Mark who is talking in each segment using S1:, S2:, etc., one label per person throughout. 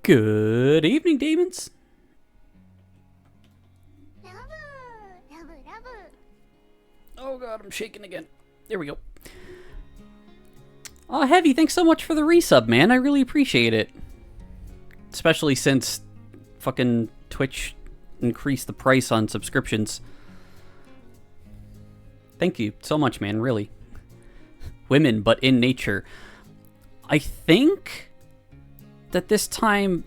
S1: Good evening, demons. Oh god, I'm shaking again. There we go. Oh, Heavy, thanks so much for the resub, man. I really appreciate it. Especially since fucking Twitch increased the price on subscriptions. Thank you so much, man, really. Women, but in nature. I think that this time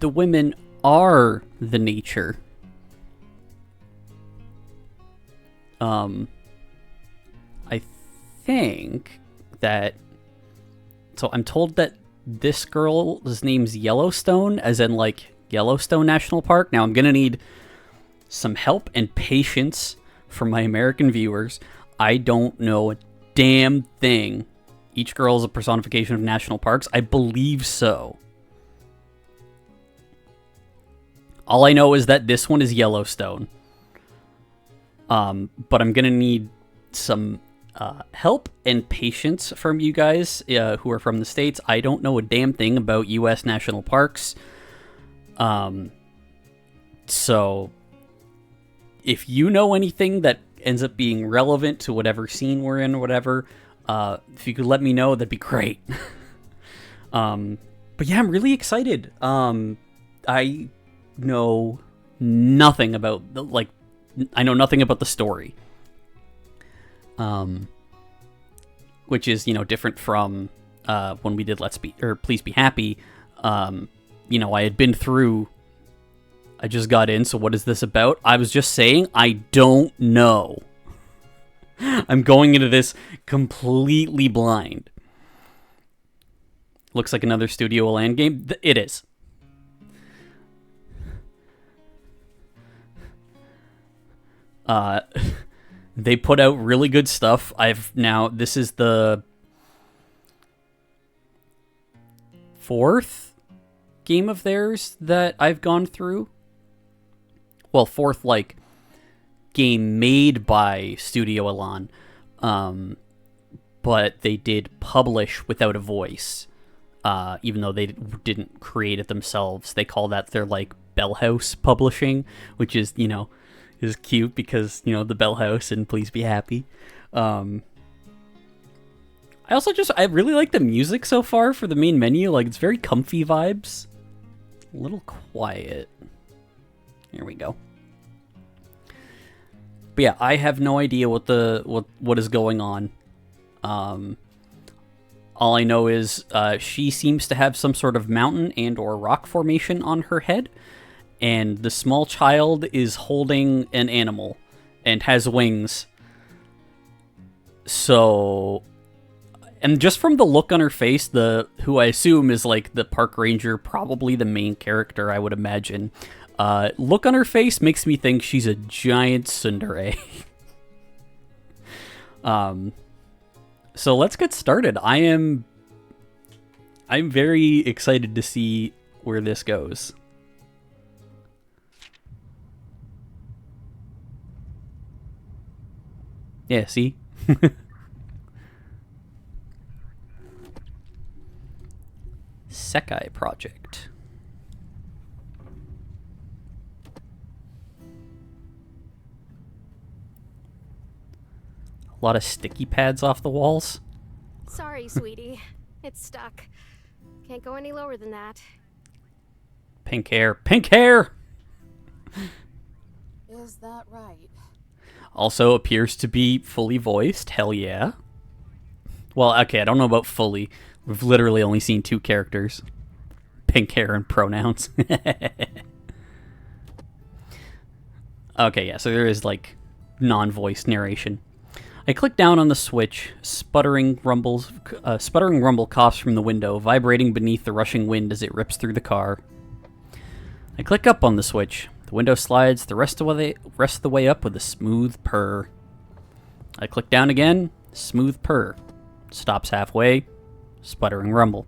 S1: the women are the nature. I think that... So I'm told that this girl's name's Yellowstone, as in, like, Yellowstone National Park. Now, I'm gonna need some help and patience from my American viewers. I don't know a damn thing. Each girl is a personification of national parks. I believe so. All I know is that this one is Yellowstone. But I'm gonna need some help and patience from you guys who are from the States. I don't know a damn thing about U.S. national parks. So if you know anything that ends up being relevant to whatever scene we're in or whatever, if you could let me know, that'd be great. But yeah, I'm really excited. I know nothing about I know nothing about the story. Which is, different from when we did Please Be Happy. I had been through. I just got in, so what is this about? I was just saying, I don't know. I'm going into this completely blind. Looks like another Studio Land game. It is. They put out really good stuff. This is the 4th game of theirs that I've gone through. Well, 4th, game made by Studio Elan. But they did publish without a voice. Even though they didn't create it themselves. They call that their, Bell House publishing, which is, is cute because, the Bell House and Please Be Happy. I really like the music so far for the main menu. It's very comfy vibes. A little quiet. Here we go. But yeah, I have no idea what is going on. All I know is she seems to have some sort of mountain and or rock formation on her head. And the small child is holding an animal and has wings. So, and just from the look on her face, who I assume is the park ranger, probably the main character, I would imagine. Look on her face makes me think she's a giant tsundere. So let's get started. I'm very excited to see where this goes. Yeah, see? Sekai Project. A lot of sticky pads off the walls.
S2: Sorry, sweetie. It's stuck. Can't go any lower than that.
S1: Pink hair. Pink hair!
S3: Is that right?
S1: Also appears to be fully voiced. Hell yeah. Well, okay, I don't know about fully. We've literally only seen 2 characters. Pink hair and pronouns. Okay, yeah, so there is, non-voiced narration. I click down on the switch. Sputtering rumble coughs from the window, vibrating beneath the rushing wind as it rips through the car. I click up on the switch. The window slides the rest of the way up with a smooth purr. I click down again. Smooth purr. Stops halfway. Sputtering rumble.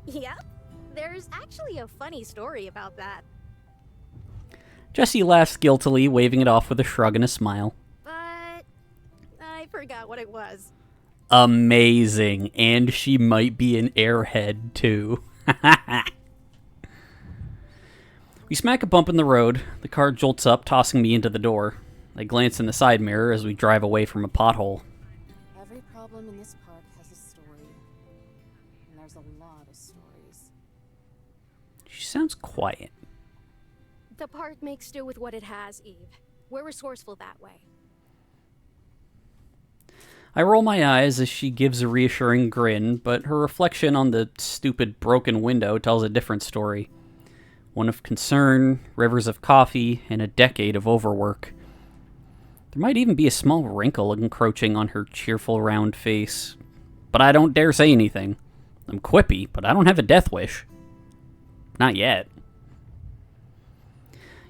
S2: Yep. There's actually a funny story about that.
S1: Jessie laughs guiltily, waving it off with a shrug and a smile.
S2: But I forgot what it was.
S1: Amazing. And she might be an airhead, too. We smack a bump in the road. The car jolts up, tossing me into the door. I glance in the side mirror as we drive away from a pothole.
S3: Every problem in this park has a story. And there's a lot of stories.
S1: She sounds quiet.
S2: The park makes do with what it has, Eve. We're resourceful that way.
S1: I roll my eyes as she gives a reassuring grin, but her reflection on the stupid broken window tells a different story. One of concern, rivers of coffee, and a decade of overwork. There might even be a small wrinkle encroaching on her cheerful round face, but I don't dare say anything. I'm quippy, but I don't have a death wish. Not yet.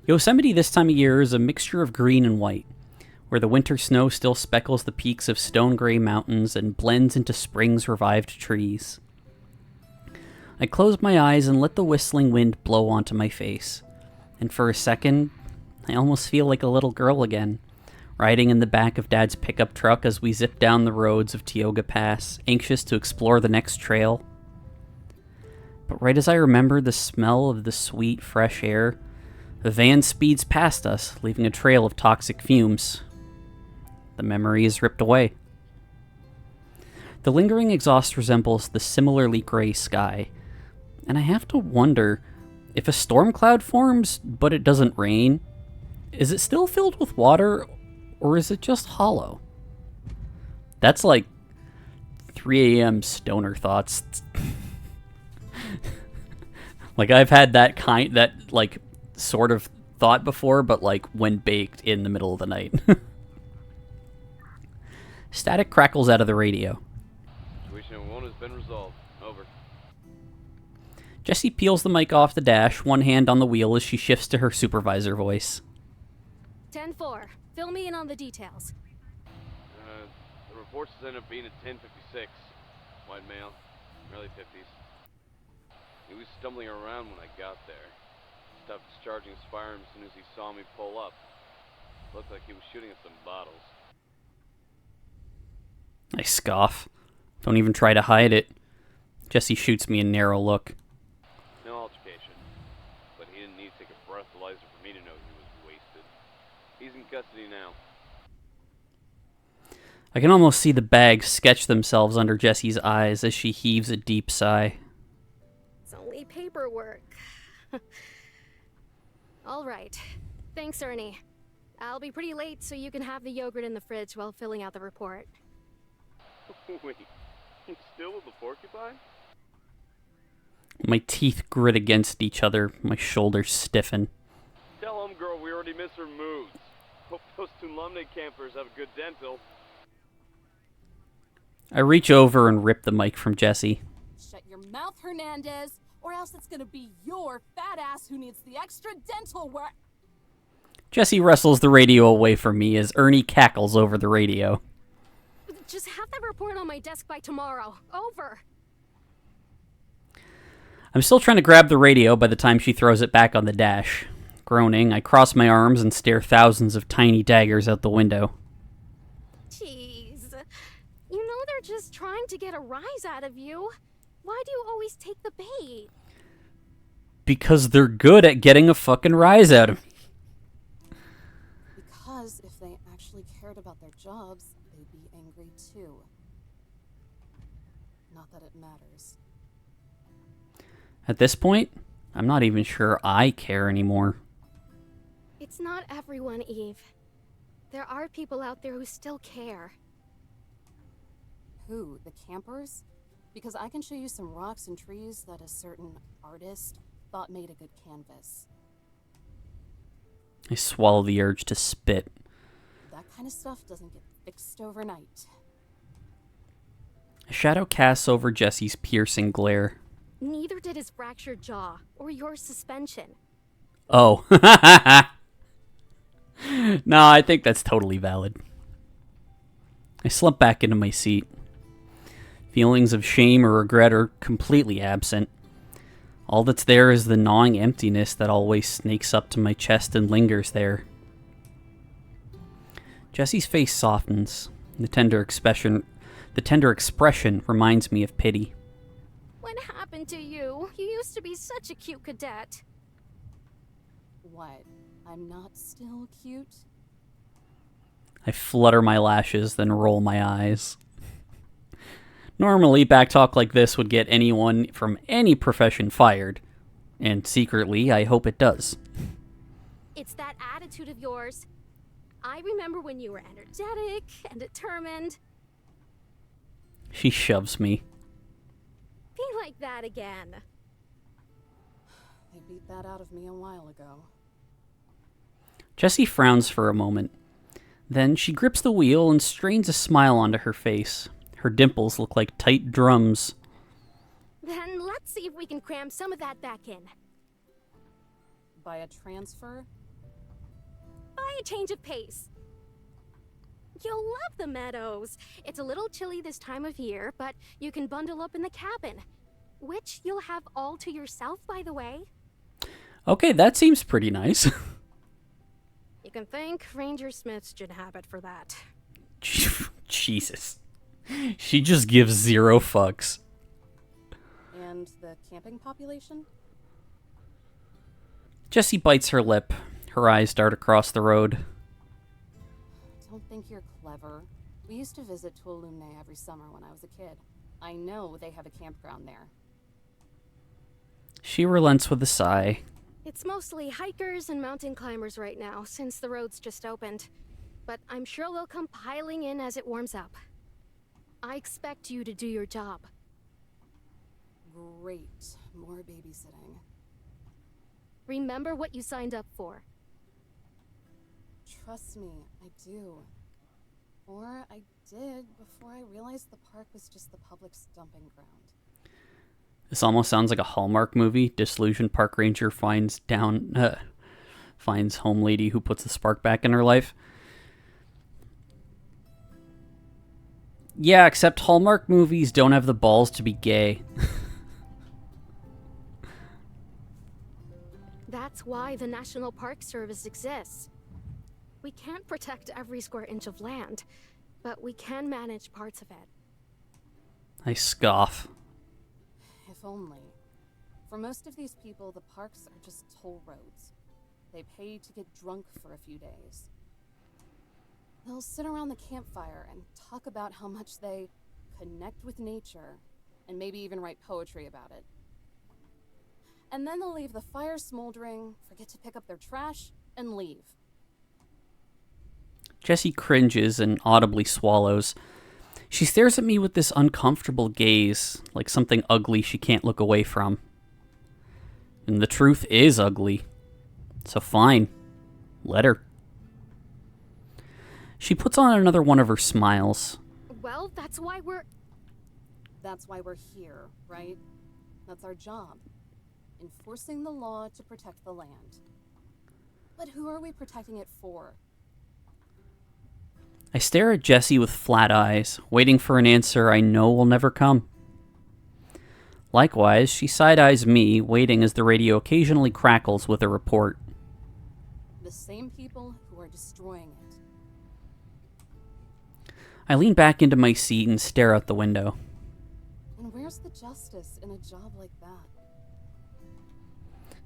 S1: Yosemite this time of year is a mixture of green and white, where the winter snow still speckles the peaks of stone-gray mountains and blends into spring's revived trees. I close my eyes and let the whistling wind blow onto my face, and for a second, I almost feel like a little girl again, riding in the back of Dad's pickup truck as we zip down the roads of Tioga Pass, anxious to explore the next trail. But right as I remember the smell of the sweet, fresh air, the van speeds past us, leaving a trail of toxic fumes. The memory is ripped away. The lingering exhaust resembles the similarly gray sky, and I have to wonder, if a storm cloud forms but it doesn't rain, is it still filled with water, or is it just hollow? That's like 3 a.m. stoner thoughts. Like, I've had that sort of thought before, but like when baked in the middle of the night. Static crackles out of the radio.
S4: Situation 1 has been resolved. Over.
S1: Jessie peels the mic off the dash, one hand on the wheel as she shifts to her supervisor voice.
S2: 10-4. Fill me in on the details.
S4: The reports ended up being at 10:56. White male, early 50s. He was stumbling around when I got there. Stopped discharging his firearm as soon as he saw me pull up. Looked like he was shooting at some bottles.
S1: I scoff. Don't even try to hide it. Jessie shoots me a narrow look.
S4: No altercation. But he didn't need to take a breathalyzer for me to know he was wasted. He's in custody now.
S1: I can almost see the bags sketch themselves under Jessie's eyes as she heaves a deep sigh.
S2: It's only paperwork. All right. Thanks, Ernie. I'll be pretty late, so you can have the yogurt in the fridge while filling out the report.
S4: Wait, you still with the porcupine?
S1: My teeth grit against each other, my shoulders stiffen.
S4: Tell him, girl, we already missed her moves. Hope those Tulumne campers have a good dental.
S1: I reach over and rip the mic from Jessie.
S3: Shut your mouth, Hernandez, or else it's gonna be your fat ass who needs the extra dental work.
S1: Jessie wrestles the radio away from me as Ernie cackles over the radio.
S2: Just have that report on my desk by tomorrow. Over.
S1: I'm still trying to grab the radio by the time she throws it back on the dash. Groaning, I cross my arms and stare thousands of tiny daggers out the window.
S2: Jeez. You know they're just trying to get a rise out of you. Why do you always take the bait?
S1: Because they're good at getting a fucking rise out of me.
S3: Because if they actually cared about their jobs, they'd be angry too. Not that it matters.
S1: At this point, I'm not even sure I care anymore.
S2: It's not everyone, Eve. There are people out there who still care.
S3: Who? The campers? Because I can show you some rocks and trees that a certain artist thought made a good canvas.
S1: I swallow the urge to spit.
S3: That kind of stuff doesn't get fixed overnight.
S1: A shadow casts over Jessie's piercing glare.
S2: Neither did his fractured jaw or your suspension.
S1: Oh. No, I think that's totally valid. I slump back into my seat. Feelings of shame or regret are completely absent. All that's there is the gnawing emptiness that always snakes up to my chest and lingers there. Jessie's face softens. The tender expression reminds me of pity.
S2: What happened to you? You used to be such a cute cadet.
S3: What? I'm not still cute?
S1: I flutter my lashes, then roll my eyes. Normally, backtalk like this would get anyone from any profession fired. And secretly, I hope it does.
S2: It's that attitude of yours. I remember when you were energetic and determined.
S1: She shoves me.
S2: Be like that again.
S3: They beat that out of me a while ago.
S1: Jessie frowns for a moment. Then she grips the wheel and strains a smile onto her face. Her dimples look like tight drums.
S2: Then let's see if we can cram some of that back in.
S3: By a transfer?
S2: By a change of pace. You'll love the meadows. It's a little chilly this time of year, but you can bundle up in the cabin. Which you'll have all to yourself, by the way.
S1: Okay, that seems pretty nice.
S2: You can thank Ranger Smith's gin habit for that.
S1: Jesus. She just gives zero fucks.
S3: And the camping population?
S1: Jessie bites her lip. Her eyes dart across the road.
S3: Don't think you're clever. We used to visit Tuolumne every summer when I was a kid. I know they have a campground there.
S1: She relents with a sigh.
S2: It's mostly hikers and mountain climbers right now, since the road's just opened. But I'm sure they'll come piling in as it warms up. I expect you to do your job.
S3: Great. More babysitting.
S2: Remember what you signed up for.
S3: Trust me, I do. Or I did before I realized the park was just the public's dumping ground.
S1: This almost sounds like a Hallmark movie. Disillusioned park ranger finds home lady who puts the spark back in her life. Yeah, except Hallmark movies don't have the balls to be gay.
S2: That's why the National Park Service exists. We can't protect every square inch of land, but we can manage parts of it.
S1: I scoff.
S3: If only. For most of these people, the parks are just toll roads. They pay to get drunk for a few days. They'll sit around the campfire and talk about how much they connect with nature, and maybe even write poetry about it. And then they'll leave the fire smoldering, forget to pick up their trash, and leave.
S1: Jessie cringes and audibly swallows. She stares at me with this uncomfortable gaze, like something ugly she can't look away from. And the truth is ugly. So fine. Let her. She puts on another one of her smiles.
S2: Well, that's why we're
S3: here, right? That's our job. Enforcing the law to protect the land. But who are we protecting it for?
S1: I stare at Jessie with flat eyes, waiting for an answer I know will never come. Likewise, she side-eyes me, waiting as the radio occasionally crackles with a report.
S3: The same people who are destroying it.
S1: I lean back into my seat and stare out the window.
S3: And where's the justice in a job like that?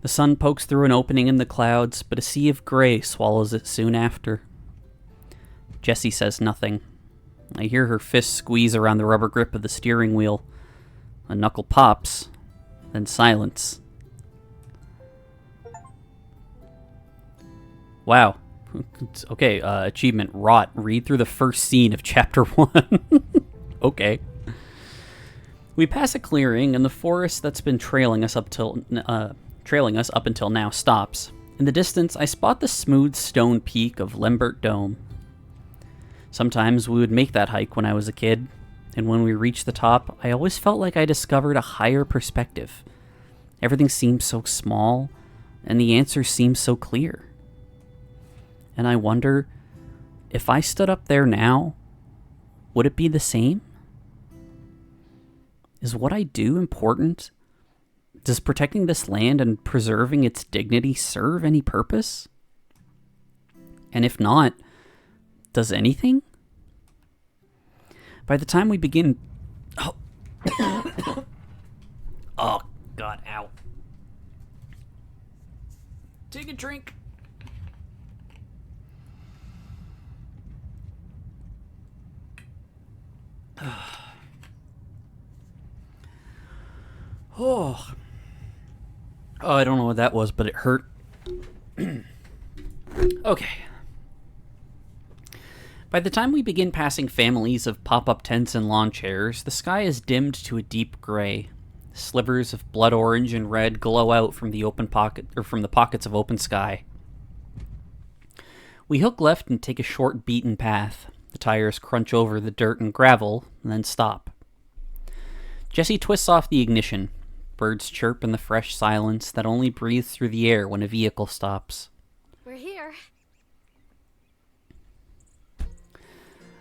S1: The sun pokes through an opening in the clouds, but a sea of gray swallows it soon after. Jessie says nothing. I hear her fist squeeze around the rubber grip of the steering wheel. A knuckle pops, then silence. Wow. Okay, achievement, Rot. Read through the first scene of Chapter 1. Okay. We pass a clearing, and the forest that's been trailing us up until now stops. In the distance, I spot the smooth stone peak of Lambert Dome. Sometimes we would make that hike when I was a kid, and when we reached the top, I always felt like I discovered a higher perspective. Everything seemed so small, and the answers seemed so clear. And I wonder, if I stood up there now, would it be the same? Is what I do important? Does protecting this land and preserving its dignity serve any purpose? And if not, does anything? By the time we begin... Oh, oh God, ow. Take a drink. Oh. Oh, I don't know what that was, but it hurt. Okay. By the time we begin passing families of pop-up tents and lawn chairs, the sky is dimmed to a deep gray. Slivers of blood orange and red glow out from the pockets of open sky. We hook left and take a short beaten path. The tires crunch over the dirt and gravel, and then stop. Jesse twists off the ignition. Birds chirp in the fresh silence that only breathes through the air when a vehicle stops.
S2: We're here.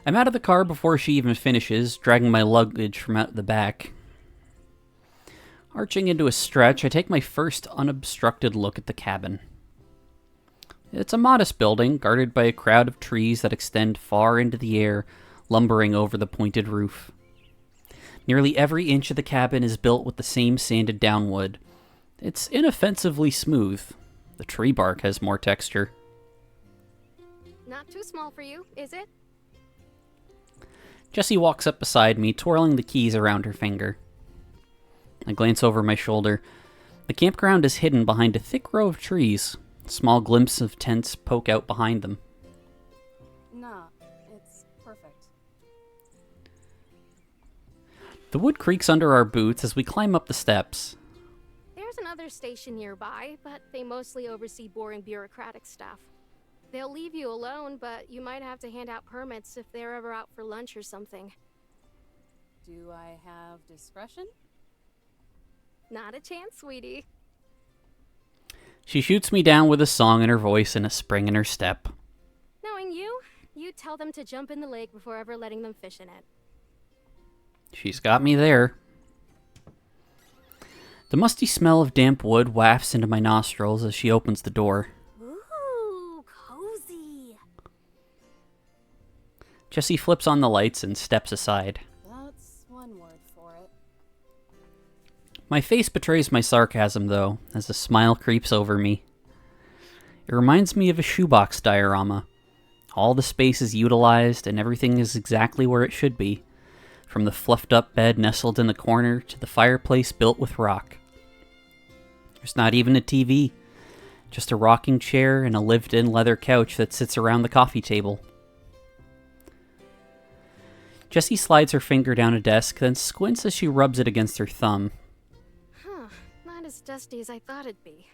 S1: I'm out of the car before she even finishes, dragging my luggage from out the back. Arching into a stretch, I take my first unobstructed look at the cabin. It's a modest building, guarded by a crowd of trees that extend far into the air, lumbering over the pointed roof. Nearly every inch of the cabin is built with the same sanded down wood. It's inoffensively smooth. The tree bark has more texture.
S2: Not too small for you, is it?
S1: Jessie walks up beside me, twirling the keys around her finger. I glance over my shoulder. The campground is hidden behind a thick row of trees. Small glimpses of tents poke out behind them.
S3: Nah, it's perfect.
S1: The wood creaks under our boots as we climb up the steps.
S2: There's another station nearby, but they mostly oversee boring bureaucratic stuff. They'll leave you alone, but you might have to hand out permits if they're ever out for lunch or something.
S3: Do I have discretion?
S2: Not a chance, sweetie.
S1: She shoots me down with a song in her voice and a spring in her step.
S2: Knowing you, you'd tell them to jump in the lake before ever letting them fish in it.
S1: She's got me there. The musty smell of damp wood wafts into my nostrils as she opens the door.
S2: Ooh, cozy.
S1: Jessie flips on the lights and steps aside.
S3: That's one word for it.
S1: My face betrays my sarcasm, though, as a smile creeps over me. It reminds me of a shoebox diorama. All the space is utilized, and everything is exactly where it should be. From the fluffed-up bed nestled in the corner to the fireplace built with rock. There's not even a TV. Just a rocking chair and a lived-in leather couch that sits around the coffee table. Jessie slides her finger down a desk, then squints as she rubs it against her thumb.
S2: Huh, not as dusty as I thought it'd be.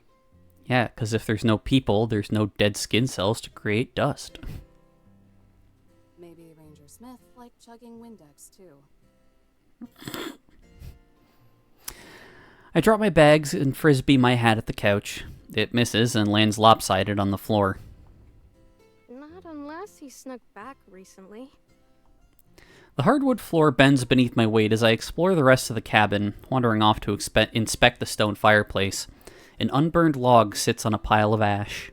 S1: Yeah, because if there's no people, there's no dead skin cells to create dust.
S3: Maybe Ranger Smith liked chugging Windex, too.
S1: I drop my bags and frisbee my hat at the couch. It misses and lands lopsided on the floor.
S2: Not unless he snuck back recently.
S1: The hardwood floor bends beneath my weight as I explore the rest of the cabin, wandering off to inspect the stone fireplace. An unburned log sits on a pile of ash.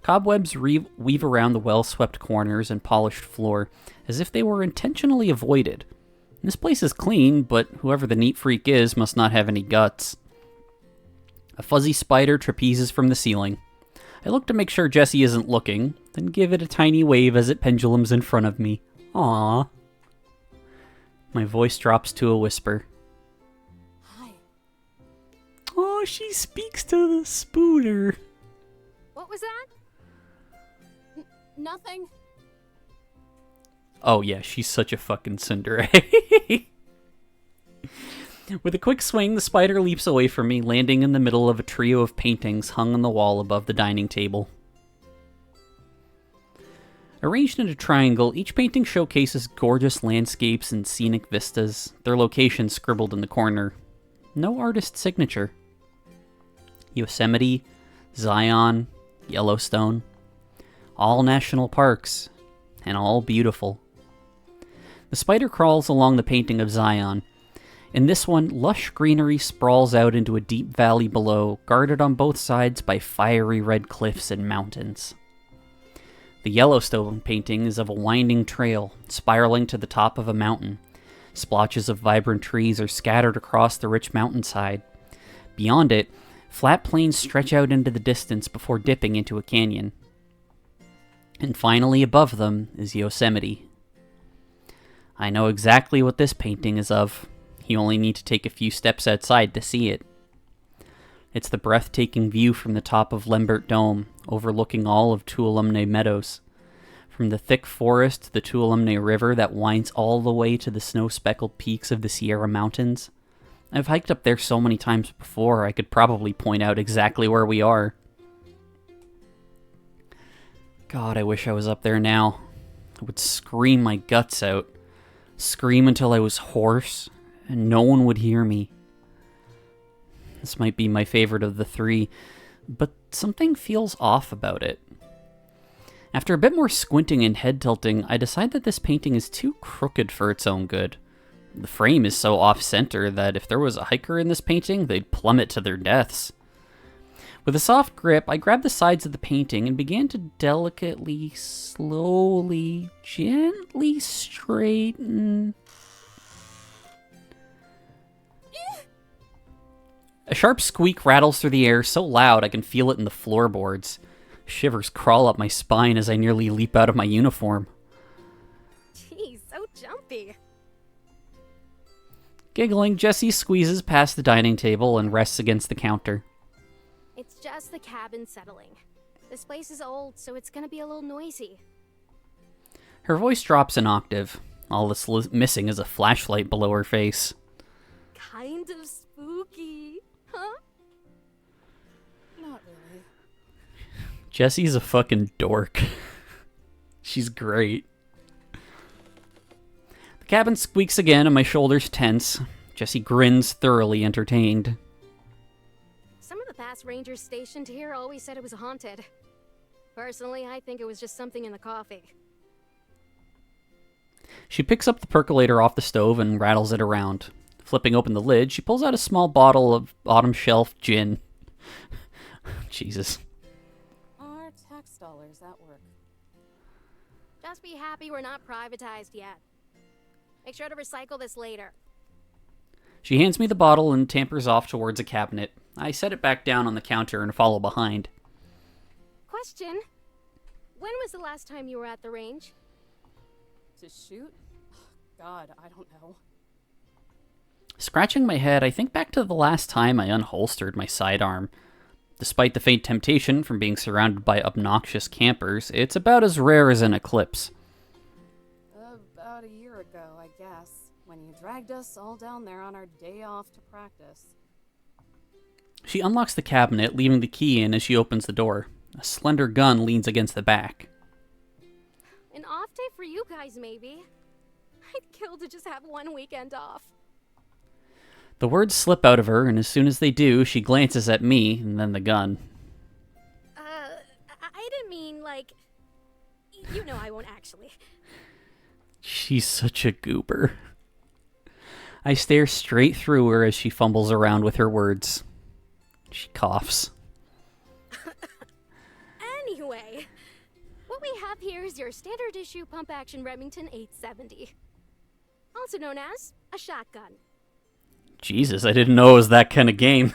S1: Cobwebs weave around the well-swept corners and polished floor, as if they were intentionally avoided. This place is clean, but whoever the neat freak is must not have any guts. A fuzzy spider trapezes from the ceiling. I look to make sure Jessie isn't looking, then give it a tiny wave as it pendulums in front of me. Aww. My voice drops to a whisper.
S3: Hi.
S1: Oh, she speaks to the spooner.
S2: What was that?
S3: Nothing.
S1: Oh yeah, she's such a fucking tsundere. With a quick swing, the spider leaps away from me, landing in the middle of a trio of paintings hung on the wall above the dining table. Arranged in a triangle, each painting showcases gorgeous landscapes and scenic vistas, their location scribbled in the corner. No artist signature. Yosemite, Zion, Yellowstone. All national parks, and all beautiful. The spider crawls along the painting of Zion. In this one, lush greenery sprawls out into a deep valley below, guarded on both sides by fiery red cliffs and mountains. The Yellowstone painting is of a winding trail, spiraling to the top of a mountain. Splotches of vibrant trees are scattered across the rich mountainside. Beyond it, Flat plains stretch out into the distance before dipping into a canyon. And finally above them is Yosemite. I know exactly what this painting is of. You only need to take a few steps outside to see it. It's the breathtaking view from the top of Lambert Dome, overlooking all of Tuolumne Meadows. From the thick forest to the Tuolumne River that winds all the way to the snow-speckled peaks of the Sierra Mountains. I've hiked up there so many times before, I could probably point out exactly where we are. God, I wish I was up there now. I would scream my guts out. Scream until I was hoarse, and no one would hear me. This might be my favorite of the three, but something feels off about it. After a bit more squinting and head tilting, I decide that this painting is too crooked for its own good. The frame is so off-center that if there was a hiker in this painting, they'd plummet to their deaths. With a soft grip, I grabbed the sides of the painting and began to delicately, slowly, gently straighten. A sharp squeak rattles through the air so loud I can feel it in the floorboards. Shivers crawl up my spine as I nearly leap out of my uniform.
S2: Jeez, so jumpy.
S1: Giggling, Jessie squeezes past the dining table and rests against the counter.
S2: It's just the cabin settling. This place is old, so it's gonna be a little noisy.
S1: Her voice drops an octave. All that's missing is a flashlight below her face.
S2: Kind of spooky, huh?
S3: Not really.
S1: Jessie's a fucking dork. She's great. The cabin squeaks again and my shoulders tense. Jessie grins, thoroughly entertained.
S2: Some of the past rangers stationed here always said it was haunted. Personally, I think it was just something in the coffee.
S1: She picks up the percolator off the stove and rattles it around. Flipping open the lid, she pulls out a small bottle of bottom shelf gin. Jesus.
S3: Our tax dollars at work.
S2: Just be happy we're not privatized yet. Make sure to recycle this later.
S1: She hands me the bottle and tampers off towards a cabinet. I set it back down on the counter and follow behind.
S2: Question. When was the last time you were at the range?
S3: To shoot? God, I don't know.
S1: Scratching my head, I think back to the last time I unholstered my sidearm. Despite the faint temptation from being surrounded by obnoxious campers, it's about as rare as an eclipse.
S3: About a year ago, I guess, when you dragged us all down there on our day off to practice.
S1: She unlocks the cabinet, leaving the key in as she opens the door. A slender gun leans against the back.
S2: An off day for you guys, maybe. I'd kill to just have one weekend off.
S1: The words slip out of her, and as soon as they do, she glances at me, and then the gun.
S2: I didn't mean, like... You know I won't actually.
S1: She's such a goober. I stare straight through her as she fumbles around with her words. She coughs.
S2: Anyway, what we have here is your standard issue pump-action Remington 870. Also known as a shotgun.
S1: Jesus, I didn't know it was that kind of game.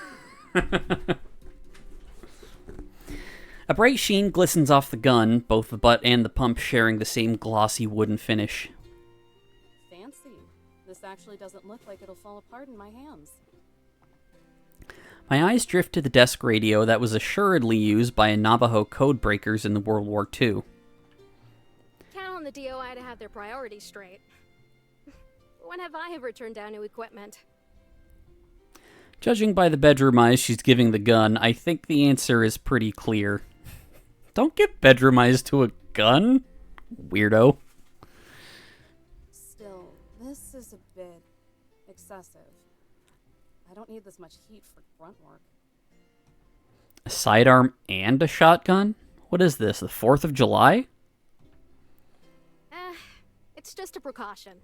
S1: A bright sheen glistens off the gun, both the butt and the pump sharing the same glossy wooden finish.
S3: Fancy. This actually doesn't look like it'll fall apart in my hands.
S1: My eyes drift to the desk radio that was assuredly used by Navajo code breakers in the World War II.
S2: Count on the DOI to have their priorities straight. When have I ever turned down new equipment?
S1: Judging by the bedroom eyes she's giving the gun, I think the answer is pretty clear. Don't give bedroom eyes to a gun, weirdo.
S3: Still, this is a bit excessive. I don't need this much heat for grunt work.
S1: A sidearm and a shotgun? What is this, the 4th of July?
S2: It's just a precaution.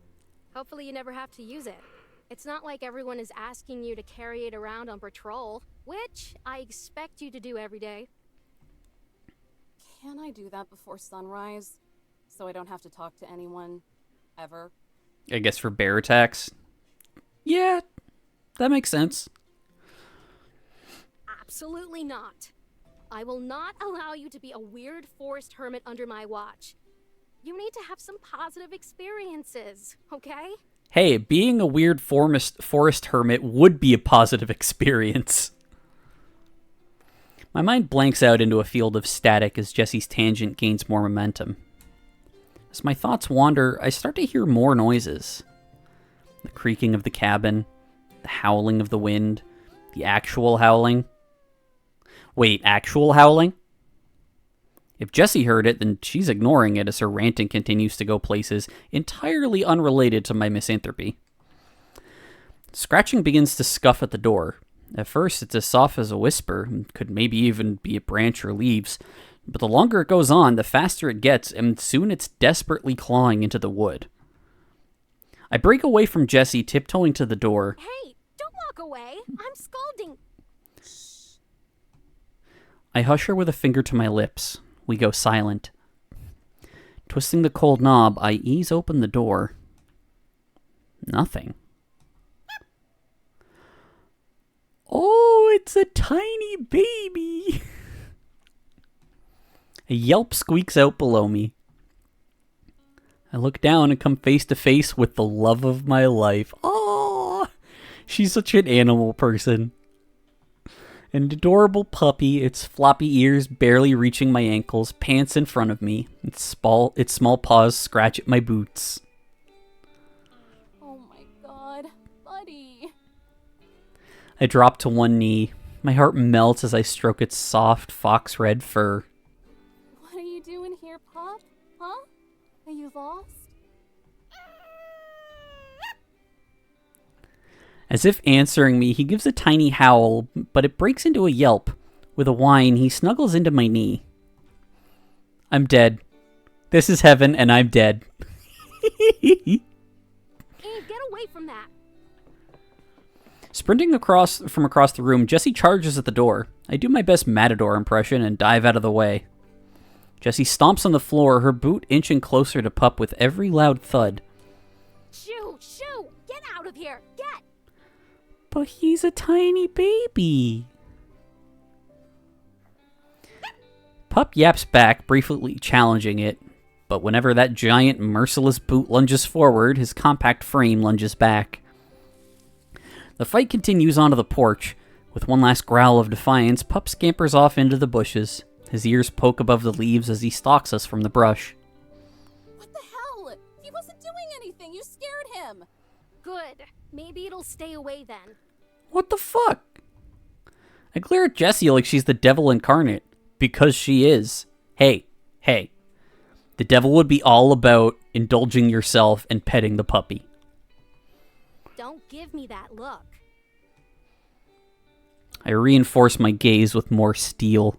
S2: Hopefully you never have to use it. It's not like everyone is asking you to carry it around on patrol, which I expect you to do every day.
S3: Can I do that before sunrise? So I don't have to talk to anyone, ever?
S1: I guess for bear attacks? Yeah, that makes sense.
S2: Absolutely not. I will not allow you to be a weird forest hermit under my watch. You need to have some positive experiences, okay?
S1: Hey, being a weird forest hermit would be a positive experience. My mind blanks out into a field of static as Jesse's tangent gains more momentum. As my thoughts wander, I start to hear more noises. The creaking of the cabin, the howling of the wind, the actual howling. Wait, actual howling? If Jessie heard it, then she's ignoring it as her ranting continues to go places entirely unrelated to my misanthropy. Scratching begins to scuff at the door. At first, it's as soft as a whisper, and could maybe even be a branch or leaves, but the longer it goes on, the faster it gets, and soon it's desperately clawing into the wood. I break away from Jessie, tiptoeing to the door.
S2: Hey, don't walk away. I'm scalding.
S1: I hush her with a finger to my lips. We go silent. Twisting the cold knob, I ease open the door. Nothing. Oh, it's a tiny baby. A yelp squeaks out below me. I look down and come face to face with the love of my life. Oh, she's such an animal person. An adorable puppy, its floppy ears barely reaching my ankles, pants in front of me. Its small paws scratch at my boots.
S3: Oh my god, buddy.
S1: I drop to one knee. My heart melts as I stroke its soft, fox-red fur.
S3: What are you doing here, pup? Huh? Are you lost?
S1: As if answering me, he gives a tiny howl, but it breaks into a yelp. With a whine, he snuggles into my knee. I'm dead. This is heaven, and I'm dead.
S2: Eve, get away from that.
S1: Sprinting from across the room, Jessie charges at the door. I do my best Matador impression and dive out of the way. Jessie stomps on the floor, her boot inching closer to Pup with every loud thud.
S2: Shoo! Shoo! Get out of here! Get!
S1: But he's a tiny baby. Pup yaps back, briefly challenging it, but whenever that giant, merciless boot lunges forward, his compact frame lunges back. The fight continues onto the porch. With one last growl of defiance, Pup scampers off into the bushes. His ears poke above the leaves as he stalks us from the brush.
S3: What the hell? He wasn't doing anything. You scared him.
S2: Good. Maybe it'll stay away then.
S1: What the fuck? I glare at Jessie like she's the devil incarnate. Because she is. Hey. The devil would be all about indulging yourself and petting the puppy.
S2: Don't give me that look.
S1: I reinforce my gaze with more steel.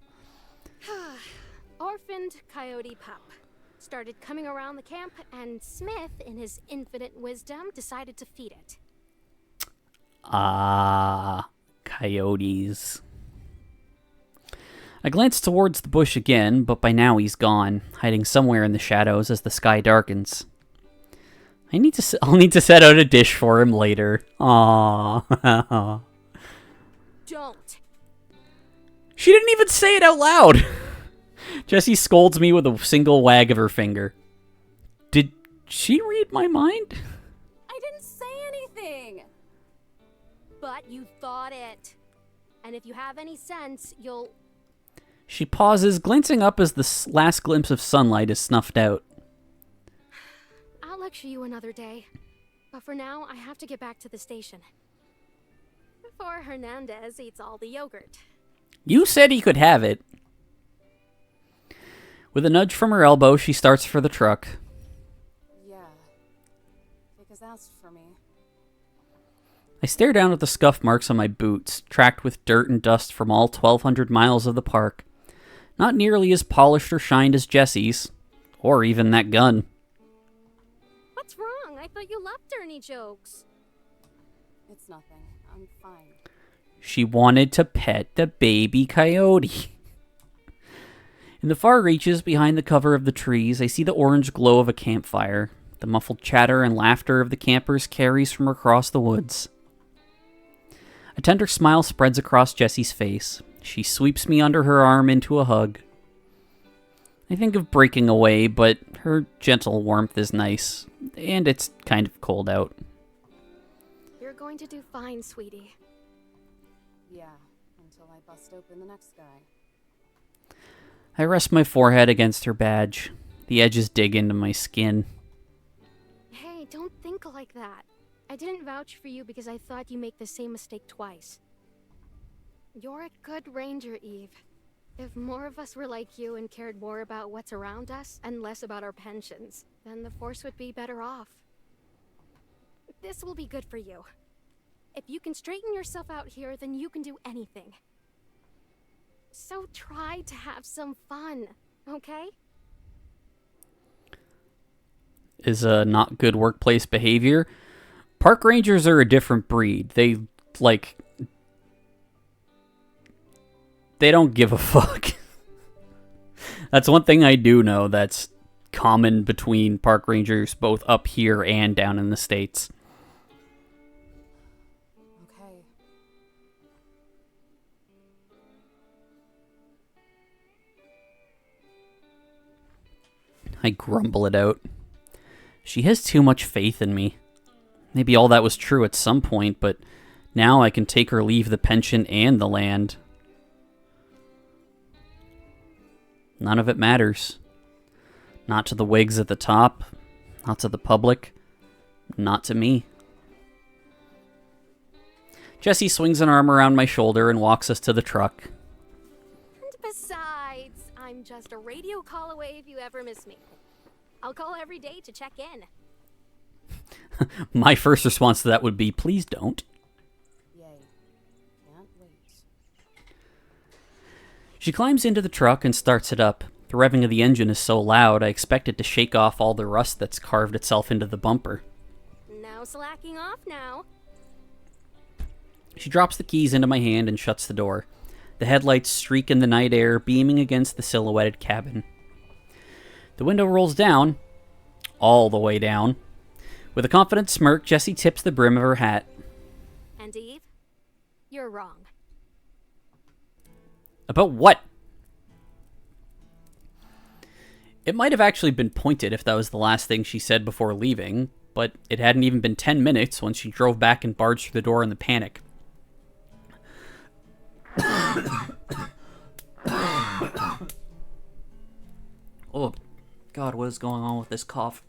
S2: Orphaned coyote pup. Started coming around the camp, and Smith, in his infinite wisdom, decided to feed it.
S1: Coyotes. I glance towards the bush again, but by now he's gone, hiding somewhere in the shadows as the sky darkens. I'll need to set out a dish for him later. Aww.
S2: Don't.
S1: She didn't even say it out loud. Jessie scolds me with a single wag of her finger. Did she read my mind?
S3: I didn't say anything.
S2: But you thought it. And if you have any sense, you'll...
S1: She pauses, glancing up as the last glimpse of sunlight is snuffed out.
S2: I'll lecture you another day. But for now, I have to get back to the station. Before Hernandez eats all the yogurt.
S1: You said he could have it. With a nudge from her elbow, she starts for the truck.
S3: Yeah. Because that's for me.
S1: I stare down at the scuff marks on my boots, tracked with dirt and dust from all 1,200 miles of the park. Not nearly as polished or shined as Jessie's, or even that gun.
S2: What's wrong? I thought you loved dirty jokes.
S3: It's nothing. I'm fine.
S1: She wanted to pet the baby coyote. In the far reaches, behind the cover of the trees, I see the orange glow of a campfire. The muffled chatter and laughter of the campers carries from across the woods. A tender smile spreads across Jessie's face. She sweeps me under her arm into a hug. I think of breaking away, but her gentle warmth is nice, and it's kind of cold out.
S2: You're going to do fine, sweetie.
S3: Yeah, until I bust open the next guy.
S1: I rest my forehead against her badge. The edges dig into my skin.
S2: Hey, don't think like that. I didn't vouch for you because I thought you make the same mistake twice. You're a good ranger, Eve. If more of us were like you and cared more about what's around us and less about our pensions, then the Force would be better off. This will be good for you. If you can straighten yourself out here, then you can do anything. So try to have some fun, okay?
S1: Is not good workplace behavior. Park rangers are a different breed. They don't give a fuck. That's one thing I do know that's common between park rangers both up here and down in the States.
S3: Okay.
S1: I grumble it out. She has too much faith in me. Maybe all that was true at some point, but now I can take or leave the pension and the land. None of it matters. Not to the wigs at the top, not to the public, not to me. Jessie swings an arm around my shoulder and walks us to the truck.
S2: And besides, I'm just a radio call away if you ever miss me. I'll call every day to check in.
S1: My first response to that would be, please don't.
S3: Yay. Can't wait.
S1: She climbs into the truck and starts it up. The revving of the engine is so loud, I expect it to shake off all the rust that's carved itself into the bumper.
S2: No slacking off now.
S1: She drops the keys into my hand and shuts the door. The headlights streak in the night air, beaming against the silhouetted cabin. The window rolls down, all the way down. With a confident smirk, Jessie tips the brim of her hat.
S2: And Eve, you're wrong.
S1: About what? It might have actually been pointed if that was the last thing she said before leaving, but it hadn't even been 10 minutes when she drove back and barged through the door in the panic. Oh, God, what is going on with this cough?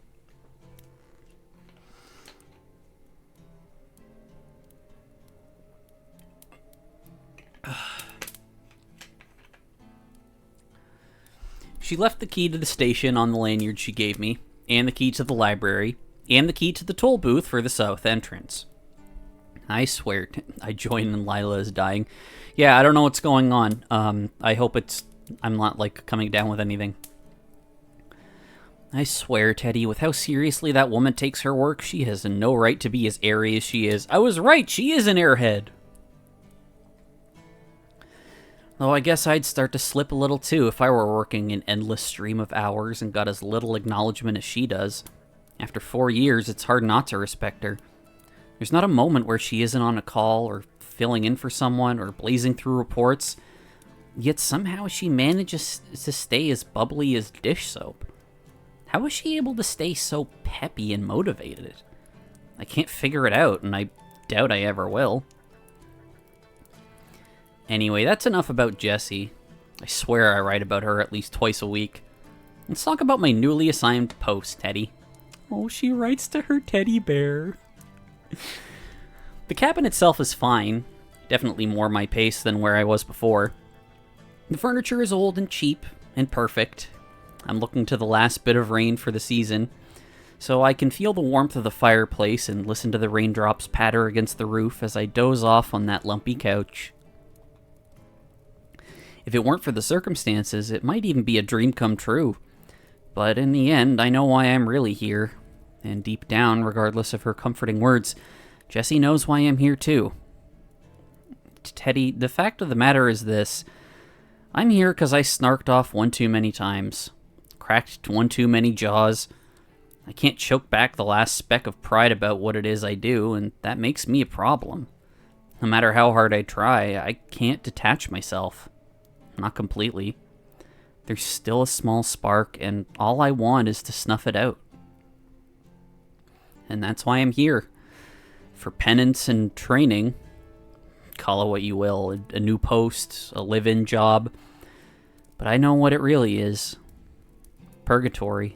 S1: She left the key to the station on the lanyard she gave me, and the key to the library, and the key to the toll booth for the south entrance. I swear, I join and Lila is dying. Yeah, I don't know what's going on. I hope I'm not, coming down with anything. I swear, Teddy, with how seriously that woman takes her work, she has no right to be as airy as she is. I was right, she is an airhead. Though I guess I'd start to slip a little too if I were working an endless stream of hours and got as little acknowledgement as she does. After 4 years, it's hard not to respect her. There's not a moment where she isn't on a call or filling in for someone or blazing through reports, yet somehow she manages to stay as bubbly as dish soap. How is she able to stay so peppy and motivated? I can't figure it out, and I doubt I ever will. Anyway, that's enough about Jessie. I swear I write about her at least twice a week. Let's talk about my newly assigned post, Teddy. Oh, she writes to her teddy bear. The cabin itself is fine. Definitely more my pace than where I was before. The furniture is old and cheap and perfect. I'm looking to the last bit of rain for the season, so I can feel the warmth of the fireplace and listen to the raindrops patter against the roof as I doze off on that lumpy couch. If it weren't for the circumstances, it might even be a dream come true. But in the end, I know why I'm really here. And deep down, regardless of her comforting words, Jessie knows why I'm here too. Teddy, the fact of the matter is this. I'm here because I snarked off one too many times. Cracked one too many jaws. I can't choke back the last speck of pride about what it is I do, and that makes me a problem. No matter how hard I try, I can't detach myself. not completely. There's still a small spark, and all I want is to snuff it out. And that's why I'm here. For penance and training. Call it what you will. A new post, a live-in job. But I know what it really is. Purgatory.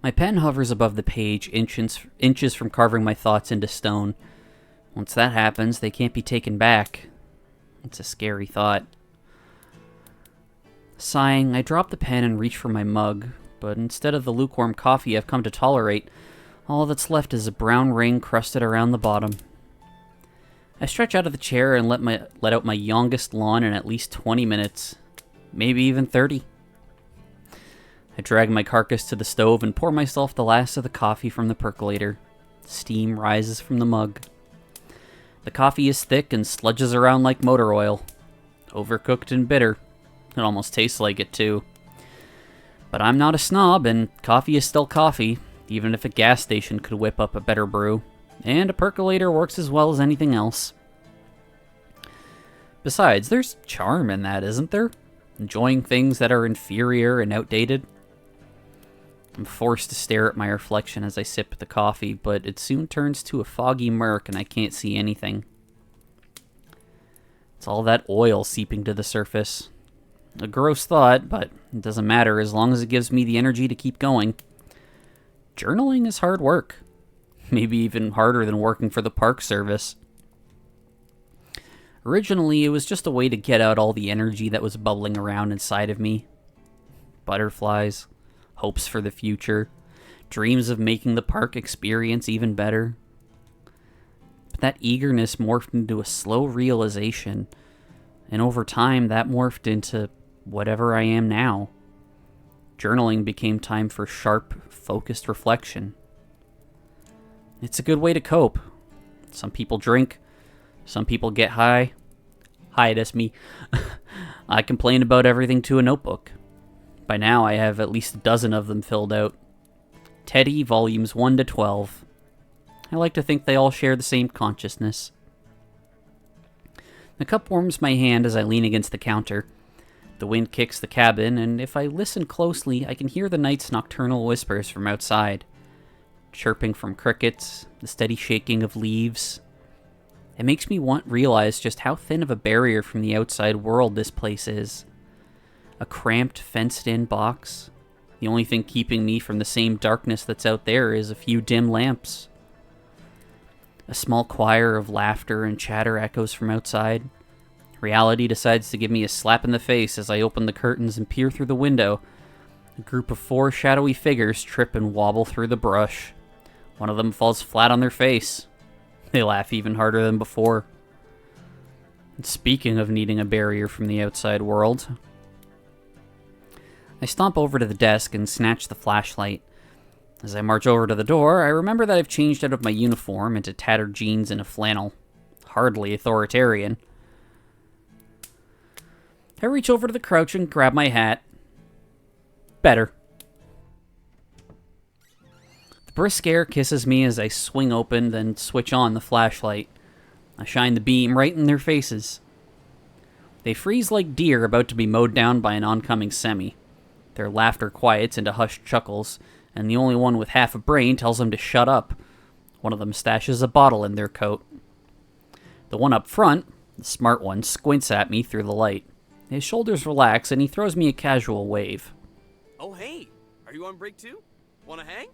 S1: My pen hovers above the page, inches from carving my thoughts into stone. Once that happens, they can't be taken back. It's a scary thought. Sighing, I drop the pen and reach for my mug, but instead of the lukewarm coffee I've come to tolerate, all that's left is a brown ring crusted around the bottom. I stretch out of the chair and let out my youngest yawn in at least 20 minutes, maybe even 30. I drag my carcass to the stove and pour myself the last of the coffee from the percolator. Steam rises from the mug. The coffee is thick and sludges around like motor oil. Overcooked and bitter. It almost tastes like it, too. But I'm not a snob, and coffee is still coffee, even if a gas station could whip up a better brew. And a percolator works as well as anything else. Besides, there's charm in that, isn't there? Enjoying things that are inferior and outdated. I'm forced to stare at my reflection as I sip the coffee, but it soon turns to a foggy murk and I can't see anything. It's all that oil seeping to the surface. A gross thought, but it doesn't matter as long as it gives me the energy to keep going. Journaling is hard work. Maybe even harder than working for the Park Service. Originally, it was just a way to get out all the energy that was bubbling around inside of me. Butterflies, hopes for the future, dreams of making the park experience even better. But that eagerness morphed into a slow realization, and over time that morphed into whatever I am now. Journaling became time for sharp, focused reflection. It's a good way to cope. Some people drink, some people get high. Hi, that's me. I complain about everything to a notebook. By now, I have at least a dozen of them filled out. Teddy, volumes 1 to 12. I like to think they all share the same consciousness. The cup warms my hand as I lean against the counter. The wind kicks the cabin, and if I listen closely, I can hear the night's nocturnal whispers from outside. Chirping from crickets, the steady shaking of leaves. It makes me realize just how thin of a barrier from the outside world this place is. A cramped, fenced-in box. The only thing keeping me from the same darkness that's out there is a few dim lamps. A small choir of laughter and chatter echoes from outside. Reality decides to give me a slap in the face as I open the curtains and peer through the window. A group of 4 shadowy figures trip and wobble through the brush. One of them falls flat on their face. They laugh even harder than before. And speaking of needing a barrier from the outside world, I stomp over to the desk and snatch the flashlight. As I march over to the door, I remember that I've changed out of my uniform into tattered jeans and a flannel. Hardly authoritarian. I reach over to the couch and grab my hat. Better. The brisk air kisses me as I swing open, then switch on the flashlight. I shine the beam right in their faces. They freeze like deer about to be mowed down by an oncoming semi. Their laughter quiets into hushed chuckles, and the only one with half a brain tells them to shut up. One of them stashes a bottle in their coat. The one up front, the smart one, squints at me through the light. His shoulders relax, and he throws me a casual wave.
S5: Oh, hey, are you on break too? Wanna hang?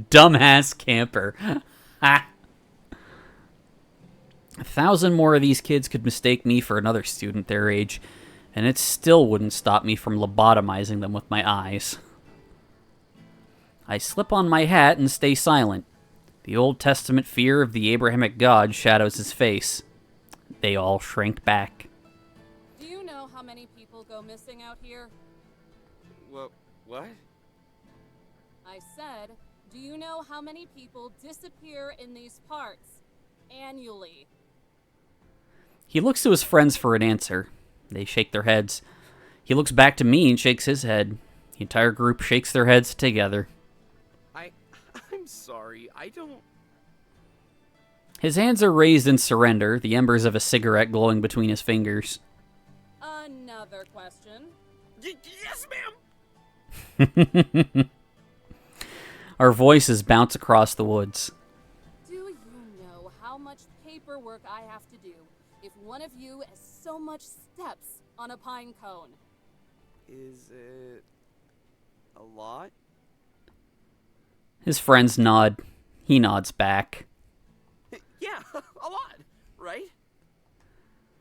S1: Dumbass camper. Ha! 1,000 more of these kids could mistake me for another student their age, and it still wouldn't stop me from lobotomizing them with my eyes. I slip on my hat and stay silent. The Old Testament fear of the Abrahamic God shadows his face. They all shrink back.
S3: Do you know how many people go missing out here?
S5: What?
S3: I said, do you know how many people disappear in these parts annually?
S1: He looks to his friends for an answer. They shake their heads. He looks back to me and shakes his head. The entire group shakes their heads together.
S5: I'm sorry, I don't...
S1: His hands are raised in surrender, the embers of a cigarette glowing between his fingers.
S3: Another question.
S5: Yes, ma'am!
S1: Our voices bounce across the woods.
S3: Do you know how much paperwork I have to do if one of you has so much steps on a pine cone?
S5: Is it a lot?
S1: His friends nod. He nods back.
S5: Yeah, a lot, right?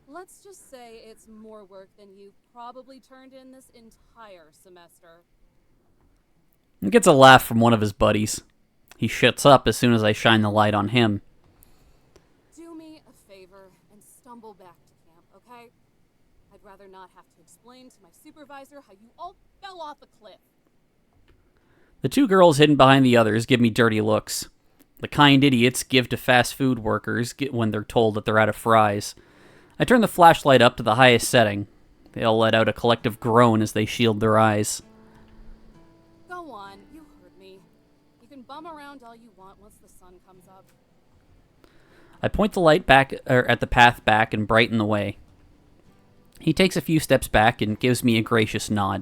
S3: Let's just say it's more work than you've probably turned in this entire semester.
S1: He gets a laugh from one of his buddies. He shuts up as soon as I shine the light on him.
S3: Do me a favor and stumble back to camp, okay? I'd rather not have to explain to my supervisor how you all fell off a cliff.
S1: The two girls hidden behind the others give me dirty looks. The kind idiots give to fast food workers when they're told that they're out of fries. I turn the flashlight up to the highest setting. They all let out a collective groan as they shield their eyes.
S3: Go on, you heard me. You can bum around all you want once the sun comes up.
S1: I point the light back at the path back and brighten the way. He takes a few steps back and gives me a gracious nod.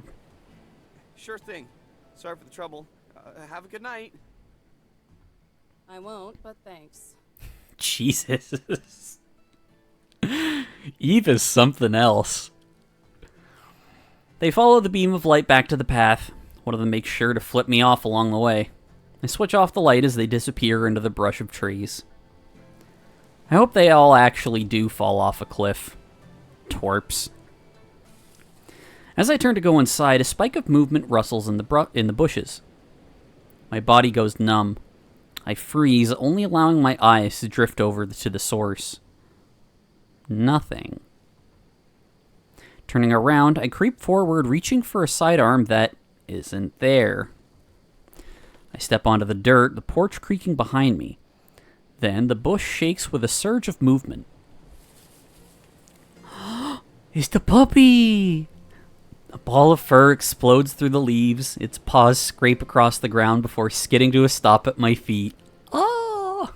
S5: Sure thing. Sorry for the trouble. Have a good night.
S3: I won't, but thanks.
S1: Jesus. Eve is something else. They follow the beam of light back to the path. One of them makes sure to flip me off along the way. I switch off the light as they disappear into the brush of trees. I hope they all actually do fall off a cliff. Twerps. As I turn to go inside, a spike of movement rustles in the bushes. My body goes numb. I freeze, only allowing my eyes to drift over to the source. Nothing. Turning around, I creep forward, reaching for a sidearm that isn't there. I step onto the dirt, the porch creaking behind me. Then the bush shakes with a surge of movement. It's the puppy! A ball of fur explodes through the leaves, its paws scrape across the ground before skidding to a stop at my feet. Oh!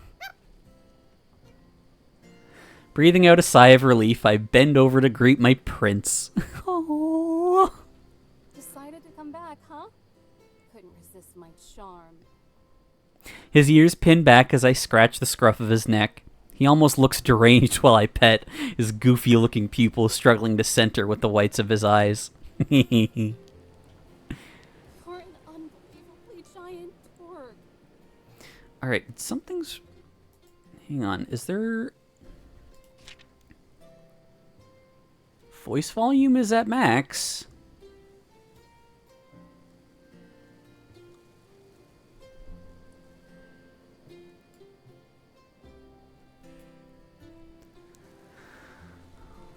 S1: Breathing out a sigh of relief, I bend over to greet my prince. Oh!
S3: Decided to come back, huh? Couldn't resist my charm.
S1: His ears pin back as I scratch the scruff of his neck. He almost looks deranged while I pet, his goofy-looking pupils struggling to center with the whites of his eyes.
S3: You're an unbelievably giant dork.
S1: Alright, something's... Hang on, is there... Voice volume is at max.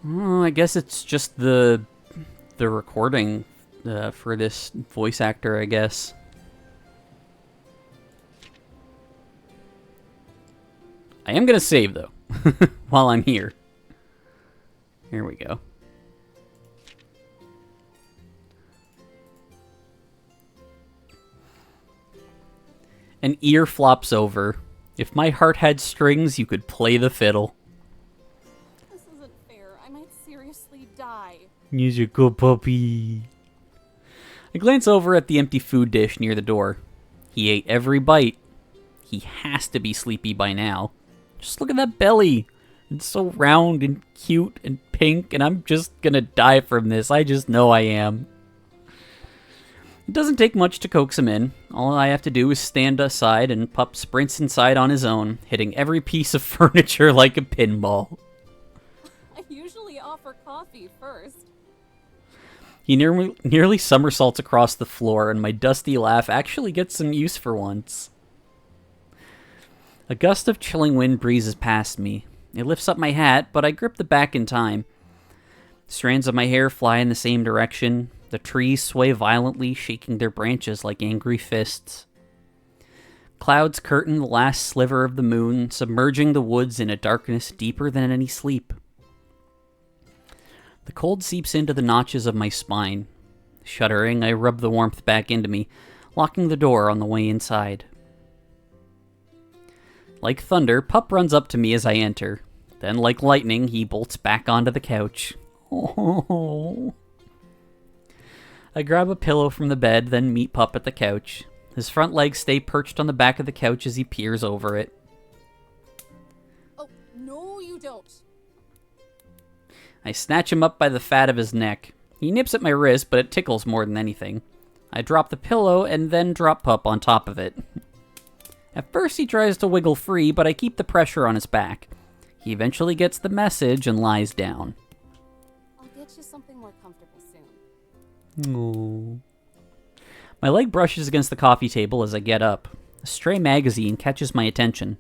S1: Oh, I guess it's just the recording for this voice actor, I guess. I am gonna save though while I'm here. Here we go. An ear flops over. If my heart had strings, you could play the fiddle.
S3: This isn't fair. I might seriously die.
S1: He's a good puppy. I glance over at the empty food dish near the door. He ate every bite. He has to be sleepy by now. Just look at that belly. It's so round and cute and pink, and I'm just gonna die from this. I just know I am. It doesn't take much to coax him in. All I have to do is stand aside and Pup sprints inside on his own, hitting every piece of furniture like a pinball.
S3: I usually offer coffee first.
S1: He nearly somersaults across the floor, and my dusty laugh actually gets some use for once. A gust of chilling wind breezes past me. It lifts up my hat, but I grip the back in time. Strands of my hair fly in the same direction. The trees sway violently, shaking their branches like angry fists. Clouds curtain the last sliver of the moon, submerging the woods in a darkness deeper than any sleep. The cold seeps into the notches of my spine. Shuddering, I rub the warmth back into me, locking the door on the way inside. Like thunder, Pup runs up to me as I enter. Then, like lightning, he bolts back onto the couch. Oh. I grab a pillow from the bed, then meet Pup at the couch. His front legs stay perched on the back of the couch as he peers over it.
S3: Oh, no you don't.
S1: I snatch him up by the fat of his neck. He nips at my wrist, but it tickles more than anything. I drop the pillow and then drop Pup on top of it. At first he tries to wiggle free, but I keep the pressure on his back. He eventually gets the message and lies down.
S3: I'll get you something more comfortable soon.
S1: Oh. My leg brushes against the coffee table as I get up. A stray magazine catches my attention.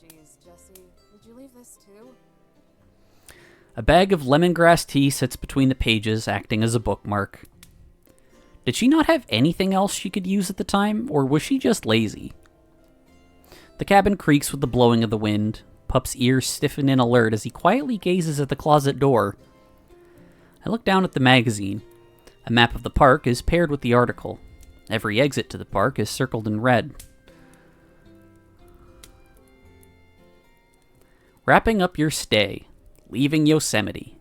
S3: Jeez, Jesse, did you leave this too?
S1: A bag of lemongrass tea sits between the pages, acting as a bookmark. Did she not have anything else she could use at the time, or was she just lazy? The cabin creaks with the blowing of the wind. Pup's ears stiffen in alert as he quietly gazes at the closet door. I look down at the magazine. A map of the park is paired with the article. Every exit to the park is circled in red. Wrapping up your stay. Leaving Yosemite.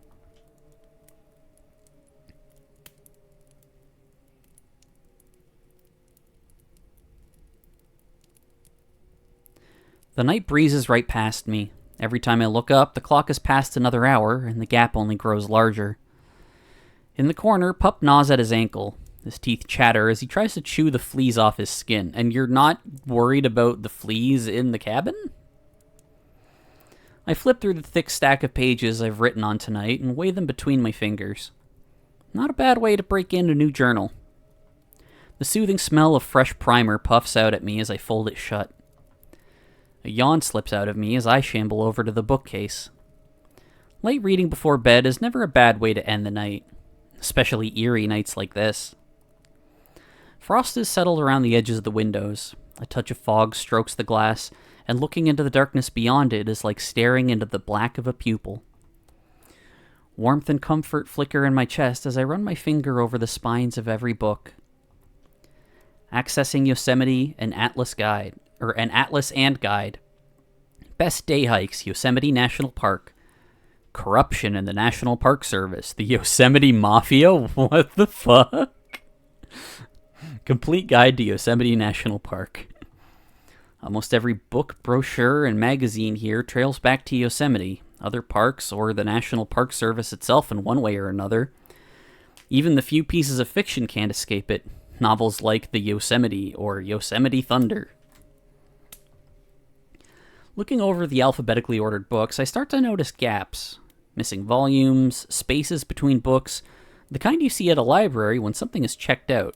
S1: The night breezes right past me. Every time I look up, the clock has passed another hour, and the gap only grows larger. In the corner, Pup gnaws at his ankle. His teeth chatter as he tries to chew the fleas off his skin. And you're not worried about the fleas in the cabin? I flip through the thick stack of pages I've written on tonight and weigh them between my fingers. Not a bad way to break in a new journal. The soothing smell of fresh primer puffs out at me as I fold it shut. A yawn slips out of me as I shamble over to the bookcase. Light reading before bed is never a bad way to end the night, especially eerie nights like this. Frost is settled around the edges of the windows. A touch of fog strokes the glass, and looking into the darkness beyond it is like staring into the black of a pupil. Warmth and comfort flicker in my chest as I run my finger over the spines of every book. Accessing Yosemite, an Atlas and Guide. Best day hikes, Yosemite National Park. Corruption in the National Park Service. The Yosemite Mafia? What the fuck? Complete guide to Yosemite National Park. Almost every book, brochure, and magazine here trails back to Yosemite, other parks, or the National Park Service itself in one way or another. Even the few pieces of fiction can't escape it. Novels like The Yosemite or Yosemite Thunder. Looking over the alphabetically ordered books, I start to notice gaps. Missing volumes, spaces between books, the kind you see at a library when something is checked out.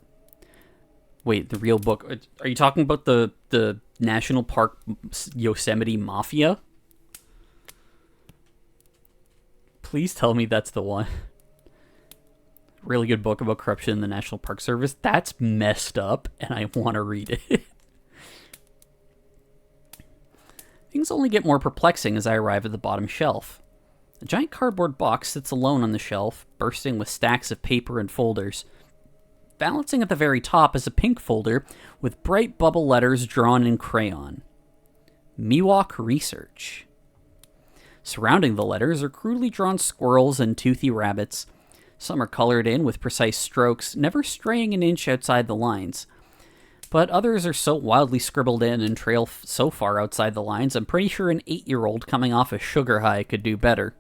S1: Wait, the real book? Are you talking about the National Park Yosemite Mafia? Please tell me that's the one. Really good book about corruption in the National Park Service. That's messed up, and I want to read it. Things only get more perplexing as I arrive at the bottom shelf. A giant cardboard box sits alone on the shelf, bursting with stacks of paper and folders. Balancing at the very top is a pink folder with bright bubble letters drawn in crayon. Miwok Research. Surrounding the letters are crudely drawn squirrels and toothy rabbits. Some are colored in with precise strokes, never straying an inch outside the lines. But others are so wildly scribbled in and trail so far outside the lines, I'm pretty sure an 8-year-old coming off a sugar high could do better.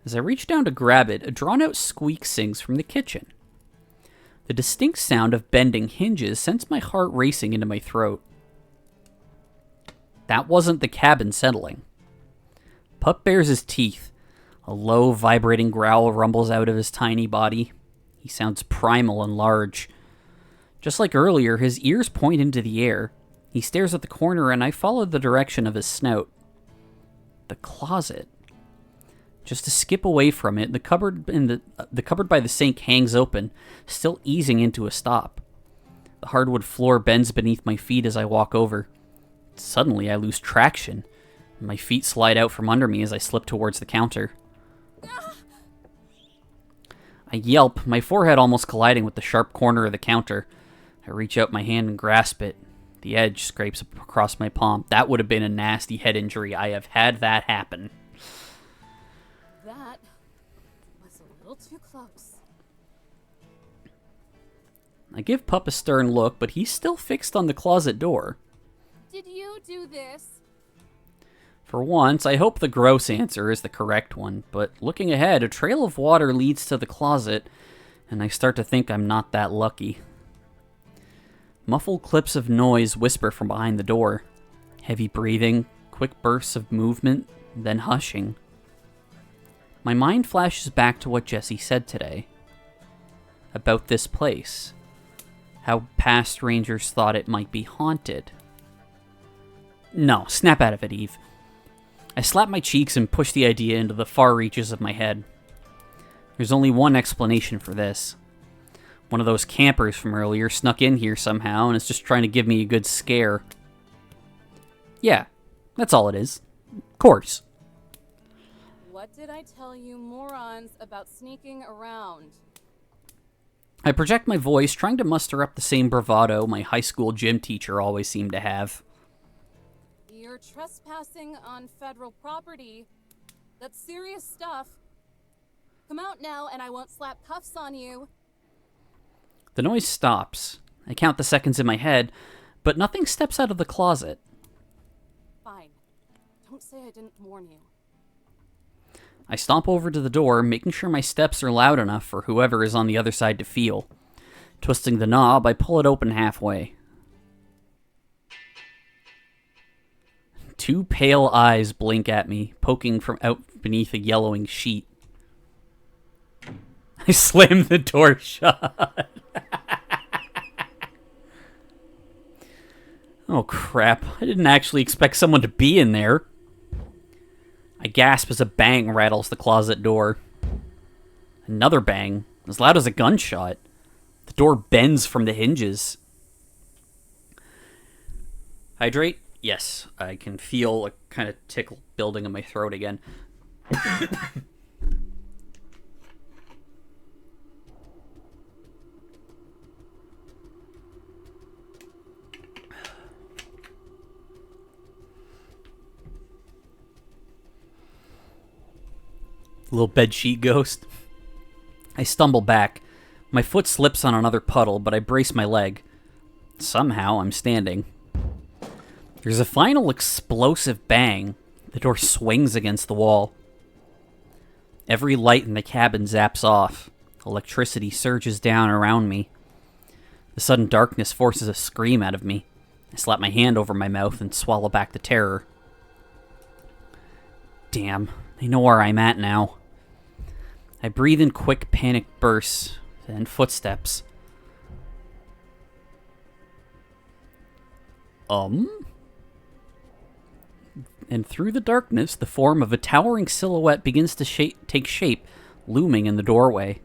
S1: As I reach down to grab it, a drawn-out squeak sings from the kitchen. The distinct sound of bending hinges sends my heart racing into my throat. That wasn't the cabin settling. Pup bares his teeth. A low, vibrating growl rumbles out of his tiny body. He sounds primal and large. Just like earlier, his ears point into the air. He stares at the corner, and I follow the direction of his snout. The closet. Just to skip away from it, the cupboard by the sink hangs open, still easing into a stop. The hardwood floor bends beneath my feet as I walk over. Suddenly, I lose traction. My feet slide out from under me as I slip towards the counter. I yelp, my forehead almost colliding with the sharp corner of the counter. I reach out my hand and grasp it. The edge scrapes across my palm. That would have been a nasty head injury. I have had that happen.
S3: That was a little too close.
S1: I give Pup a stern look, but he's still fixed on the closet door.
S3: Did you do this?
S1: For once, I hope the gross answer is the correct one, but looking ahead, a trail of water leads to the closet, and I start to think I'm not that lucky. Muffled clips of noise whisper from behind the door. Heavy breathing, quick bursts of movement, then hushing. My mind flashes back to what Jesse said today. About this place. How past rangers thought it might be haunted. No, snap out of it, Eve. I slap my cheeks and push the idea into the far reaches of my head. There's only one explanation for this. One of those campers from earlier snuck in here somehow and is just trying to give me a good scare. Yeah, that's all it is. Of course.
S3: What did I tell you morons about sneaking around?
S1: I project my voice, trying to muster up the same bravado my high school gym teacher always seemed to have.
S3: You're trespassing on federal property. That's serious stuff. Come out now and I won't slap cuffs on you.
S1: The noise stops. I count the seconds in my head, but nothing steps out of the closet.
S3: Fine. Don't say I didn't warn you.
S1: I stomp over to the door, making sure my steps are loud enough for whoever is on the other side to feel. Twisting the knob, I pull it open halfway. Two pale eyes blink at me, poking from out beneath a yellowing sheet. I slam the door shut. Oh crap, I didn't actually expect someone to be in there. I gasp as a bang rattles the closet door. Another bang, as loud as a gunshot. The door bends from the hinges. Hydrate? Yes, I can feel a kind of tickle building in my throat again. Little bedsheet ghost. I stumble back. My foot slips on another puddle, but I brace my leg. Somehow, I'm standing. There's a final explosive bang. The door swings against the wall. Every light in the cabin zaps off. Electricity surges down around me. The sudden darkness forces a scream out of me. I slap my hand over my mouth and swallow back the terror. Damn, they know where I'm at now. I breathe in quick, panic bursts, then footsteps. And through the darkness, the form of a towering silhouette begins to take shape, looming in the doorway.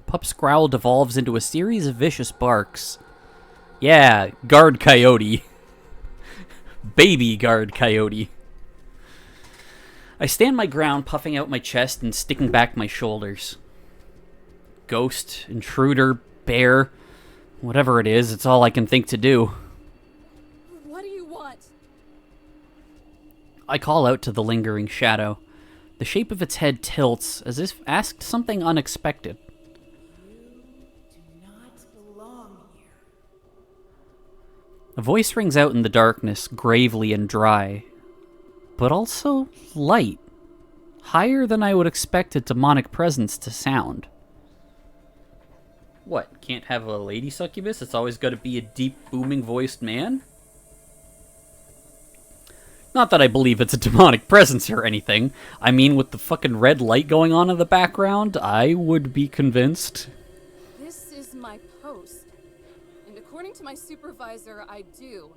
S1: Pup's growl devolves into a series of vicious barks. Yeah, guard coyote. Baby guard coyote. I stand my ground, puffing out my chest and sticking back my shoulders. Ghost, intruder, bear, whatever it is, it's all I can think to do.
S3: What do you want?
S1: I call out to the lingering shadow. The shape of its head tilts, as if asked something unexpected.
S6: You do not belong here.
S1: A voice rings out in the darkness, gravely and dry, but also light, higher than I would expect a demonic presence to sound. What, can't have a lady succubus? It's always got to be a deep, booming-voiced man? Not that I believe it's a demonic presence or anything. I mean, with the fucking red light going on in the background, I would be convinced.
S3: This is my post. And according to my supervisor, I do.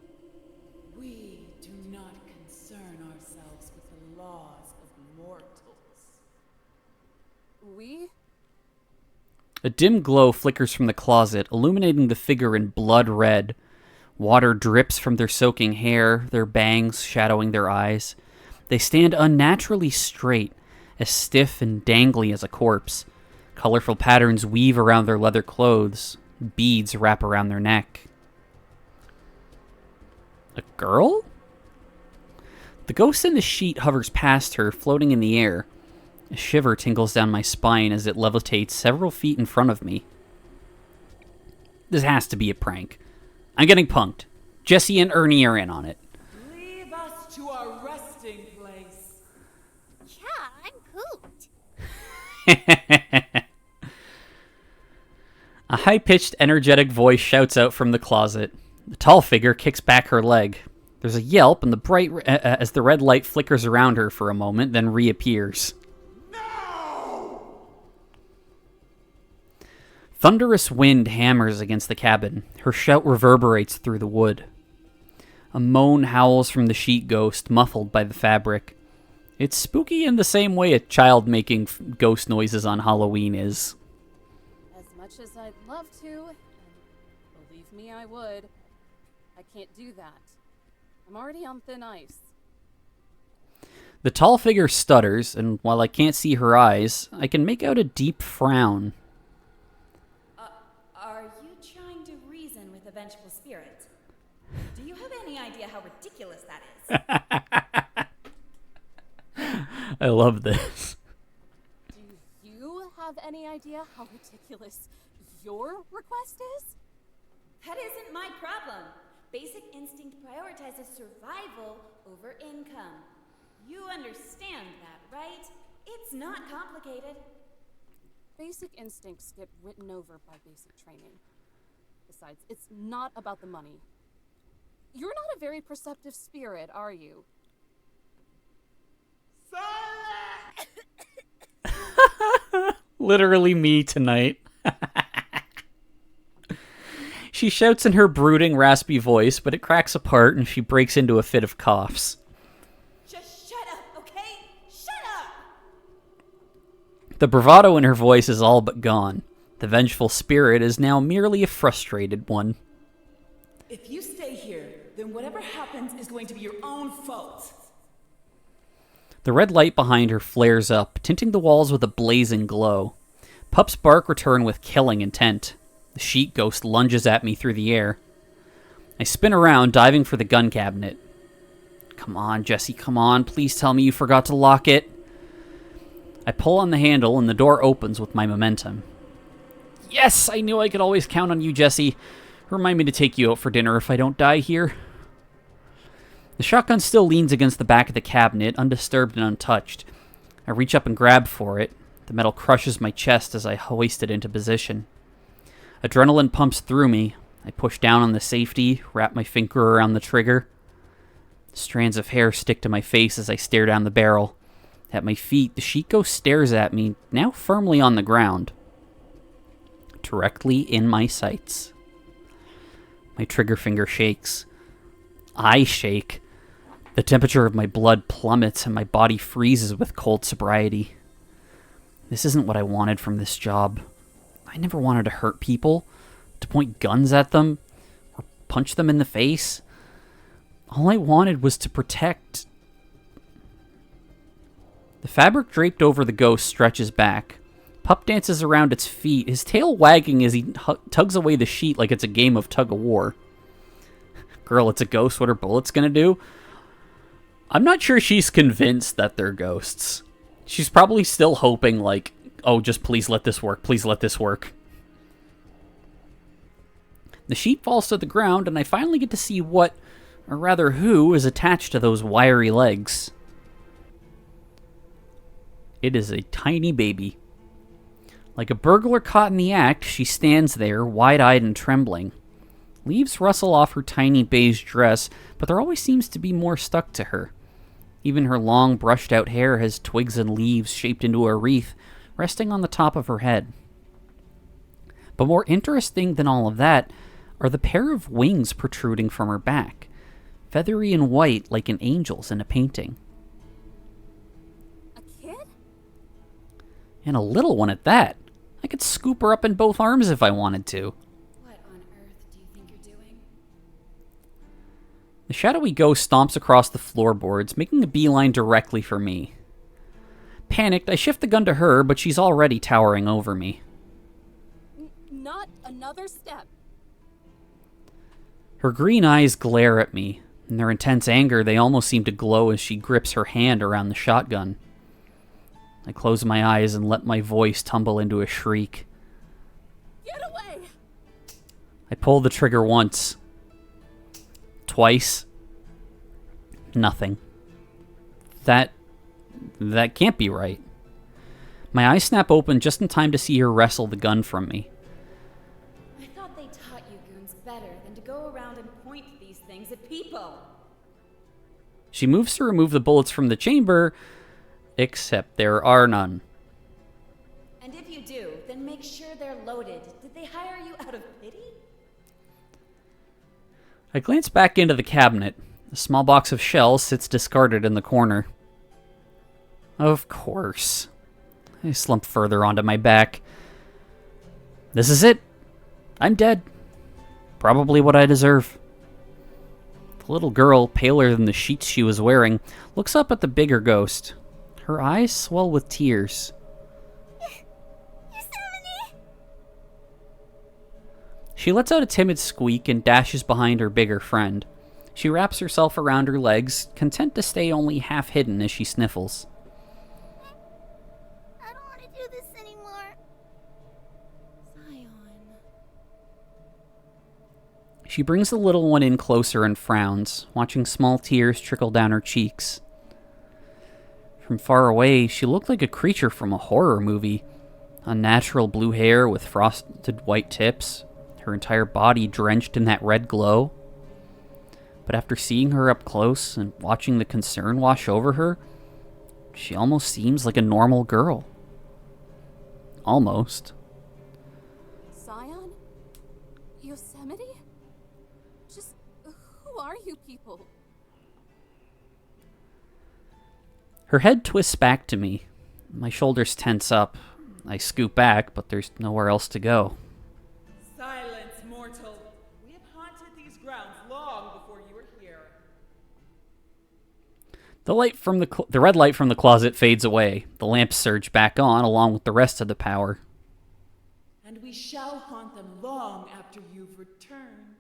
S6: We do not concern ourselves with the laws of mortals.
S3: We?
S1: A dim glow flickers from the closet, illuminating the figure in blood red. Water drips from their soaking hair, their bangs shadowing their eyes. They stand unnaturally straight, as stiff and dangly as a corpse. Colorful patterns weave around their leather clothes. Beads wrap around their neck. A girl? The ghost in the sheet hovers past her, floating in the air. A shiver tingles down my spine as it levitates several feet in front of me. This has to be a prank. I'm getting punked. Jesse and Ernie are in on it.
S6: Leave us to our resting place.
S2: Yeah, I'm pooped.
S1: A high-pitched, energetic voice shouts out from the closet. The tall figure kicks back her leg. There's a yelp, and as the red light flickers around her for a moment, then reappears. Thunderous wind hammers against the cabin. Her shout reverberates through the wood. A moan howls from the sheet ghost, muffled by the fabric. It's spooky in the same way a child making ghost noises on Halloween is.
S3: As much as I'd love to, and believe me, I would, I can't do that. I'm already on thin ice.
S1: The tall figure stutters, and while I can't see her eyes, I can make out a deep frown.
S7: Are you trying to reason with a vengeful spirit? Do you have any idea how ridiculous that is?
S1: I love this.
S3: Do you have any idea how ridiculous your request is?
S7: That isn't my problem. Basic instinct prioritizes survival over income. You understand that, right? It's not complicated.
S3: Basic instincts get written over by basic training. Besides, it's not about the money. You're not a very perceptive spirit, are you?
S1: Literally me tonight. She shouts in her brooding, raspy voice, but it cracks apart and she breaks into a fit of coughs.
S7: Just shut up, okay? Shut up!
S1: The bravado in her voice is all but gone. The vengeful spirit is now merely a frustrated one.
S6: If you stay here, then whatever happens is going to be your own fault.
S1: The red light behind her flares up, tinting the walls with a blazing glow. Pup's bark return with killing intent. The sheet ghost lunges at me through the air. I spin around, diving for the gun cabinet. Come on, Jesse, come on. Please tell me you forgot to lock it. I pull on the handle, and the door opens with my momentum. Yes, I knew I could always count on you, Jesse. Remind me to take you out for dinner if I don't die here. The shotgun still leans against the back of the cabinet, undisturbed and untouched. I reach up and grab for it. The metal crushes my chest as I hoist it into position. Adrenaline pumps through me. I push down on the safety, wrap my finger around the trigger. Strands of hair stick to my face as I stare down the barrel. At my feet, the sheet ghost stares at me, now firmly on the ground. Directly in my sights. My trigger finger shakes. I shake. The temperature of my blood plummets and my body freezes with cold sobriety. This isn't what I wanted from this job. I never wanted to hurt people, to point guns at them, or punch them in the face. All I wanted was to protect. The fabric draped over the ghost stretches back. Pup dances around its feet, his tail wagging as he tugs away the sheet like it's a game of tug-of-war. Girl, it's a ghost. What are bullets gonna do? I'm not sure she's convinced that they're ghosts. She's probably still hoping, like, oh, just please let this work. Please let this work. The sheet falls to the ground, and I finally get to see what, or rather who, is attached to those wiry legs. It is a tiny baby. Like a burglar caught in the act, she stands there, wide-eyed and trembling. Leaves rustle off her tiny beige dress, but there always seems to be more stuck to her. Even her long, brushed-out hair has twigs and leaves shaped into a wreath, resting on the top of her head. But more interesting than all of that are the pair of wings protruding from her back, feathery and white like an angel's in a painting.
S3: A kid?
S1: And a little one at that. I could scoop her up in both arms if I wanted to.
S7: What on earth do you think you're doing?
S1: The shadowy ghost stomps across the floorboards, making a beeline directly for me. Panicked, I shift the gun to her, but she's already towering over me.
S3: Not another step.
S1: Her green eyes glare at me. In their intense anger, they almost seem to glow as she grips her hand around the shotgun. I close my eyes and let my voice tumble into a shriek.
S3: Get away!
S1: I pull the trigger once. Twice. Nothing. That can't be right. My eyes snap open just in time to see her wrestle the gun from me.
S7: I thought they taught you goons better than to go around and point these things at people.
S1: She moves to remove the bullets from the chamber, except there are none.
S7: And if you do, then make sure they're loaded. Did they hire you out of pity?
S1: I glance back into the cabinet. A small box of shells sits discarded in the corner. Of course. I slump further onto my back. This is it. I'm dead. Probably what I deserve. The little girl, paler than the sheets she was wearing, looks up at the bigger ghost. Her eyes swell with tears. She lets out a timid squeak and dashes behind her bigger friend. She wraps herself around her legs, content to stay only half hidden as she sniffles.
S2: I don't want to do this anymore.
S7: Zion.
S1: She brings the little one in closer and frowns, watching small tears trickle down her cheeks. From far away, she looked like a creature from a horror movie. Unnatural blue hair with frosted white tips, her entire body drenched in that red glow. But after seeing her up close and watching the concern wash over her, she almost seems like a normal girl. Almost.
S3: Zion? Yosemite? Just who are you people?
S1: Her head twists back to me. My shoulders tense up. I scoot back, but there's nowhere else to go.
S6: Silence, mortal. We have haunted these grounds long before you were here.
S1: The light from the red light from the closet fades away. The lamps surge back on, along with the rest of the power.
S6: And we shall haunt them long after you've returned.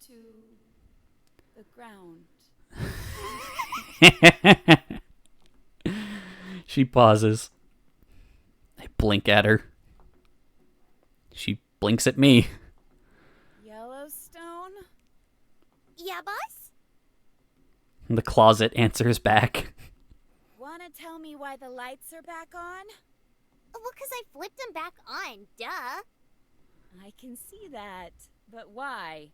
S7: To the ground.
S1: She pauses. I blink at her. She blinks at me.
S7: Yellowstone?
S2: Yeah, boss?
S1: The closet answers back.
S7: Wanna tell me why the lights are back on?
S2: Well, 'cause I flipped them back on, duh.
S7: I can see that. But why?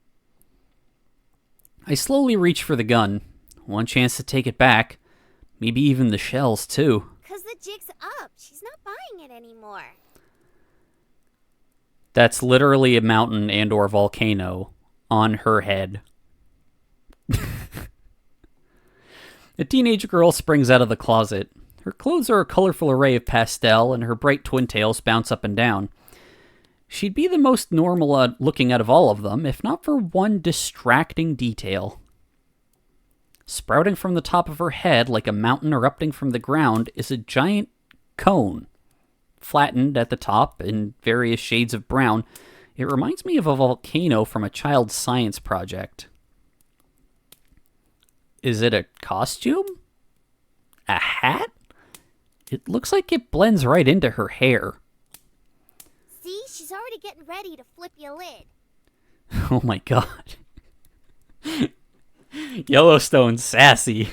S1: I slowly reach for the gun. One chance to take it back. Maybe even the shells, too.
S2: 'Cause the jig's up. She's not buying it anymore.
S1: That's literally a mountain and or volcano on her head. A teenage girl springs out of the closet. Her clothes are a colorful array of pastel, and her bright twin tails bounce up and down. She'd be the most normal looking out of all of them, if not for one distracting detail. Sprouting from the top of her head like a mountain erupting from the ground is a giant cone. Flattened at the top in various shades of brown, it reminds me of a volcano from a child's science project. Is it a costume? A hat? It looks like it blends right into her hair.
S2: See, she's already getting ready to flip your lid.
S1: Oh my god. Yellowstone's sassy.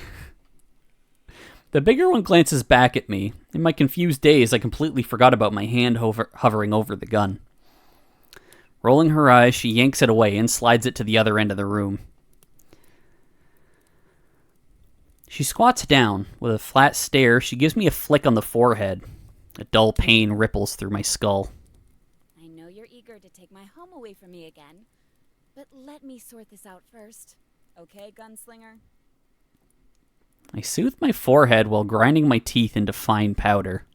S1: The bigger one glances back at me. In my confused daze, I completely forgot about my hand hovering over the gun. Rolling her eyes, she yanks it away and slides it to the other end of the room. She squats down. With a flat stare, she gives me a flick on the forehead. A dull pain ripples through my skull.
S7: I know you're eager to take my home away from me again, but let me sort this out first. Okay, gunslinger?
S1: I soothe my forehead while grinding my teeth into fine powder.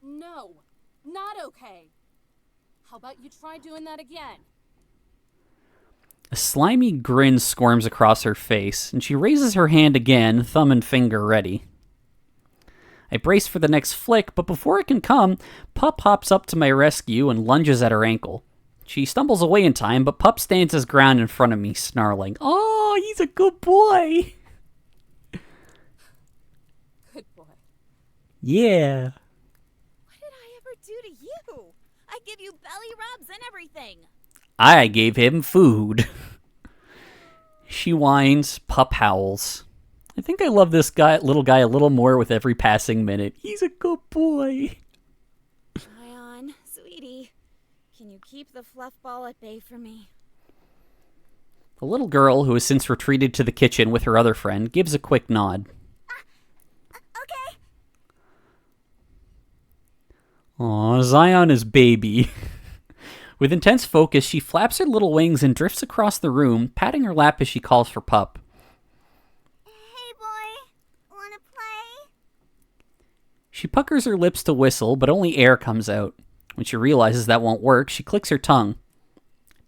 S3: No, not okay. How about you try doing that again?
S1: A slimy grin squirms across her face, and she raises her hand again, thumb and finger ready. I brace for the next flick, but before it can come, Pup hops up to my rescue and lunges at her ankle. She stumbles away in time, but Pup stands his ground in front of me, snarling, "Oh, he's a good boy!"
S3: Good boy.
S1: Yeah.
S7: What did I ever do to you? I give you belly rubs and everything.
S1: I gave him food. She whines, Pup howls. I think I love this little guy a little more with every passing minute. He's a good boy.
S7: Ion, sweetie, can you keep the fluff ball at bay for me?
S1: The little girl, who has since retreated to the kitchen with her other friend, gives a quick nod.
S7: Okay.
S1: Aw, Zion is baby. With intense focus, she flaps her little wings and drifts across the room, patting her lap as she calls for Pup.
S7: Hey, boy. Wanna play?
S1: She puckers her lips to whistle, but only air comes out. When she realizes that won't work, she clicks her tongue.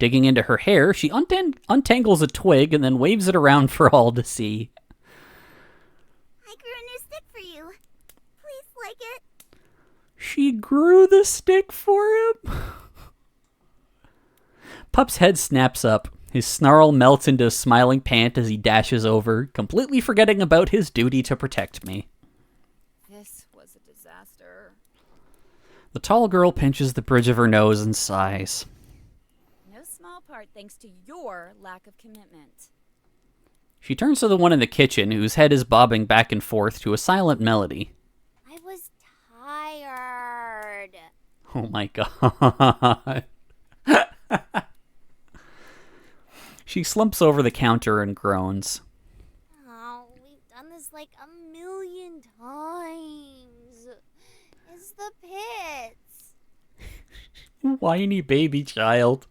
S1: Digging into her hair, she untangles a twig and then waves it around for all to see.
S7: I grew a new stick for you. Please like it.
S1: She grew the stick for him? Pup's head snaps up. His snarl melts into a smiling pant as he dashes over, completely forgetting about his duty to protect me.
S7: This was a disaster.
S1: The tall girl pinches the bridge of her nose and sighs.
S7: No small part thanks to your lack of commitment.
S1: She turns to the one in the kitchen, whose head is bobbing back and forth to a silent melody.
S7: I was tired.
S1: Oh my god. She slumps over the counter and groans.
S7: Oh, we've done this like 1,000,000 times. It's the pits.
S1: Whiny baby child.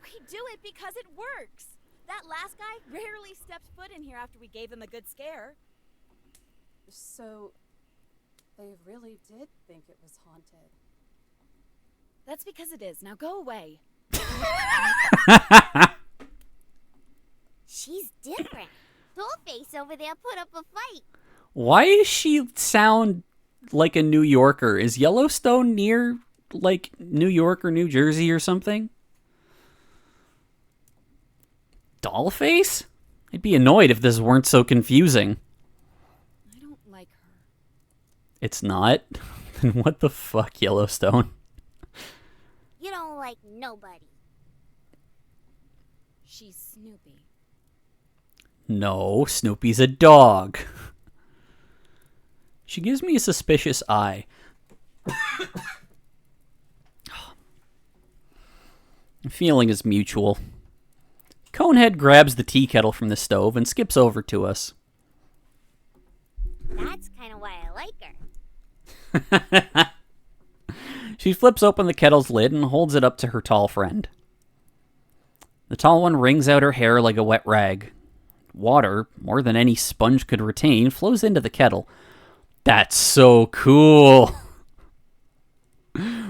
S7: We do it because it works. That last guy rarely stepped foot in here after we gave him a good scare.
S3: So, they really did think it was haunted.
S7: That's because it is. Now go away. She's different. Dollface over there put up a fight.
S1: Why does she sound like a New Yorker? Is Yellowstone near, like, New York or New Jersey or something? Dollface? I'd be annoyed if this weren't so confusing.
S7: I don't like her.
S1: It's not? Then what the fuck, Yellowstone?
S7: You don't like nobody. She's Snoopy.
S1: No, Snoopy's a dog. She gives me a suspicious eye. The feeling is mutual. Conehead grabs the tea kettle from the stove and skips over to us.
S7: That's kind of why I like her.
S1: She flips open the kettle's lid and holds it up to her tall friend. The tall one wrings out her hair like a wet rag. Water, more than any sponge could retain, flows into the kettle. That's so cool!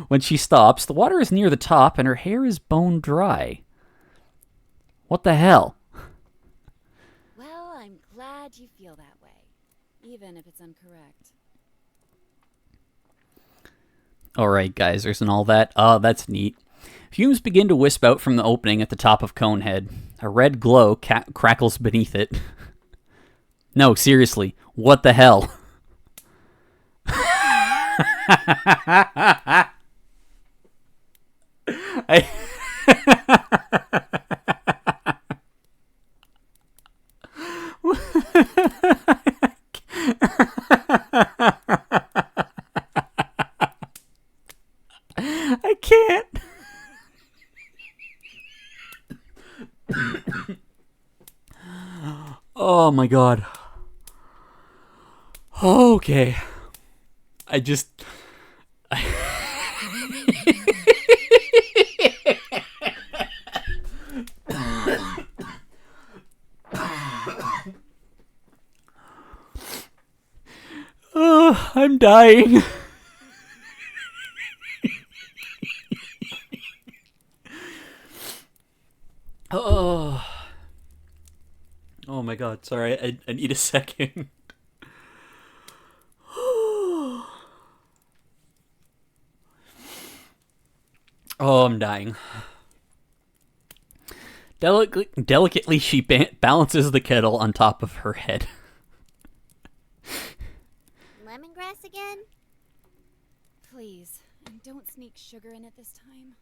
S1: When she stops, the water is near the top and her hair is bone dry. What the hell?
S7: Well, I'm glad you feel that way, even if it's incorrect.
S1: Alright, guys, isn't all that? Oh, that's neat. Fumes begin to wisp out from the opening at the top of Conehead. A red glow crackles beneath it. No, seriously, what the hell? I can't. Oh my god. Okay. I just... Oh, I'm dying. Oh. Oh my god, sorry, I need a second. Oh, I'm dying. Delicately, she balances the kettle on top of her head.
S8: Lemongrass again?
S7: Please, and don't sneak sugar in it this time.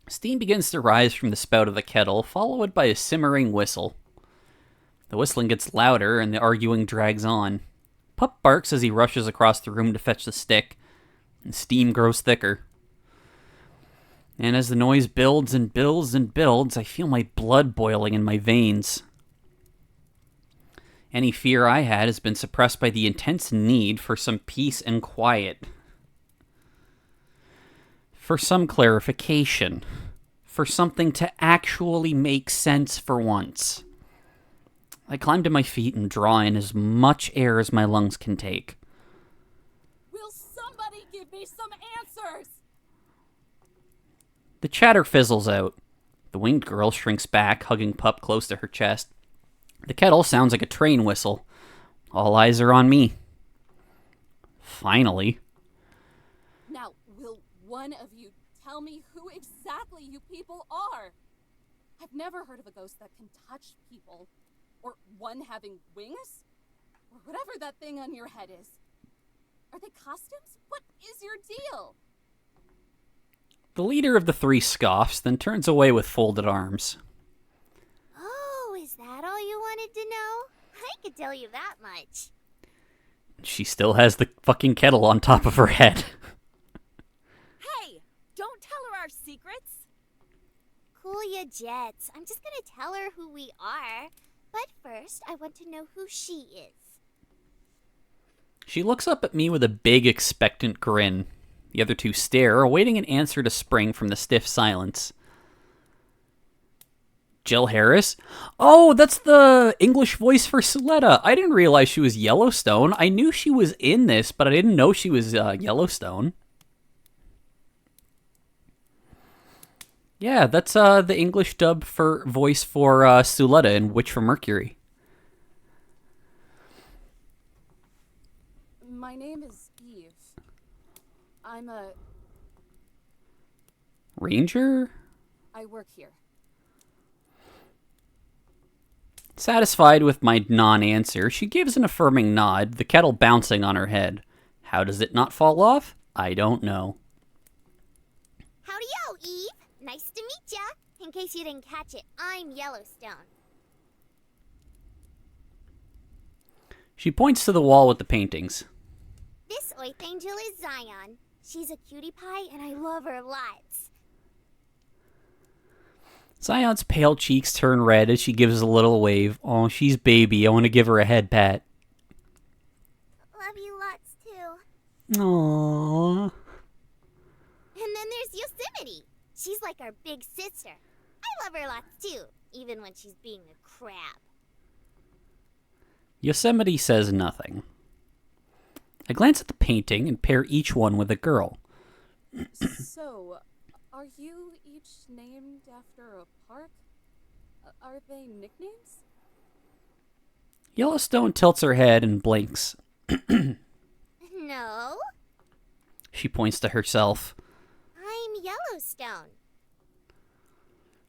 S1: Steam begins to rise from the spout of the kettle, followed by a simmering whistle. The whistling gets louder, and the arguing drags on. Pup barks as he rushes across the room to fetch the stick, and steam grows thicker. And as the noise builds and builds and builds, I feel my blood boiling in my veins. Any fear I had has been suppressed by the intense need for some peace and quiet. For some clarification. For something to actually make sense for once. I climb to my feet and draw in as much air as my lungs can take.
S3: Will somebody give me some answers?
S1: The chatter fizzles out. The winged girl shrinks back, hugging Pup close to her chest. The kettle sounds like a train whistle. All eyes are on me. Finally.
S3: Now, will one of you tell me who exactly you people are? I've never heard of a ghost that can touch people. Or one having wings? Or whatever that thing on your head is. Are they costumes? What is your deal?
S1: The leader of the three scoffs, then turns away with folded arms.
S8: Oh, is that all you wanted to know? I could tell you that much.
S1: She still has the fucking kettle on top of her head.
S7: Hey, don't tell her our secrets.
S8: Cool ya jets. I'm just gonna tell her who we are. But first, I want to know who she is.
S1: She looks up at me with a big, expectant grin. The other two stare, awaiting an answer to spring from the stiff silence. Jill Harris? Oh, that's the English voice for Suletta. I didn't realize she was Yellowstone. I knew she was in this, but I didn't know she was Yellowstone. Yeah, that's the English dub for voice for Suletta in Witch from Mercury.
S3: My name is Eve. I'm a...
S1: Ranger?
S3: I work here.
S1: Satisfied with my non-answer, she gives an affirming nod, the kettle bouncing on her head. How does it not fall off? I don't know.
S8: Howdy-o, Eve. Nice to meet ya. In case you didn't catch it, I'm Yellowstone.
S1: She points to the wall with the paintings.
S8: This Oath Angel is Zion. She's a cutie pie, and I love her lots.
S1: Zion's pale cheeks turn red as she gives a little wave. Oh, she's baby. I want to give her a head pat.
S8: Love you lots, too.
S1: Aww.
S8: And then there's Yosemite. She's like our big sister. I love her lots, too, even when she's being a crab.
S1: Yosemite says nothing. I glance at the painting and pair each one with a girl.
S3: So, are you each named after a park? Are they nicknames?
S1: Yellowstone tilts her head and blinks.
S8: No,
S1: She points to herself.
S8: I'm Yellowstone.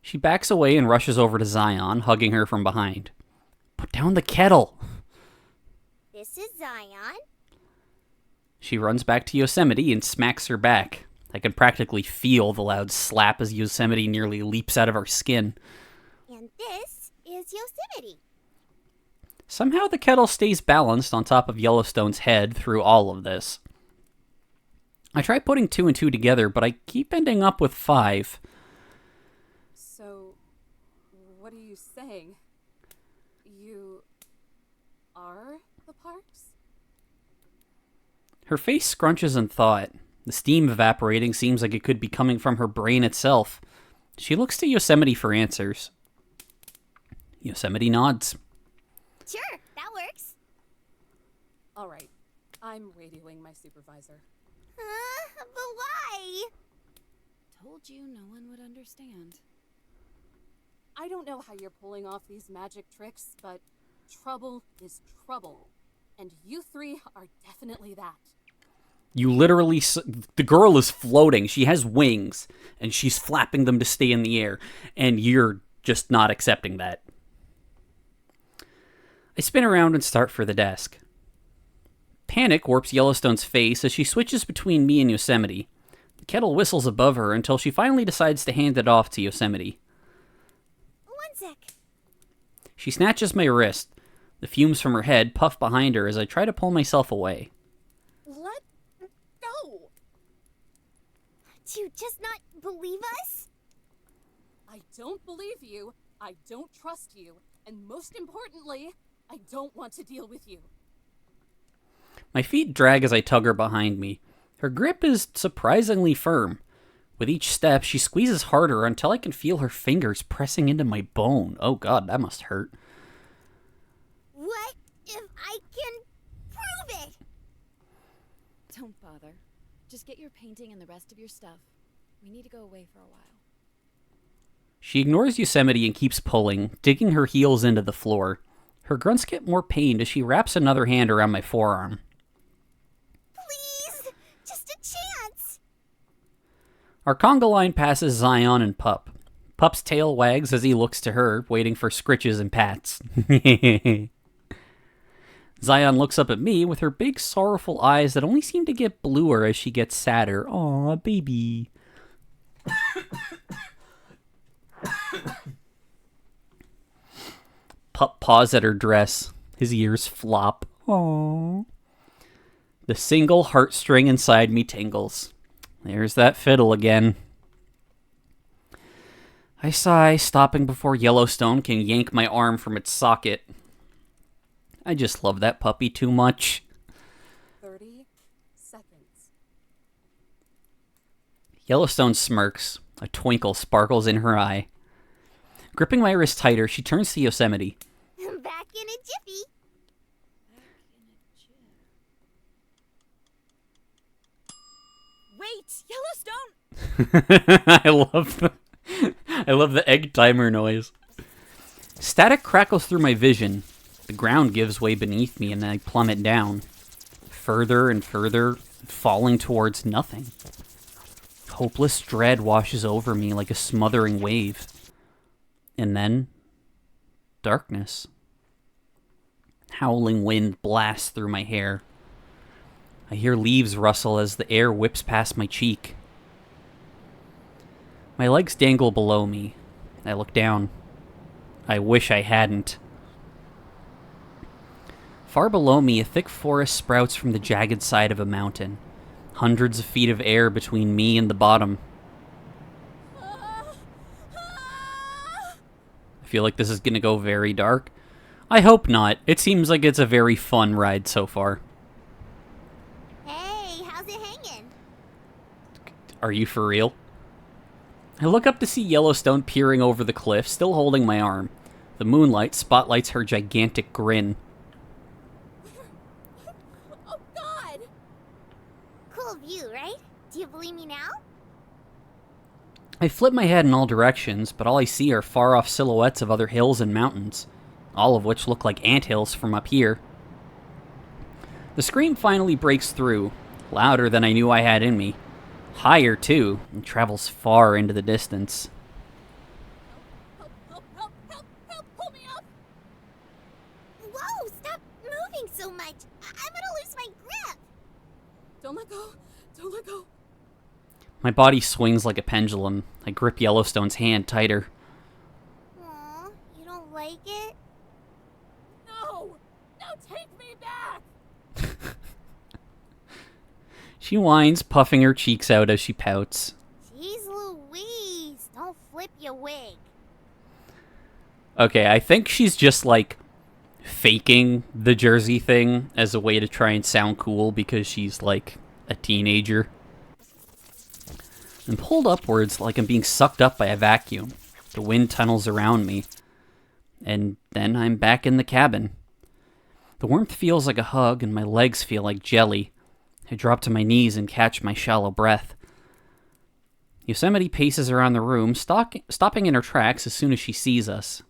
S1: She backs away and rushes over to Zion, hugging her from behind. Put down the kettle!
S8: This is Zion.
S1: She runs back to Yosemite and smacks her back. I can practically feel the loud slap as Yosemite nearly leaps out of her skin.
S8: And this is Yosemite.
S1: Somehow the kettle stays balanced on top of Yellowstone's head through all of this. I try putting 2 and 2 together, but I keep ending up with 5.
S3: So, what are you saying? You are the parks?
S1: Her face scrunches in thought. The steam evaporating seems like it could be coming from her brain itself. She looks to Yosemite for answers. Yosemite nods.
S8: Sure, that works.
S3: All right, I'm radioing my supervisor.
S8: But why?
S7: Told you no one would understand.
S3: I don't know how you're pulling off these magic tricks, but trouble is trouble. And you three are definitely that.
S1: You literally... The girl is floating. She has wings, and she's flapping them to stay in the air, and you're just not accepting that. I spin around and start for the desk. Panic warps Yellowstone's face as she switches between me and Yosemite. The kettle whistles above her until she finally decides to hand it off to Yosemite.
S8: One sec.
S1: She snatches my wrist. The fumes from her head puff behind her as I try to pull myself away.
S3: Let go!
S8: Do you just not believe us?
S3: I don't believe you, I don't trust you, and most importantly, I don't want to deal with you.
S1: My feet drag as I tug her behind me. Her grip is surprisingly firm. With each step, she squeezes harder until I can feel her fingers pressing into my bone. Oh god, that must hurt.
S8: What if I can prove it?
S7: Don't bother. Just get your painting and the rest of your stuff. We need to go away for a while.
S1: She ignores Yosemite and keeps pulling, digging her heels into the floor. Her grunts get more pained as she wraps another hand around my forearm.
S8: Please! Just a chance!
S1: Our conga line passes Zion and Pup. Pup's tail wags as he looks to her, waiting for scritches and pats. Zion looks up at me with her big sorrowful eyes that only seem to get bluer as she gets sadder. Aw, baby. Pup paws at her dress. His ears flop. Aww. The single heartstring inside me tingles. There's that fiddle again. I sigh, stopping before Yellowstone can yank my arm from its socket. I just love that puppy too much.
S3: 30 seconds.
S1: Yellowstone smirks. A twinkle sparkles in her eye. Gripping my wrist tighter, she turns to Yosemite.
S8: Back in a jiffy.
S7: Wait, Yellowstone!
S1: I love the egg timer noise. Static crackles through my vision. The ground gives way beneath me and I plummet down. Further and further, falling towards nothing. Hopeless dread washes over me like a smothering wave. And then, darkness. Howling wind blasts through my hair. I hear leaves rustle as the air whips past my cheek. My legs dangle below me. I look down. I wish I hadn't. Far below me, a thick forest sprouts from the jagged side of a mountain. Hundreds of feet of air between me and the bottom. I feel like this is going to go very dark. I hope not. It seems like it's a very fun ride so far.
S8: Hey, how's it hanging?
S1: Are you for real? I look up to see Yellowstone peering over the cliff, still holding my arm. The moonlight spotlights her gigantic grin.
S3: Oh god!
S8: Cool view, right? Do you believe me now?
S1: I flip my head in all directions, but all I see are far-off silhouettes of other hills and mountains, all of which look like anthills from up here. The scream finally breaks through, louder than I knew I had in me. Higher, too, and travels far into the distance.
S3: Help, pull me up!
S8: Whoa, stop moving so much. I'm gonna lose my grip.
S3: Don't let go, don't let go.
S1: My body swings like a pendulum. I grip Yellowstone's hand tighter.
S8: Aw, you don't like it?
S3: No! No, take me back!
S1: She whines, puffing her cheeks out as she pouts.
S8: Jeez Louise, don't flip your wig.
S1: Okay, I think she's just, like, faking the Jersey thing as a way to try and sound cool because she's, like, a teenager. I'm pulled upwards like I'm being sucked up by a vacuum. The wind tunnels around me. And then I'm back in the cabin. The warmth feels like a hug and my legs feel like jelly. I drop to my knees and catch my shallow breath. Yosemite paces around the room, stopping in her tracks as soon as she sees us.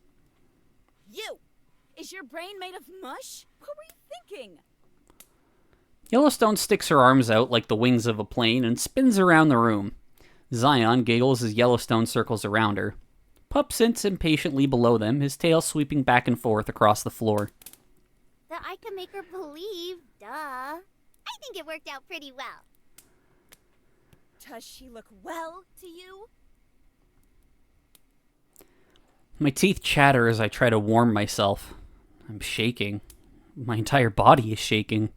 S7: You! Is your brain made of mush? What were you thinking?
S1: Yellowstone sticks her arms out like the wings of a plane and spins around the room. Zion giggles as Yellowstone circles around her. Pup sits impatiently below them, his tail sweeping back and forth across the floor.
S8: That I can make her believe, duh. I think it worked out pretty well.
S7: Does she look well to you?
S1: My teeth chatter as I try to warm myself. I'm shaking. My entire body is shaking.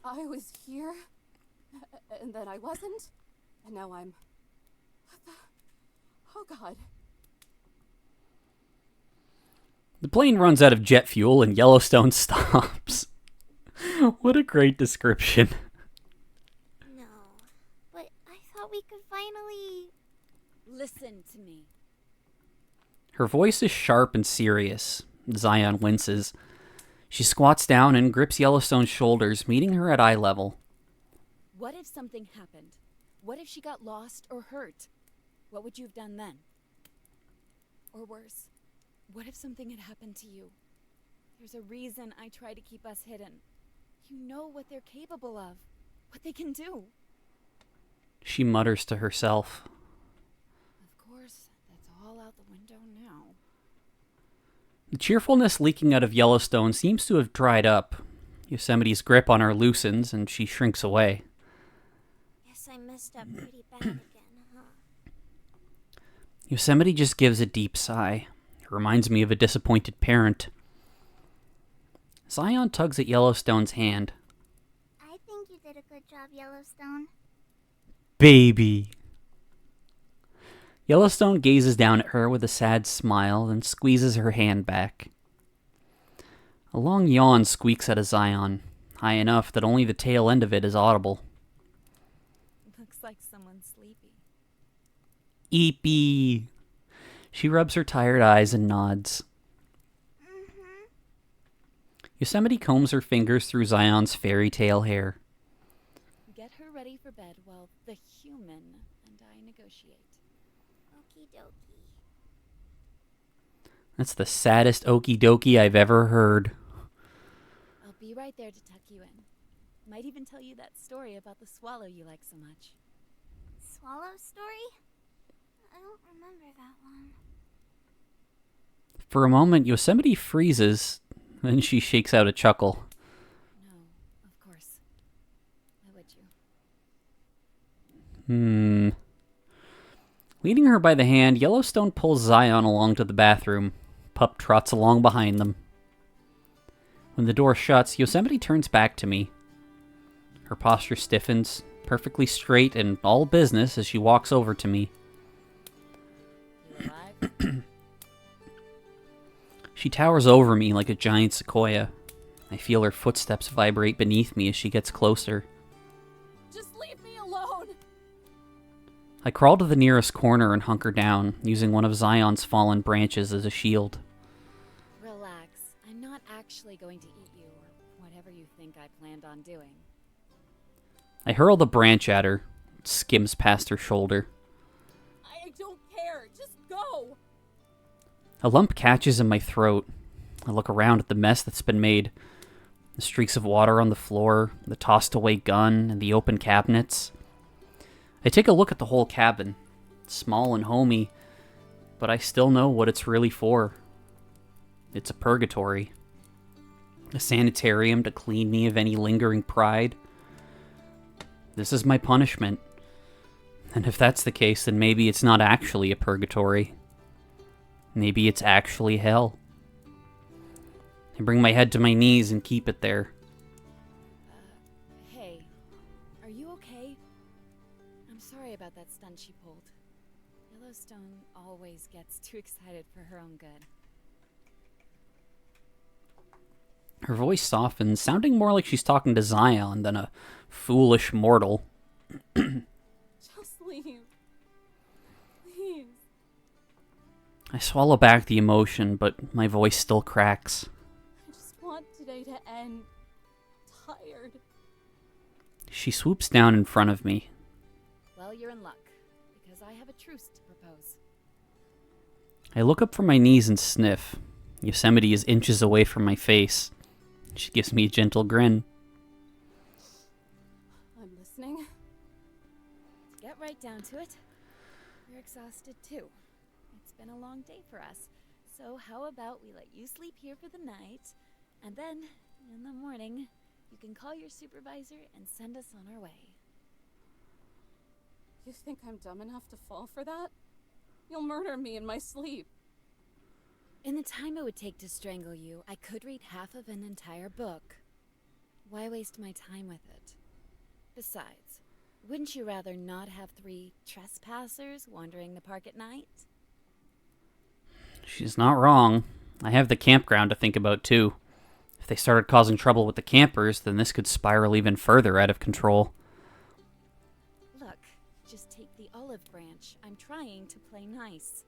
S3: I was here, and then I wasn't, and now I'm... What the... Oh god.
S1: The plane runs out of jet fuel and Yellowstone stops. What a great description.
S8: No, but I thought we could finally...
S7: Listen to me.
S1: Her voice is sharp and serious. Zion winces. She squats down and grips Yellowstone's shoulders, meeting her at eye level.
S7: What if something happened? What if she got lost or hurt? What would you have done then? Or worse, what if something had happened to you? There's a reason I try to keep us hidden. You know what they're capable of, what they can do.
S1: She mutters to herself.
S7: Of course, that's all out the window now.
S1: The cheerfulness leaking out of Yellowstone seems to have dried up. Yosemite's grip on her loosens, and she shrinks away.
S8: Guess I messed up pretty bad again, huh?
S1: Yosemite just gives a deep sigh. It reminds me of a disappointed parent. Zion tugs at Yellowstone's hand.
S8: I think you did a good job, Yellowstone.
S1: Baby! Yellowstone gazes down at her with a sad smile, then squeezes her hand back. A long yawn squeaks out of Zion, high enough that only the tail end of it is audible.
S7: Looks like someone's sleepy.
S1: Eepy! She rubs her tired eyes and nods.
S8: Mm-hmm.
S1: Yosemite combs her fingers through Zion's fairy tale hair.
S7: Get her ready for bed while the human and I negotiate.
S8: Okie dokie.
S1: That's the saddest okie dokie I've ever heard.
S7: I'll be right there to tuck you in. Might even tell you that story about the swallow you like so much.
S8: Swallow story? I don't remember that one.
S1: For a moment, Yosemite freezes, then she shakes out a chuckle.
S7: No, of course. Why would you?
S1: Leading her by the hand, Yellowstone pulls Zion along to the bathroom. Pup trots along behind them. When the door shuts, Yosemite turns back to me. Her posture stiffens, perfectly straight and all business as she walks over to me.
S7: You alive?
S1: She towers over me like a giant sequoia. I feel her footsteps vibrate beneath me as she gets closer.
S3: Just leave me alone!
S1: I crawl to the nearest corner and hunker down, using one of Zion's fallen branches as a shield.
S7: Relax. I'm not actually going to eat you or whatever you think I planned on doing.
S1: I hurl the branch at her. It skims past her shoulder.
S3: I don't care! Just go!
S1: A lump catches in my throat. I look around at the mess that's been made. The streaks of water on the floor, the tossed-away gun, and the open cabinets. I take a look at the whole cabin. It's small and homey, but I still know what it's really for. It's a purgatory. A sanitarium to clean me of any lingering pride. This is my punishment. And if that's the case, then maybe it's not actually a purgatory. Maybe it's actually hell. I bring my head to my knees and keep it there.
S7: Hey, are you okay? I'm sorry about that stunt she pulled. Yellowstone always gets too excited for her own good.
S1: Her voice softens, sounding more like she's talking to Zion than a foolish mortal.
S3: Just leave. Please.
S1: I swallow back the emotion, but my voice still cracks.
S3: I just want today to end. I'm tired.
S1: She swoops down in front of me.
S7: Well, you're in luck, because I have a truce to propose.
S1: I look up from my knees and sniff. Yosemite is inches away from my face. She gives me a gentle grin.
S7: right down to it, we're exhausted too. It's been a long day for us. So how about we let you sleep here for the night, and then, in the morning, you can call your supervisor and send us on our way.
S3: You think I'm dumb enough to fall for that? You'll murder me in my sleep.
S7: In the time it would take to strangle you, I could read half of an entire book. Why waste my time with it? Besides, wouldn't you rather not have 3 trespassers wandering the park at night?
S1: She's not wrong. I have the campground to think about, too. If they started causing trouble with the campers, then this could spiral even further out of control.
S7: Look, just take the olive branch. I'm trying to play nice.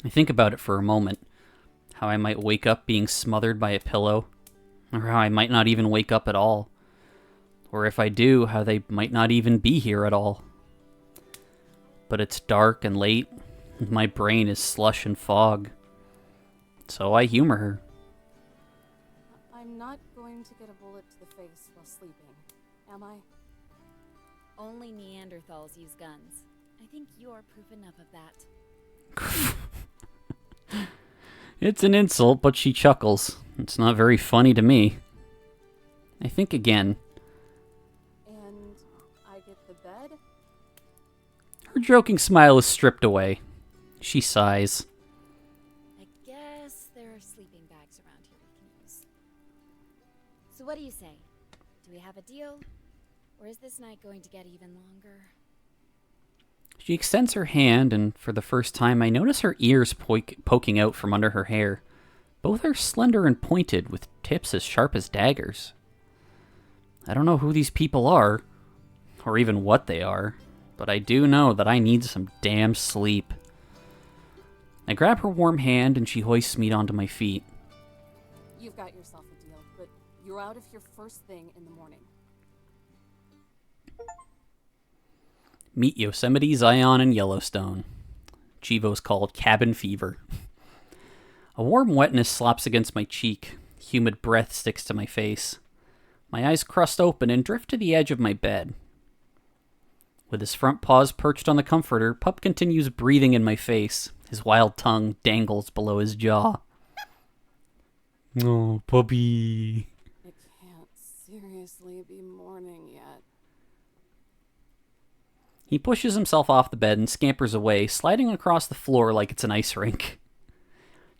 S1: I think about it for a moment. How I might wake up being smothered by a pillow. Or how I might not even wake up at all. Or if I do, how they might not even be here at all. But it's dark and late, and my brain is slush and fog. So I humor her.
S3: I'm not going to get a bullet to the face while sleeping, am I?
S7: Only Neanderthals use guns. I think you're proof enough of that.
S1: It's an insult, but she chuckles. It's not very funny to me. I think again.
S3: And I get the bed?
S1: Her joking smile is stripped away. She sighs.
S7: I guess there are sleeping bags around here we can use. So what do you say? Do we have a deal? Or is this night going to get even longer?
S1: She extends her hand, and for the first time I notice her ears poking out from under her hair. Both are slender and pointed, with tips as sharp as daggers. I don't know who these people are, or even what they are, but I do know that I need some damn sleep. I grab her warm hand, and she hoists me onto my feet.
S3: You've got yourself a deal, but you're out of here first thing in the morning.
S1: Meet Yosemite, Zion, and Yellowstone. Chivo's called cabin fever. A warm wetness slops against my cheek. Humid breath sticks to my face. My eyes crust open and drift to the edge of my bed. With his front paws perched on the comforter, Pup continues breathing in my face. His wild tongue dangles below his jaw. Oh, puppy.
S3: It can't seriously be morning yet.
S1: He pushes himself off the bed and scampers away, sliding across the floor like it's an ice rink.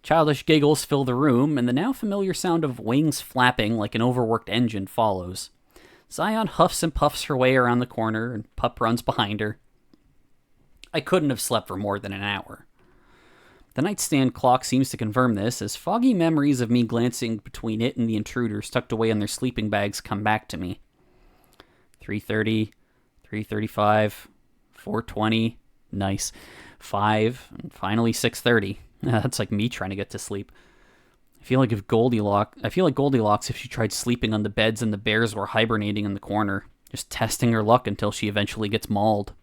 S1: Childish giggles fill the room, and the now familiar sound of wings flapping like an overworked engine follows. Zion huffs and puffs her way around the corner, and Pup runs behind her. I couldn't have slept for more than an hour. The nightstand clock seems to confirm this, as foggy memories of me glancing between it and the intruders tucked away in their sleeping bags come back to me. 3:30, 3:35, 4:20, nice. 5, and finally 6:30. That's like me trying to get to sleep. I feel like Goldilocks if she tried sleeping on the beds and the bears were hibernating in the corner, just testing her luck until she eventually gets mauled.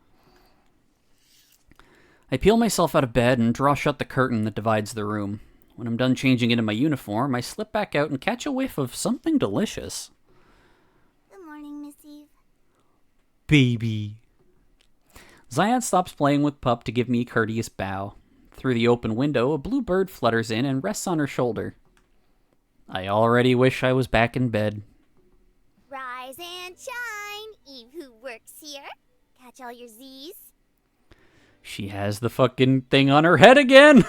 S1: I peel myself out of bed and draw shut the curtain that divides the room. When I'm done changing into my uniform, I slip back out and catch a whiff of something delicious.
S8: Good morning, Miss Eve.
S1: Baby. Zion stops playing with Pup to give me a courteous bow. Through the open window, a blue bird flutters in and rests on her shoulder. I already wish I was back in bed.
S8: Rise and shine, Eve who works here. Catch all your Z's.
S1: She has the fucking thing on her head again!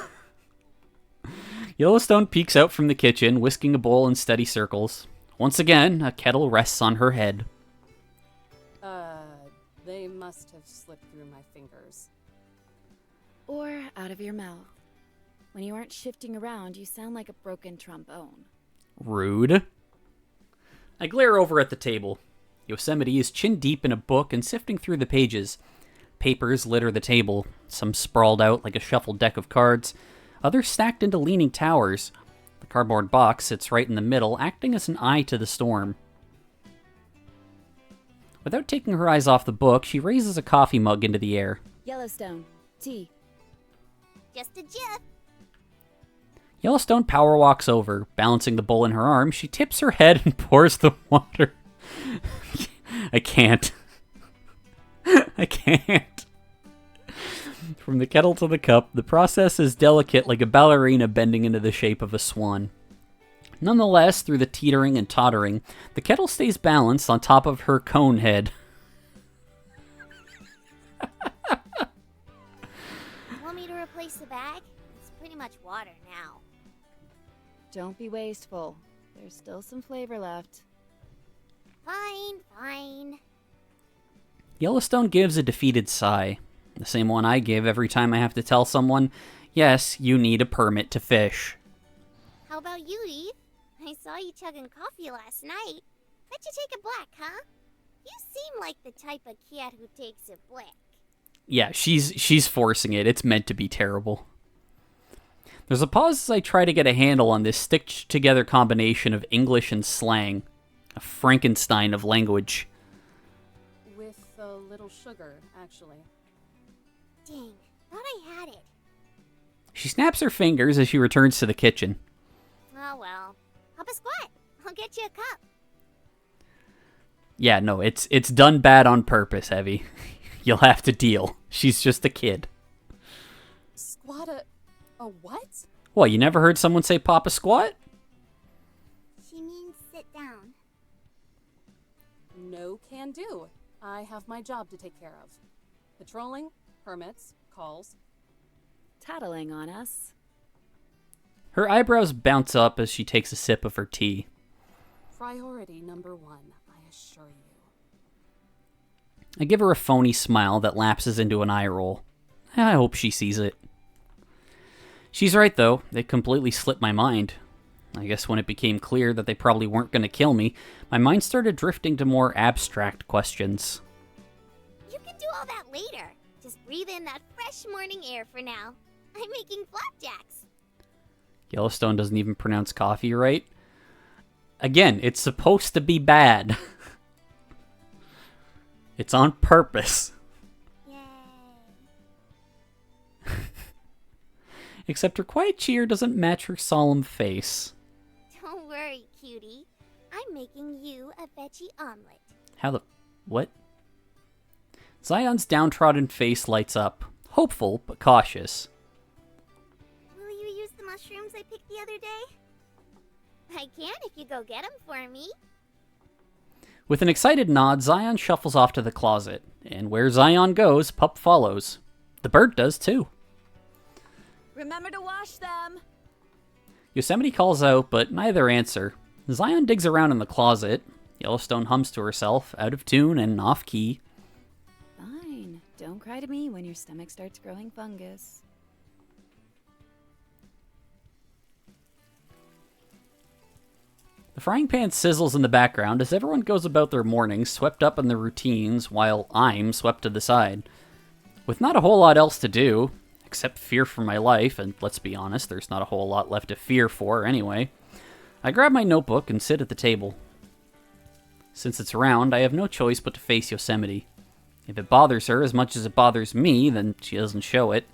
S1: Yellowstone peeks out from the kitchen, whisking a bowl in steady circles. Once again, a kettle rests on her head.
S3: They must have slipped through my fingers.
S7: Or out of your mouth. When you aren't shifting around, you sound like a broken trombone.
S1: Rude. I glare over at the table. Yosemite is chin deep in a book and sifting through the pages. Papers litter the table, some sprawled out like a shuffled deck of cards, others stacked into leaning towers. The cardboard box sits right in the middle, acting as an eye to the storm. Without taking her eyes off the book, she raises a coffee mug into the air.
S7: Yellowstone. Tea.
S8: Just a jiff.
S1: Yellowstone power walks over. Balancing the bowl in her arm, she tips her head and pours the water. I can't. I can't. From the kettle to the cup, the process is delicate like a ballerina bending into the shape of a swan. Nonetheless, through the teetering and tottering, the kettle stays balanced on top of her cone head.
S8: Want me to replace the bag? It's pretty much water now.
S7: Don't be wasteful. There's still some flavor left.
S8: Fine, fine.
S1: Yellowstone gives a defeated sigh. The same one I give every time I have to tell someone, yes, you need a permit to fish.
S8: How about you, Eve? I saw you chugging coffee last night. Bet you take a black, huh? You seem like the type of cat who takes a black.
S1: Yeah, she's forcing it. It's meant to be terrible. There's a pause as I try to get a handle on this stitched-together combination of English and slang. A Frankenstein of language.
S3: With a little sugar, actually.
S8: Dang, thought I had it.
S1: She snaps her fingers as she returns to the kitchen.
S8: Oh well. Hop a squat. I'll get you a cup.
S1: Yeah, no, it's done bad on purpose, Evie. You'll have to deal. She's just a kid.
S3: Squat a what?
S1: What, you never heard someone say pop a squat?
S8: She means sit down.
S3: No can do. I have my job to take care of. Patrolling, permits, calls.
S7: Tattling on us.
S1: Her eyebrows bounce up as she takes a sip of her tea.
S3: Priority number 1, I assure you.
S1: I give her a phony smile that lapses into an eye roll. I hope she sees it. She's right, though. It completely slipped my mind. I guess when it became clear that they probably weren't going to kill me, my mind started drifting to more abstract questions.
S8: You can do all that later. Just breathe in that fresh morning air for now. I'm making flapjacks.
S1: Yellowstone doesn't even pronounce coffee right. Again, it's supposed to be bad. It's on purpose.
S8: Yay.
S1: Except her quiet cheer doesn't match her solemn face.
S8: Don't worry, cutie. I'm making you a veggie omelet.
S1: How the... what? Zion's downtrodden face lights up. Hopeful, but cautious.
S8: Will you use the mushrooms I picked the other day? I can if you go get them for me.
S1: With an excited nod, Zion shuffles off to the closet. And where Zion goes, Pup follows. The bird does, too.
S7: Remember to wash them!
S1: Yosemite calls out, but neither answer. Zion digs around in the closet. Yellowstone hums to herself, out of tune and off-key.
S7: Fine. Don't cry to me when your stomach starts growing fungus.
S1: The frying pan sizzles in the background as everyone goes about their mornings, swept up in their routines, while I'm swept to the side. With not a whole lot else to do, except fear for my life, and let's be honest, there's not a whole lot left to fear for anyway, I grab my notebook and sit at the table. Since it's round, I have no choice but to face Yosemite. If it bothers her as much as it bothers me, then she doesn't show it.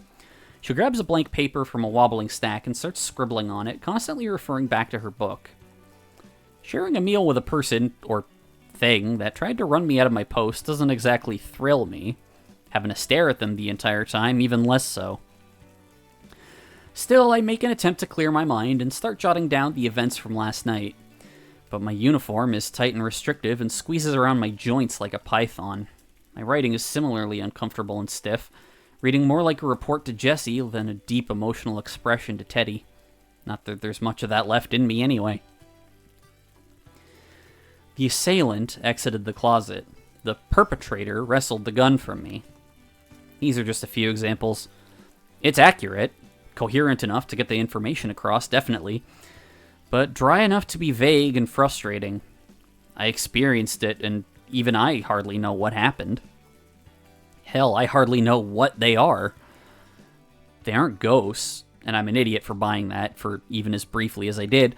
S1: She grabs a blank paper from a wobbling stack and starts scribbling on it, constantly referring back to her book. Sharing a meal with a person, or thing, that tried to run me out of my post doesn't exactly thrill me. Having to stare at them the entire time, even less so. Still, I make an attempt to clear my mind and start jotting down the events from last night. But my uniform is tight and restrictive and squeezes around my joints like a python. My writing is similarly uncomfortable and stiff, reading more like a report to Jesse than a deep emotional expression to Teddy. Not that there's much of that left in me anyway. The assailant exited the closet. The perpetrator wrestled the gun from me. These are just a few examples. It's accurate, coherent enough to get the information across, definitely, but dry enough to be vague and frustrating. I experienced it, and even I hardly know what happened. Hell, I hardly know what they are. They aren't ghosts, and I'm an idiot for buying that, for even as briefly as I did,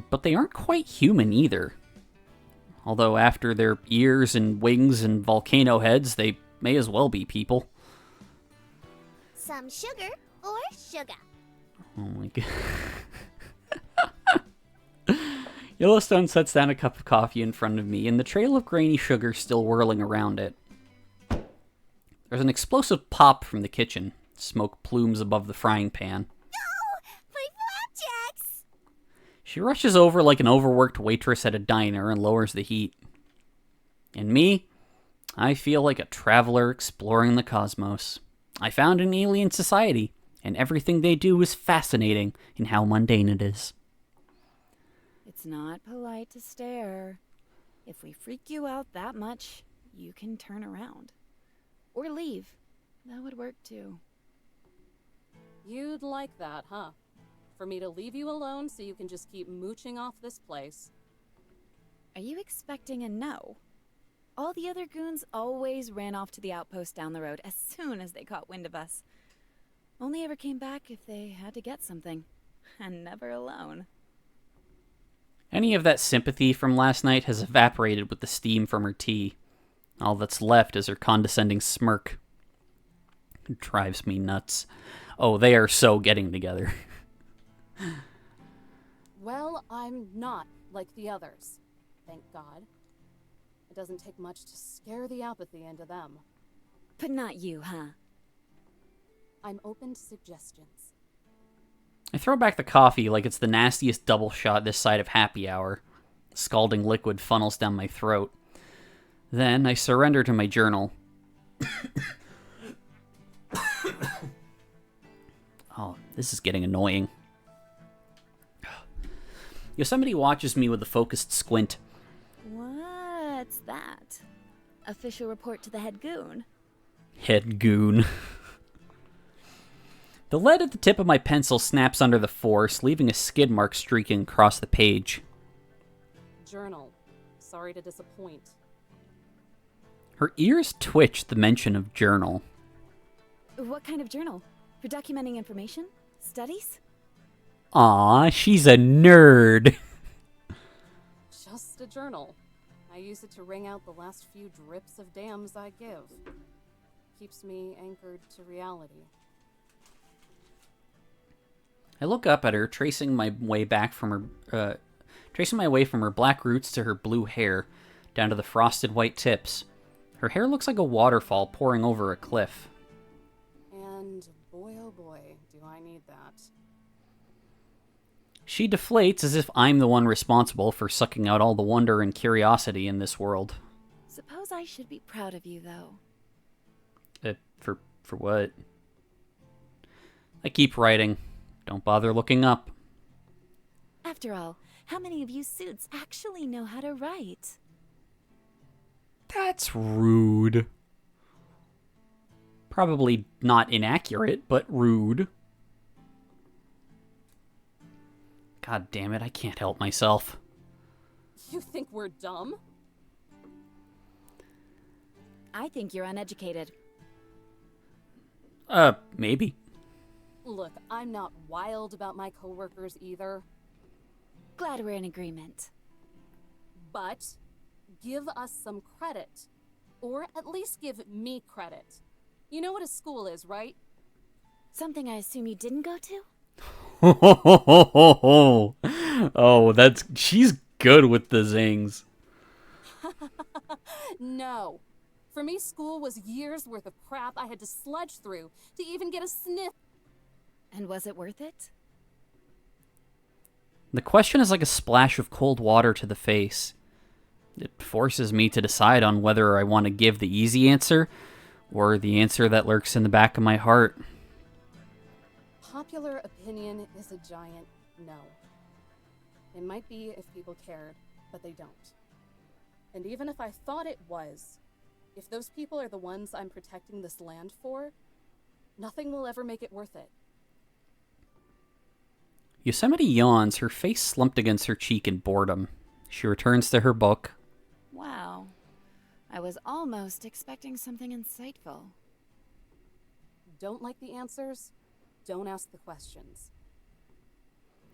S1: but they aren't quite human either. Although after their ears and wings and volcano heads, they may as well be people.
S8: Some sugar or sugar?
S1: Oh my god. Yellowstone sets down a cup of coffee in front of me, and the trail of grainy sugar still whirling around it. There's an explosive pop from the kitchen. Smoke plumes above the frying pan.
S8: No! My flapjacks!
S1: She rushes over like an overworked waitress at a diner and lowers the heat. And me? I feel like a traveler exploring the cosmos. I found an alien society, and everything they do is fascinating in how mundane it is.
S7: It's not polite to stare. If we freak you out that much, you can turn around. Or leave. That would work too.
S3: You'd like that, huh? For me to leave you alone so you can just keep mooching off this place.
S7: Are you expecting a no? All the other goons always ran off to the outpost down the road as soon as they caught wind of us. Only ever came back if they had to get something. And never alone.
S1: Any of that sympathy from last night has evaporated with the steam from her tea. All that's left is her condescending smirk. It drives me nuts. Oh, they are so getting together.
S3: Well, I'm not like the others. Thank God. It doesn't take much to scare the apathy into them.
S7: But not you, huh?
S3: I'm open to suggestions.
S1: I throw back the coffee like it's the nastiest double shot this side of happy hour. Scalding liquid funnels down my throat. Then I surrender to my journal. Oh, this is getting annoying. Yosemite watches me with a focused squint.
S7: What's that? Official report to the head goon.
S1: Head goon. The lead at the tip of my pencil snaps under the force, leaving a skid mark streaking across the page.
S3: Journal. Sorry to disappoint.
S1: Her ears twitch at the mention of journal.
S7: What kind of journal? For documenting information? Studies?
S1: Aw, she's a nerd.
S3: Just a journal. I use it to wring out the last few drips of dams I give. Keeps me anchored to reality.
S1: I look up at her, tracing my way from her black roots to her blue hair, down to the frosted white tips. Her hair looks like a waterfall pouring over a cliff.
S3: And boy oh boy, do I need that.
S1: She deflates as if I'm the one responsible for sucking out all the wonder and curiosity in this world.
S7: Suppose I should be proud of you, though.
S1: For what? I keep writing. Don't bother looking up.
S7: After all, how many of you suits actually know how to write?
S1: That's rude. Probably not inaccurate, but rude. God damn it, I can't help myself.
S3: You think we're dumb?
S7: I think you're uneducated.
S1: Maybe.
S3: Look, I'm not wild about my coworkers either.
S7: Glad we're in agreement.
S3: But give us some credit. Or at least give me credit. You know what a school is, right?
S7: Something I assume you didn't go to?
S1: Oh, she's good with the zings.
S3: No. For me, school was years worth of crap I had to sludge through to even get a sniff.
S7: And was it worth it?
S1: The question is like a splash of cold water to the face. It forces me to decide on whether I want to give the easy answer or the answer that lurks in the back of my heart.
S3: Popular opinion is a giant no. It might be if people cared, but they don't. And even if I thought it was, if those people are the ones I'm protecting this land for, nothing will ever make it worth it.
S1: Yosemite yawns, her face slumped against her cheek in boredom. She returns to her book.
S7: Wow. I was almost expecting something insightful.
S3: Don't like the answers? Don't ask the questions.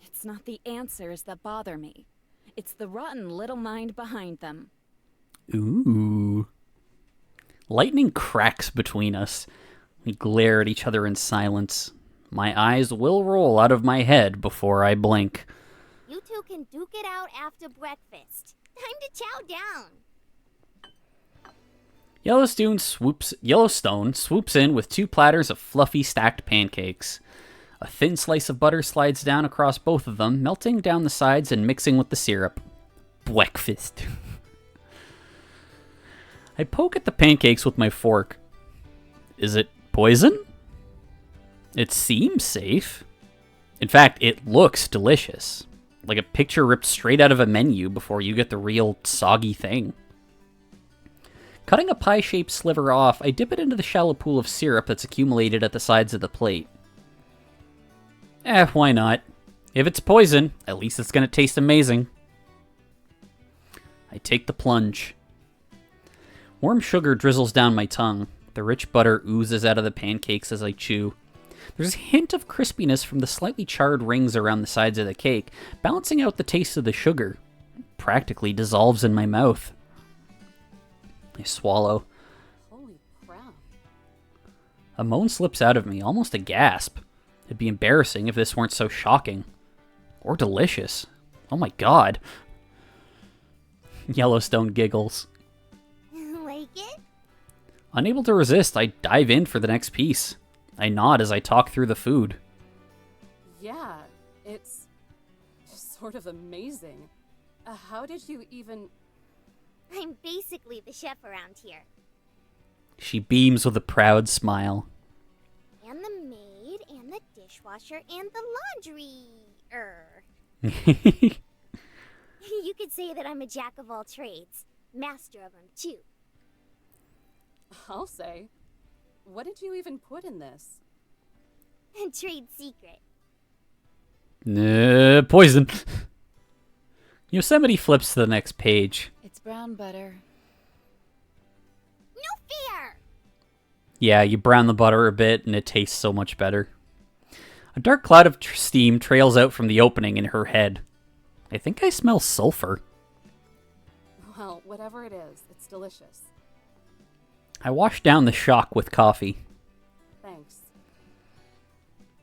S7: It's not the answers that bother me. It's the rotten little mind behind them.
S1: Ooh. Lightning cracks between us. We glare at each other in silence. My eyes will roll out of my head before I blink.
S8: You two can duke it out after breakfast. Time to chow down.
S1: Yellowstone swoops in with 2 platters of fluffy stacked pancakes. A thin slice of butter slides down across both of them, melting down the sides and mixing with the syrup. Breakfast. I poke at the pancakes with my fork. Is it poison? It seems safe. In fact, it looks delicious. Like a picture ripped straight out of a menu before you get the real soggy thing. Cutting a pie-shaped sliver off, I dip it into the shallow pool of syrup that's accumulated at the sides of the plate. Why not? If it's poison, at least it's gonna taste amazing. I take the plunge. Warm sugar drizzles down my tongue. The rich butter oozes out of the pancakes as I chew. There's a hint of crispiness from the slightly charred rings around the sides of the cake, balancing out the taste of the sugar. It practically dissolves in my mouth. I swallow.
S3: Holy crap.
S1: A moan slips out of me, almost a gasp. It'd be embarrassing if this weren't so shocking. Or delicious. Oh my god. Yellowstone giggles.
S8: Like it?
S1: Unable to resist, I dive in for the next piece. I nod as I talk through the food.
S3: Yeah, it's just sort of amazing. How did you even...
S8: I'm basically the chef around here.
S1: She beams with a proud smile.
S8: And the maid, and the dishwasher, and the laundry... You could say that I'm a jack of all trades. Master of them, too.
S3: I'll say. What did you even put in this?
S8: Trade secret.
S1: Poison. Yosemite flips to the next page.
S7: It's brown butter.
S8: No fear!
S1: Yeah, you brown the butter a bit and it tastes so much better. A dark cloud of steam trails out from the opening in her head. I think I smell sulfur.
S3: Well, whatever it is, it's delicious.
S1: I wash down the shock with coffee.
S3: Thanks.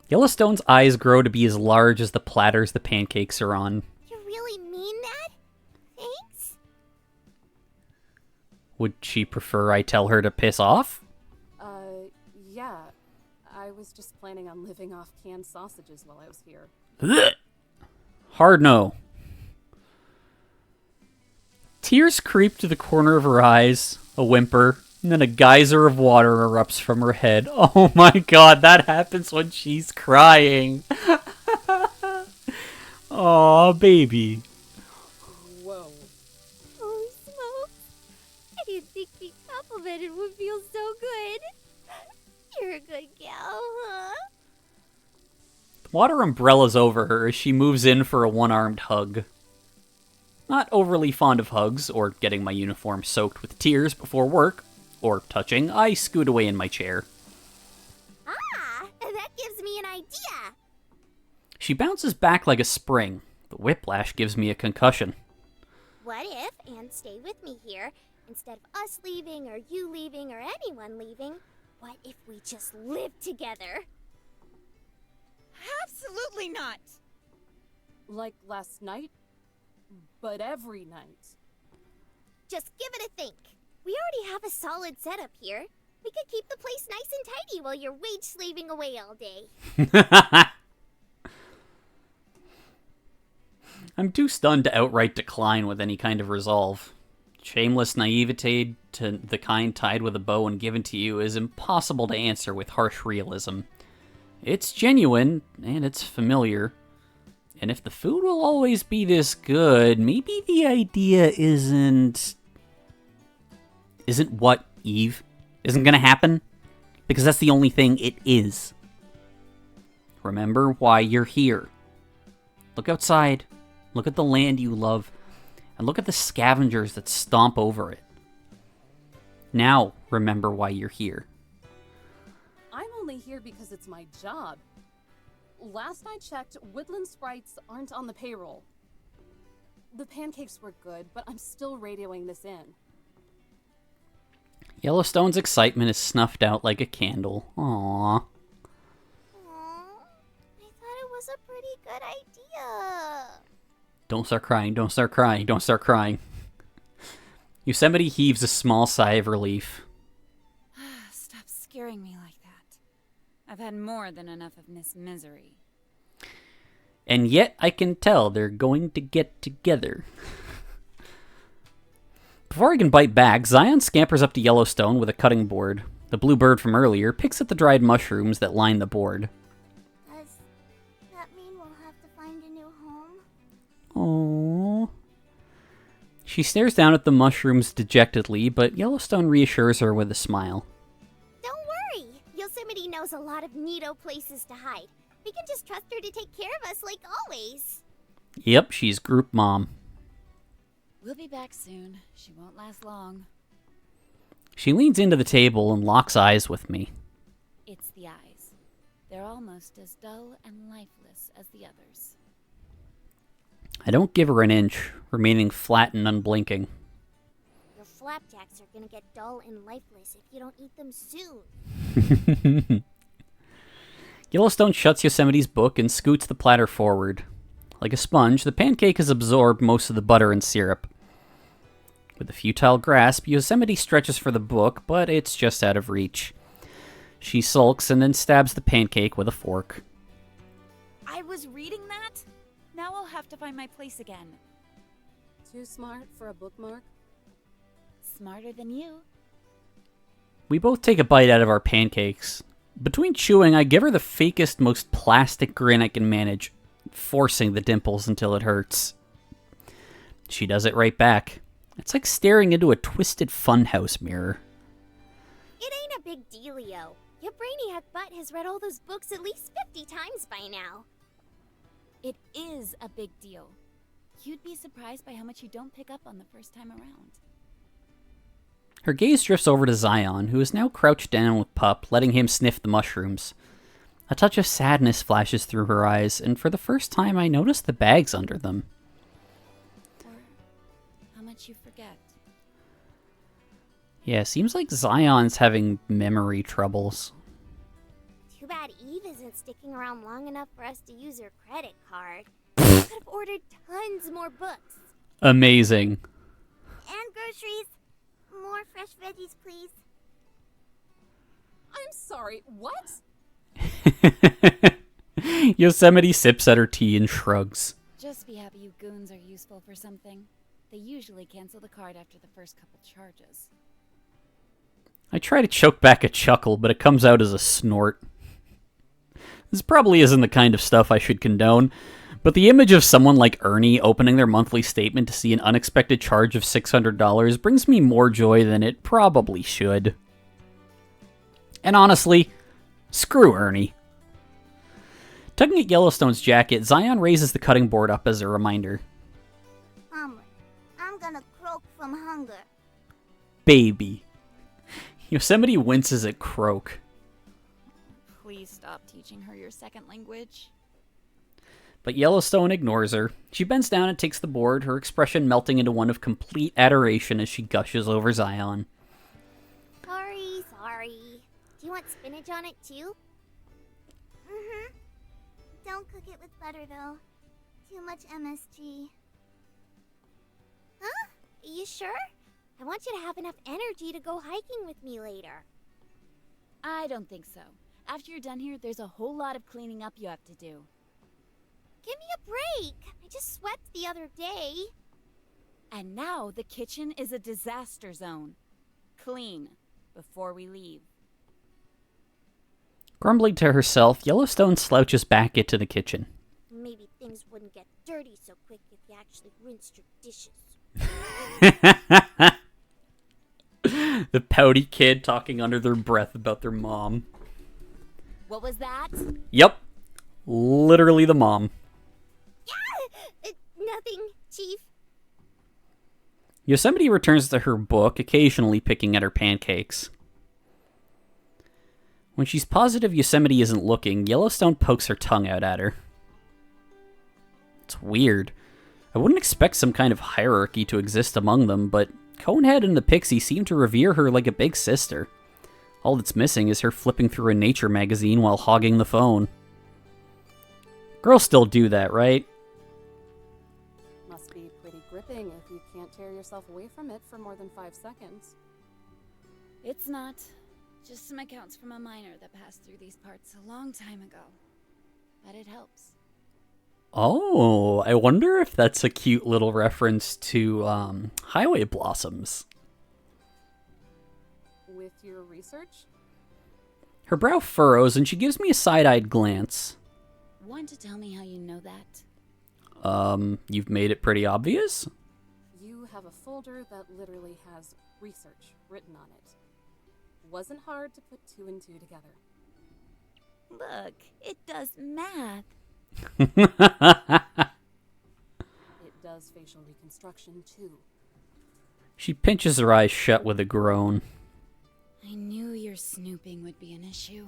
S1: Yellowstone's eyes grow to be as large as the platters the pancakes are on.
S8: You really mean that? Thanks?
S1: Would she prefer I tell her to piss off?
S3: Yeah. I was just planning on living off canned sausages while I was here.
S1: Ugh. Hard no. Tears creep to the corner of her eyes, a whimper, and then a geyser of water erupts from her head. Oh my god, that happens when she's crying. Aw, baby.
S3: Whoa.
S8: Oh, Smokes. I didn't think being complimented would feel so good. You're a good gal, huh?
S1: Water umbrellas over her as she moves in for a one-armed hug. Not overly fond of hugs, or getting my uniform soaked with tears before work, or touching, I scoot away in my chair.
S8: Ah, that gives me an idea.
S1: She bounces back like a spring. The whiplash gives me a concussion.
S8: What if, and stay with me here, instead of us leaving, or you leaving, or anyone leaving, what if we just live together?
S7: Absolutely not!
S3: Like last night? But every night.
S8: Just give it a think. We already have a solid setup here. We could keep the place nice and tidy while you're wage slaving away all day.
S1: I'm too stunned to outright decline with any kind of resolve. Shameless naivete to the kind tied with a bow and given to you is impossible to answer with harsh realism. It's genuine, and it's familiar. And if the food will always be this good, maybe the idea isn't what, Eve? Isn't gonna happen? Because that's the only thing it is. Remember why you're here. Look outside. Look at the land you love. And look at the scavengers that stomp over it. Now, remember why you're here.
S3: I'm only here because it's my job. Last I checked, Woodland Sprites aren't on the payroll. The pancakes were good, but I'm still radioing this in.
S1: Yellowstone's excitement is snuffed out like a candle. Aww.
S8: Aw, I thought it was a pretty good idea.
S1: Don't start crying, don't start crying, don't start crying. Yosemite heaves a small sigh of relief.
S7: I've had more than enough of Miss Misery.
S1: And yet I can tell they're going to get together. Before I can bite back, Zion scampers up to Yellowstone with a cutting board. The blue bird from earlier picks at the dried mushrooms that line the board.
S8: Does that mean we'll have to find a new home?
S1: Aww. She stares down at the mushrooms dejectedly, but Yellowstone reassures her with a smile.
S8: Don't worry. Yosemite knows a lot of neato places to hide. We can just trust her to take care of us like always.
S1: Yep, she's group mom.
S7: We'll be back soon. She won't last long.
S1: She leans into the table and locks eyes with me.
S7: It's the eyes. They're almost as dull and lifeless as the others.
S1: I don't give her an inch, remaining flat and unblinking.
S8: Your flapjacks are gonna get dull and lifeless if you don't eat them soon.
S1: Yellowstone shuts Yosemite's book and scoots the platter forward. Like a sponge, the pancake has absorbed most of the butter and syrup. With a futile grasp, Yosemite stretches for the book, but it's just out of reach. She sulks and then stabs the pancake with a fork.
S7: I was reading that? Now I'll have to find my place again.
S3: Too smart for a bookmark?
S7: Smarter than you.
S1: We both take a bite out of our pancakes. Between chewing, I give her the fakest, most plastic grin I can manage, forcing the dimples until it hurts. She does it right back. It's like staring into a twisted funhouse mirror.
S8: It ain't a big dealio. Your brainiac butt has read all those books at least 50 times by now.
S7: It is a big deal. You'd be surprised by how much you don't pick up on the first time around.
S1: Her gaze drifts over to Zion, who is now crouched down with Pup, letting him sniff the mushrooms. A touch of sadness flashes through her eyes, and for the first time I notice the bags under them.
S7: Or how much you forget.
S1: Yeah, seems like Zion's having memory troubles.
S8: Too bad Eve isn't sticking around long enough for us to use her credit card. We could have ordered tons more books.
S1: Amazing.
S8: And groceries. More fresh veggies, please.
S3: I'm sorry, what?
S1: Yosemite sips at her tea and shrugs.
S7: Just be happy you goons are useful for something. They usually cancel the card after the first couple charges.
S1: I try to choke back a chuckle, but it comes out as a snort. This probably isn't the kind of stuff I should condone, but the image of someone like Ernie opening their monthly statement to see an unexpected charge of $600 brings me more joy than it probably should. And honestly, screw Ernie. Tugging at Yellowstone's jacket, Zion raises the cutting board up as a reminder.
S8: I'm gonna croak from hunger.
S1: Baby. Yosemite winces at croak.
S7: Please stop teaching her your second language.
S1: But Yellowstone ignores her. She bends down and takes the board, her expression melting into one of complete adoration as she gushes over Zion.
S8: Sorry. Do you want spinach on it too? Mm-hmm. Don't cook it with butter though. Too much MSG. Huh? You sure? I want you to have enough energy to go hiking with me later.
S7: I don't think so. After you're done here, there's a whole lot of cleaning up you have to do.
S8: Give me a break. I just swept the other day.
S7: And now the kitchen is a disaster zone. Clean before we leave.
S1: Grumbling to herself, Yellowstone slouches back into the kitchen.
S8: Maybe things wouldn't get dirty so quick if you actually rinsed your dishes.
S1: The pouty kid talking under their breath about their mom.
S7: What was that?
S1: Yep. Literally the mom.
S8: Nothing, Chief.
S1: Yosemite returns to her book, occasionally picking at her pancakes. When she's positive Yosemite isn't looking, Yellowstone pokes her tongue out at her. It's weird. I wouldn't expect some kind of hierarchy to exist among them, but Conehead and the Pixie seem to revere her like a big sister. All that's missing is her flipping through a nature magazine while hogging the phone. Girls still do that, right?
S3: Must be pretty gripping if you can't tear yourself away from it for more than 5 seconds.
S7: It's not. Just some accounts from a miner that passed through these parts a long time ago. But it helps.
S1: Oh, I wonder if that's a cute little reference to Highway Blossoms.
S3: With your research?
S1: Her brow furrows and she gives me a side-eyed glance.
S7: Want to tell me how you know that?
S1: You've made it pretty obvious?
S3: You have a folder that literally has research written on it. Wasn't hard to put 2 and 2 together.
S7: Look, it does math.
S3: It does facial reconstruction too.
S1: She pinches her eyes shut with a groan.
S7: I knew your snooping would be an issue.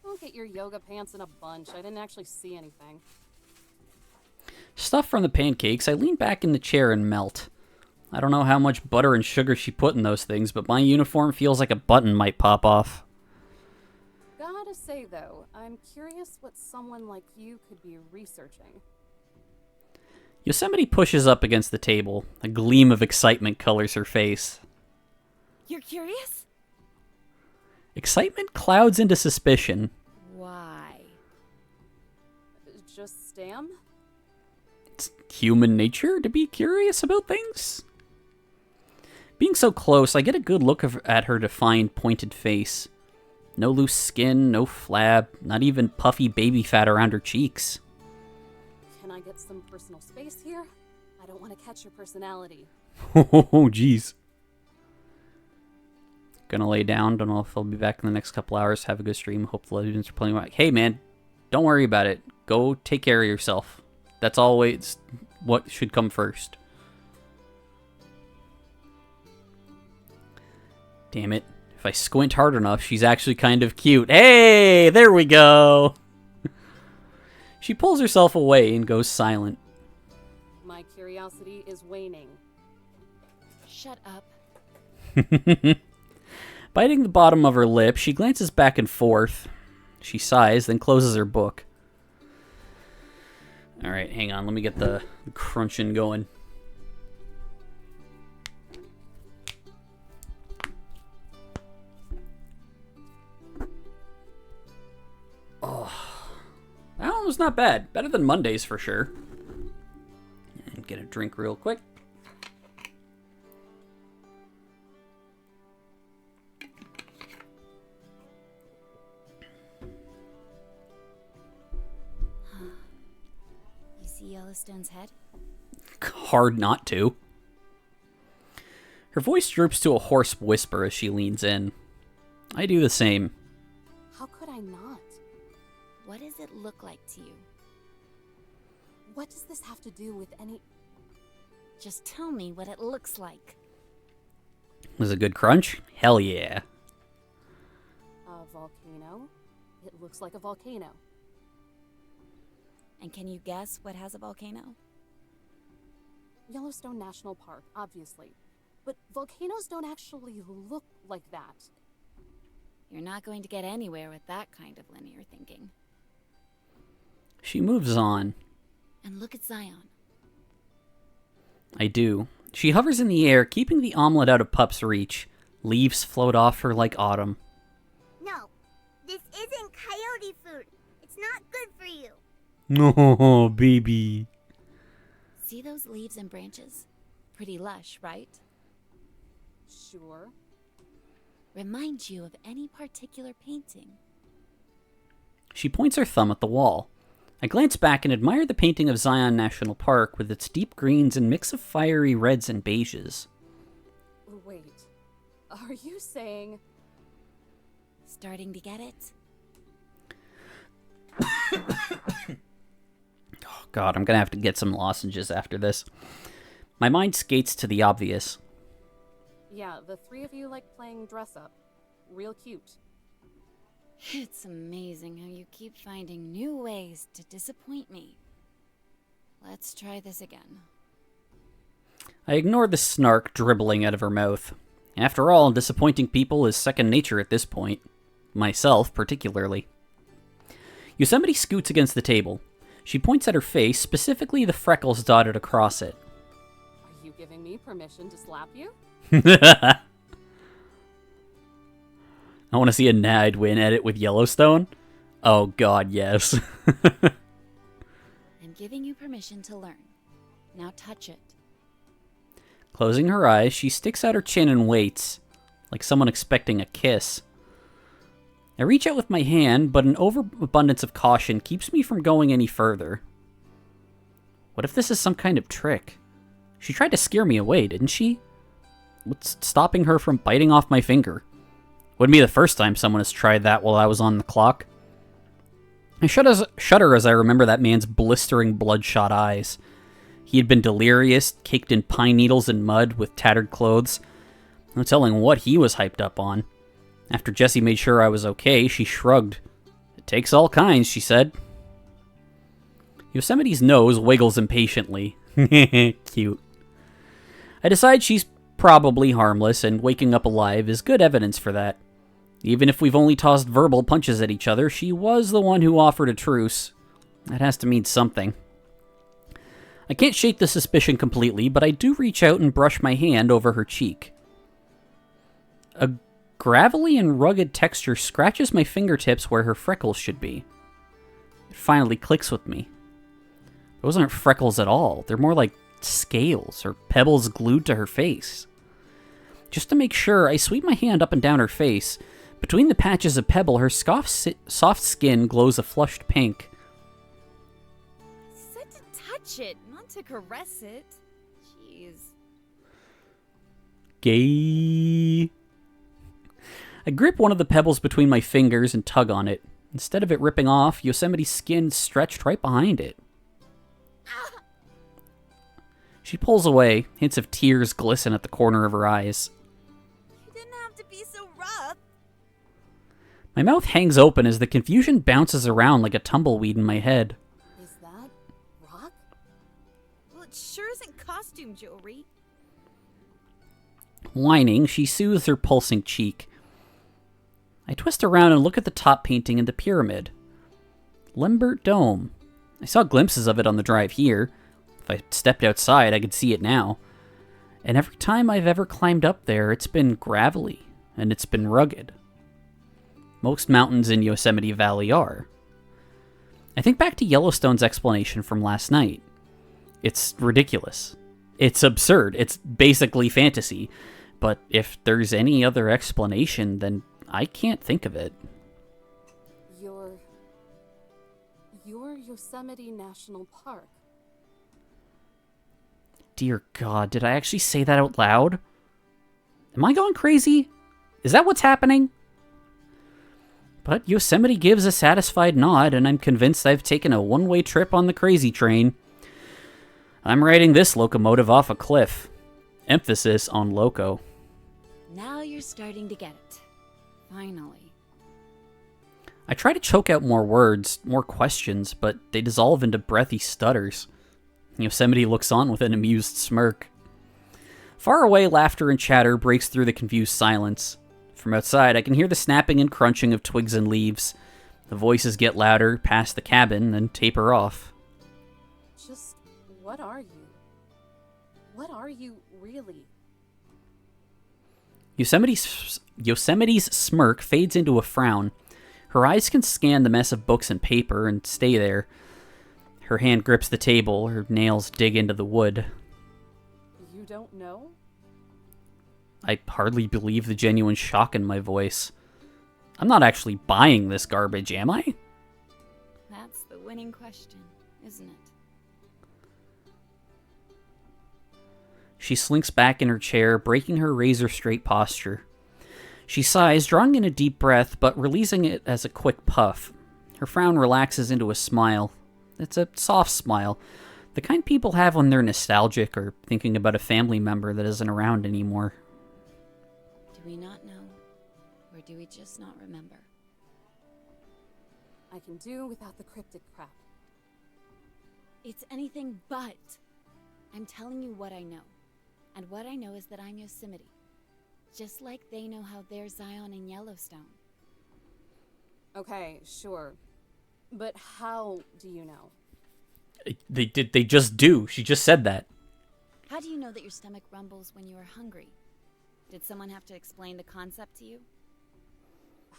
S3: Don't get your yoga pants in a bunch. I didn't actually see anything.
S1: Stuff from the pancakes, I lean back in the chair and melt. I don't know how much butter and sugar she put in those things, but my uniform feels like a button might pop off.
S3: Gotta say though, I'm curious what someone like you could be researching.
S1: Yosemite pushes up against the table. A gleam of excitement colors her face.
S7: You're curious?
S1: Excitement clouds into suspicion.
S7: Why?
S3: Just Stam?
S1: It's human nature to be curious about things. Being so close, I get a good look at her defined, pointed face. No loose skin, no flab, not even puffy baby fat around her cheeks.
S3: Can I get some personal space here? I don't want to catch your personality.
S1: Oh, jeez. Gonna lay down. Don't know if I'll be back in the next couple hours. Have a good stream. Hope the legends are playing well. Hey, man, don't worry about it. Go take care of yourself. That's always what should come first. Damn it. If I squint hard enough, she's actually kind of cute. Hey, there we go. She pulls herself away and goes silent.
S3: My curiosity is waning.
S7: Shut up.
S1: Biting the bottom of her lip, she glances back and forth. She sighs, then closes her book. Alright, hang on. Let me get the crunching going. Oh, that one was not bad. Better than Monday's for sure. And get a drink real quick.
S7: You see Yellowstone's head?
S1: Hard not to. Her voice droops to a hoarse whisper as she leans in. I do the same.
S3: How could I not?
S7: What does it look like to you?
S3: What does this have to do with any...
S7: Just tell me what it looks like.
S1: Was it a good crunch? Hell yeah.
S3: A volcano? It looks like a volcano.
S7: And can you guess what has a volcano?
S3: Yellowstone National Park, obviously. But volcanoes don't actually look like that.
S7: You're not going to get anywhere with that kind of linear thinking.
S1: She moves on.
S7: And look at Zion.
S1: I do. She hovers in the air, keeping the omelet out of Pup's reach. Leaves float off her like autumn.
S8: No, this isn't coyote food. It's not good for you.
S1: No, baby.
S7: See those leaves and branches? Pretty lush, right?
S3: Sure.
S7: Remind you of any particular painting?
S1: She points her thumb at the wall. I glance back and admire the painting of Zion National Park with its deep greens and mix of fiery reds and beiges.
S3: Wait. Are you saying...
S7: Starting to get it?
S1: Oh god, I'm gonna have to get some lozenges after this. My mind skates to the obvious.
S3: Yeah, the 3 of you like playing dress-up. Real cute.
S7: It's amazing how you keep finding new ways to disappoint me. Let's try this again.
S1: I ignore the snark dribbling out of her mouth. After all, disappointing people is second nature at this point. Myself, particularly. Yosemite scoots against the table. She points at her face, specifically the freckles dotted across it.
S3: Are you giving me permission to slap you?
S1: I want to see a Nightwin edit with Yellowstone. Oh god, yes.
S7: I'm giving you permission to learn. Now touch it.
S1: Closing her eyes, she sticks out her chin and waits, like someone expecting a kiss. I reach out with my hand, but an overabundance of caution keeps me from going any further. What if this is some kind of trick? She tried to scare me away, didn't she? What's stopping her from biting off my finger? Wouldn't be the first time someone has tried that while I was on the clock. I shudder as I remember that man's blistering, bloodshot eyes. He had been delirious, caked in pine needles and mud, with tattered clothes. No telling what he was hyped up on. After Jessie made sure I was okay, she shrugged. It takes all kinds, she said. Yosemite's nose wiggles impatiently. Cute. I decide she's probably harmless, and waking up alive is good evidence for that. Even if we've only tossed verbal punches at each other, she was the one who offered a truce. That has to mean something. I can't shake the suspicion completely, but I do reach out and brush my hand over her cheek. A gravelly and rugged texture scratches my fingertips where her freckles should be. It finally clicks with me. Those aren't freckles at all. They're more like scales or pebbles glued to her face. Just to make sure, I sweep my hand up and down her face. Between the patches of pebble, her soft skin glows a flushed pink.
S7: Said to touch it, not to caress it. Jeez.
S1: Gay. I grip one of the pebbles between my fingers and tug on it. Instead of it ripping off, Yosemite's skin stretched right behind it. She pulls away. Hints of tears glisten at the corner of her eyes.
S7: You didn't have to be so rough.
S1: My mouth hangs open as the confusion bounces around like a tumbleweed in my head.
S3: Is that rock?
S7: Well, it sure isn't costume jewelry.
S1: Whining, she soothes her pulsing cheek. I twist around and look at the top painting in the pyramid. Lambert Dome. I saw glimpses of it on the drive here. If I stepped outside, I could see it now. And every time I've ever climbed up there, it's been gravelly, and it's been rugged. Most mountains in Yosemite Valley are. I think back to Yellowstone's explanation from last night. It's ridiculous. It's absurd. It's basically fantasy. But if there's any other explanation, then I can't think of it.
S3: Your Yosemite National Park.
S1: Dear God, did I actually say that out loud? Am I going crazy? Is that what's happening? But Yosemite gives a satisfied nod, and I'm convinced I've taken a one-way trip on the crazy train. I'm riding this locomotive off a cliff. Emphasis on loco.
S7: Now you're starting to get it. Finally.
S1: I try to choke out more words, more questions, but they dissolve into breathy stutters. Yosemite looks on with an amused smirk. Far away, laughter and chatter breaks through the confused silence. From outside, I can hear the snapping and crunching of twigs and leaves. The voices get louder past the cabin, then taper off.
S3: Just what are you? What are you really?
S1: Yosemite's smirk fades into a frown. Her eyes can scan the mess of books and paper and stay there. Her hand grips the table, her nails dig into the wood.
S3: You don't know?
S1: I hardly believe the genuine shock in my voice. I'm not actually buying this garbage, am I?
S7: That's the winning question, isn't it?
S1: She slinks back in her chair, breaking her razor-straight posture. She sighs, drawing in a deep breath, but releasing it as a quick puff. Her frown relaxes into a smile. It's a soft smile, the kind people have when they're nostalgic or thinking about a family member that isn't around anymore.
S7: Do we not know? Or do we just not remember?
S3: I can do without the cryptic crap.
S7: It's anything but. I'm telling you what I know. And what I know is that I'm Yosemite. Just like they know how they're Zion and Yellowstone.
S3: Okay, sure. But how do you know?
S1: They just do. She just said that.
S7: How do you know that your stomach rumbles when you are hungry? Did someone have to explain the concept to you?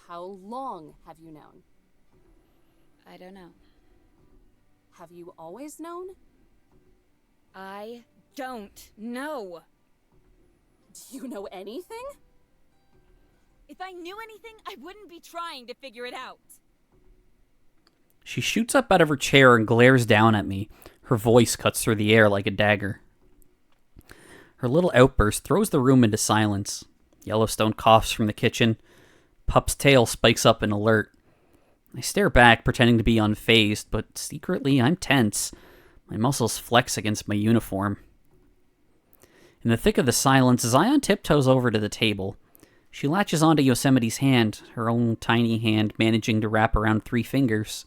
S3: How long have you known?
S7: I don't know.
S3: Have you always known?
S7: I don't know.
S3: Do you know anything?
S7: If I knew anything, I wouldn't be trying to figure it out.
S1: She shoots up out of her chair and glares down at me. Her voice cuts through the air like a dagger. Her little outburst throws the room into silence. Yellowstone coughs from the kitchen. Pup's tail spikes up in alert. I stare back, pretending to be unfazed, but secretly I'm tense. My muscles flex against my uniform. In the thick of the silence, Zion tiptoes over to the table. She latches onto Yosemite's hand, her own tiny hand managing to wrap around 3 fingers.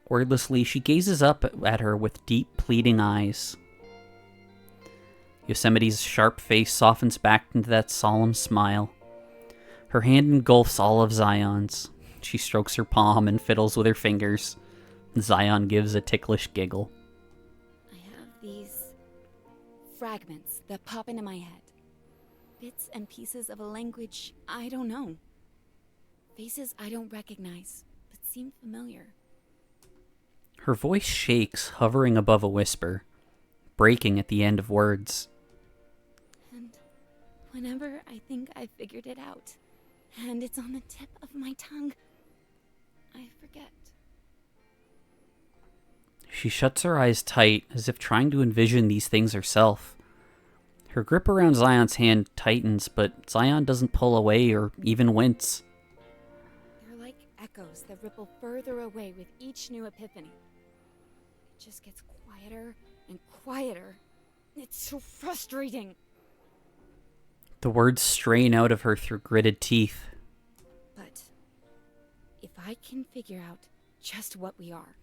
S1: Wordlessly, she gazes up at her with deep, pleading eyes. Yosemite's sharp face softens back into that solemn smile. Her hand engulfs all of Zion's. She strokes her palm and fiddles with her fingers. Zion gives a ticklish giggle.
S7: I have these fragments that pop into my head. Bits and pieces of a language I don't know. Faces I don't recognize, but seem familiar.
S1: Her voice shakes, hovering above a whisper, breaking at the end of words.
S7: And whenever I think I've figured it out, and it's on the tip of my tongue, I forget.
S1: She shuts her eyes tight, as if trying to envision these things herself. Her grip around Zion's hand tightens, but Zion doesn't pull away or even wince.
S7: They're like echoes that ripple further away with each new epiphany. It just gets quieter and quieter. It's so frustrating.
S1: The words strain out of her through gritted teeth.
S7: But if I can figure out just what we are,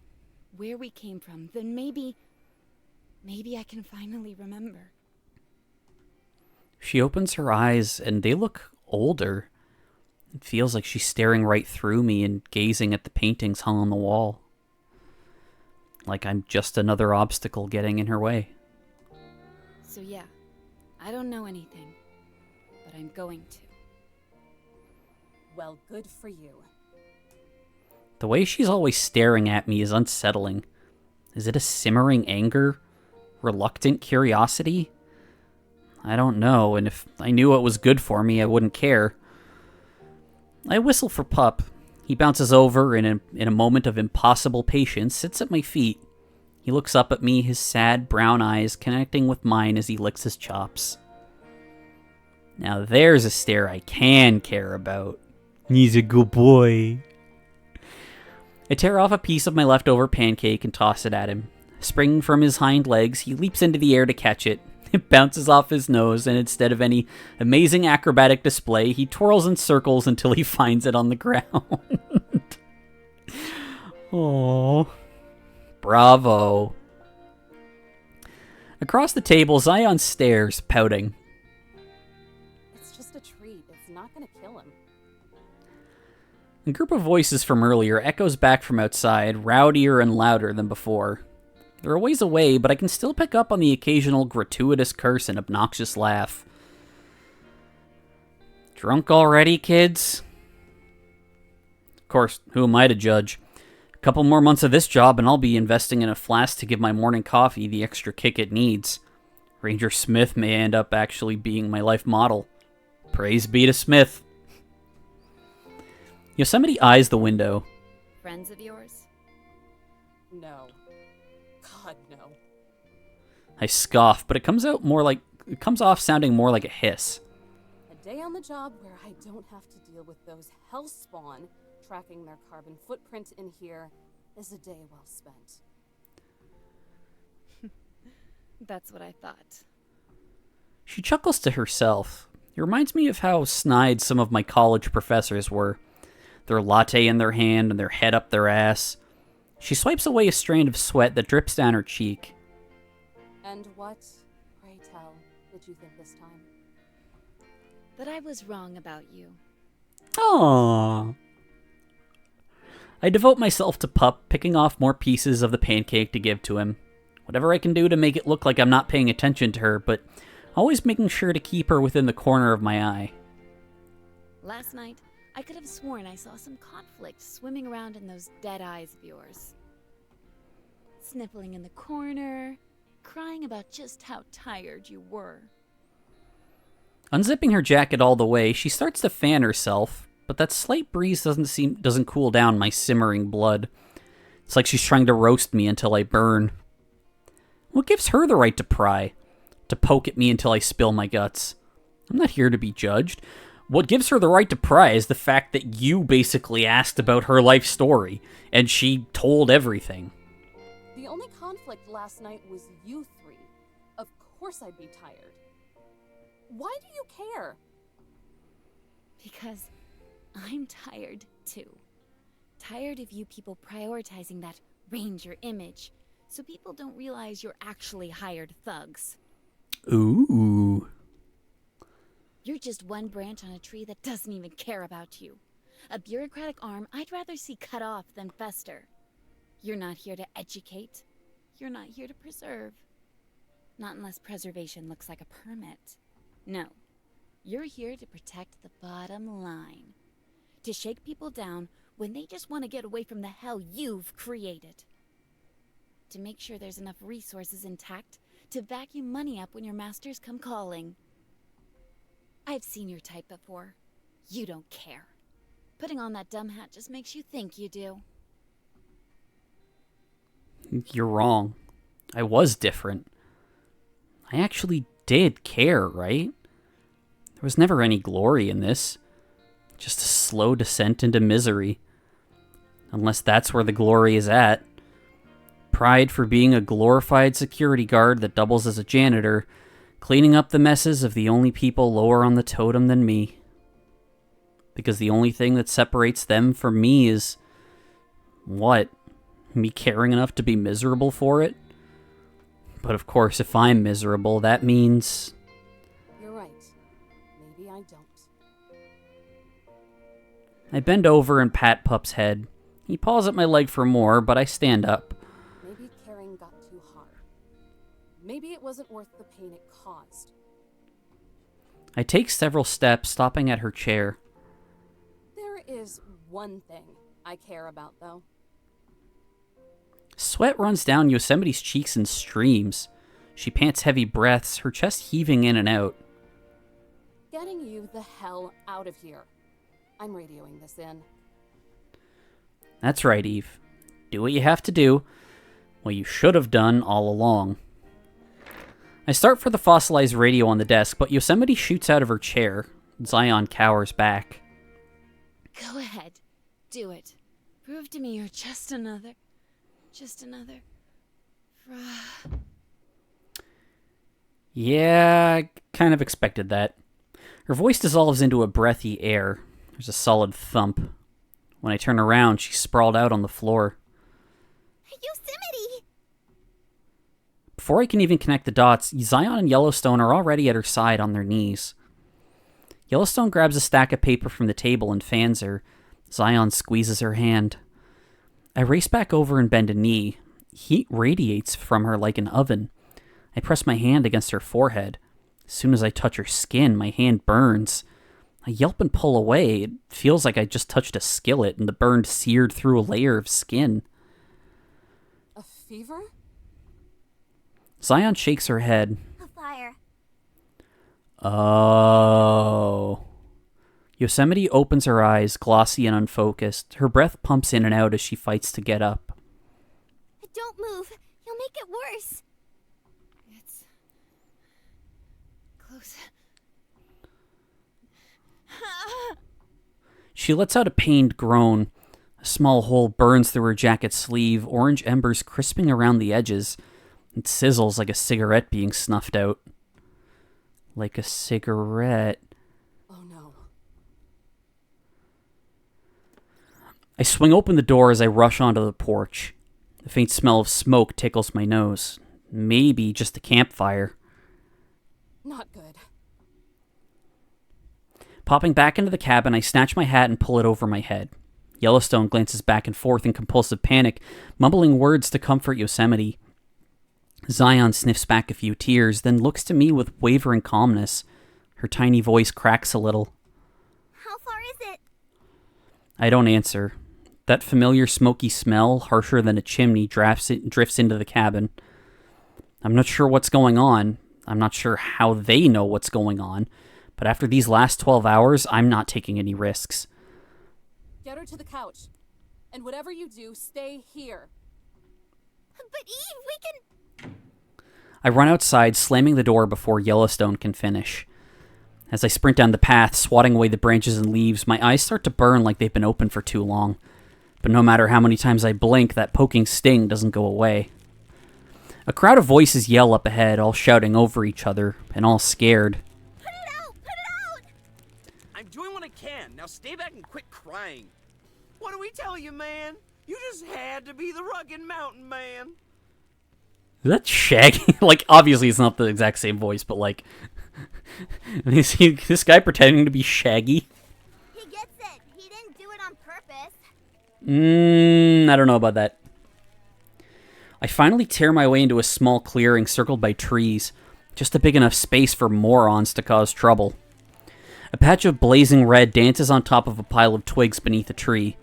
S7: where we came from, then maybe I can finally remember.
S1: She opens her eyes, and they look older. It feels like she's staring right through me and gazing at the paintings hung on the wall. Like I'm just another obstacle getting in her way.
S7: So yeah, I don't know anything, but I'm going to.
S3: Well, good for you.
S1: The way she's always staring at me is unsettling. Is it a simmering anger? Reluctant curiosity? I don't know, and if I knew what was good for me, I wouldn't care. I whistle for Pup. He bounces over and in a moment of impossible patience, sits at my feet. He looks up at me, his sad brown eyes connecting with mine as he licks his chops. Now there's a stare I can care about. He's a good boy. I tear off a piece of my leftover pancake and toss it at him. Springing from his hind legs, he leaps into the air to catch it. It bounces off his nose, and instead of any amazing acrobatic display, he twirls in circles until he finds it on the ground. Aww. Bravo. Across the table, Zion stares, pouting.
S3: It's just a treat. It's not gonna kill him.
S1: A group of voices from earlier echoes back from outside, rowdier and louder than before. They're a ways away, but I can still pick up on the occasional gratuitous curse and obnoxious laugh. Drunk already, kids? Of course, who am I to judge? A couple more months of this job and I'll be investing in a flask to give my morning coffee the extra kick it needs. Ranger Smith may end up actually being my life model. Praise be to Smith. Yosemite eyes the window.
S7: Friends of yours?
S3: No. God, no.
S1: I scoff, but it comes off sounding more like a hiss.
S3: A day on the job where I don't have to deal with those hellspawn tracking their carbon footprint in here is a day well spent.
S7: That's what I thought.
S1: She chuckles to herself. It reminds me of how snide some of my college professors were. Their latte in their hand and their head up their ass. She swipes away a strand of sweat that drips down her cheek.
S3: And what, pray tell, did you think this time?
S7: That I was wrong about you.
S1: Aww. I devote myself to Pup, picking off more pieces of the pancake to give to him. Whatever I can do to make it look like I'm not paying attention to her, but always making sure to keep her within the corner of my eye.
S7: Last night, I could have sworn I saw some conflict swimming around in those dead eyes of yours. Sniffling in the corner, crying about just how tired you were.
S1: Unzipping her jacket all the way, she starts to fan herself, but that slight breeze doesn't cool down my simmering blood. It's like she's trying to roast me until I burn. What gives her the right to pry? To poke at me until I spill my guts? I'm not here to be judged. What gives her the right to pry is the fact that you basically asked about her life story, and she told everything.
S3: The only conflict last night was you three. Of course I'd be tired. Why do you care?
S7: Because I'm tired, too. Tired of you people prioritizing that ranger image, so people don't realize you're actually hired thugs.
S1: Ooh.
S7: You're just one branch on a tree that doesn't even care about you. A bureaucratic arm I'd rather see cut off than fester. You're not here to educate. You're not here to preserve. Not unless preservation looks like a permit. No. You're here to protect the bottom line. To shake people down when they just want to get away from the hell you've created. To make sure there's enough resources intact to vacuum money up when your masters come calling. I've seen your type before. You don't care. Putting on that dumb hat just makes you think you do.
S1: You're wrong. I was different. I actually did care, right? There was never any glory in this. Just a slow descent into misery. Unless that's where the glory is at. Pride for being a glorified security guard that doubles as a janitor, cleaning up the messes of the only people lower on the totem than me. Because the only thing that separates them from me is... what? Me caring enough to be miserable for it? But of course, if I'm miserable, that means...
S3: You're right. Maybe I don't.
S1: I bend over and pat Pup's head. He paws at my leg for more, but I stand up.
S3: Maybe caring got too hard. Maybe it wasn't worth the pain it caused.
S1: I take several steps, stopping at her chair.
S3: There is one thing I care about, though.
S1: Sweat runs down Yosemite's cheeks in streams. She pants heavy breaths, her chest heaving in and out.
S3: Getting you the hell out of here. I'm radioing this in.
S1: That's right, Eve. Do what you have to do. What you should have done all along. I start for the fossilized radio on the desk, but Yosemite shoots out of her chair. Zion cowers back.
S7: Go ahead. Do it. Prove to me you're just another...
S1: Yeah, I kind of expected that. Her voice dissolves into a breathy air. There's a solid thump. When I turn around, she's sprawled out on the floor.
S8: Yosemite!
S1: Before I can even connect the dots, Zion and Yellowstone are already at her side on their knees. Yellowstone grabs a stack of paper from the table and fans her. Zion squeezes her hand. I race back over and bend a knee. Heat radiates from her like an oven. I press my hand against her forehead. As soon as I touch her skin, my hand burns. I yelp and pull away. It feels like I just touched a skillet and the burn seared through a layer of skin.
S3: A fever?
S1: Zion shakes her head.
S8: A fire.
S1: Oh. Yosemite opens her eyes, glossy and unfocused. Her breath pumps in and out as she fights to get up.
S8: Don't move. You'll make it worse.
S7: It's... close.
S1: She lets out a pained groan. A small hole burns through her jacket sleeve, orange embers crisping around the edges. It sizzles like a cigarette being snuffed out. Like a cigarette.
S3: Oh no.
S1: I swing open the door as I rush onto the porch. The faint smell of smoke tickles my nose. Maybe just a campfire.
S3: Not good.
S1: Popping back into the cabin, I snatch my hat and pull it over my head. Yellowstone glances back and forth in compulsive panic, mumbling words to comfort Yosemite. Zion sniffs back a few tears, then looks to me with wavering calmness. Her tiny voice cracks a little.
S8: How far is it?
S1: I don't answer. That familiar smoky smell, harsher than a chimney, drifts into the cabin. I'm not sure what's going on. I'm not sure how they know what's going on. But after these last 12 hours, I'm not taking any risks.
S3: Get her to the couch. And whatever you do, stay here.
S8: But Eve, we can...
S1: I run outside, slamming the door before Yellowstone can finish. As I sprint down the path, swatting away the branches and leaves, my eyes start to burn like they've been open for too long. But no matter how many times I blink, that poking sting doesn't go away. A crowd of voices yell up ahead, all shouting over each other, and all scared.
S8: Put it out! Put it out!
S5: I'm doing what I can. Now stay back and quit crying. What do we tell you, man? You just had to be the rugged mountain man.
S1: Is that Shaggy? Like, obviously it's not the exact same voice, but like... is this guy pretending to be Shaggy?
S8: He gets it. He didn't do it on purpose.
S1: I don't know about that. I finally tear my way into a small clearing circled by trees, just a big enough space for morons to cause trouble. A patch of blazing red dances on top of a pile of twigs beneath a tree.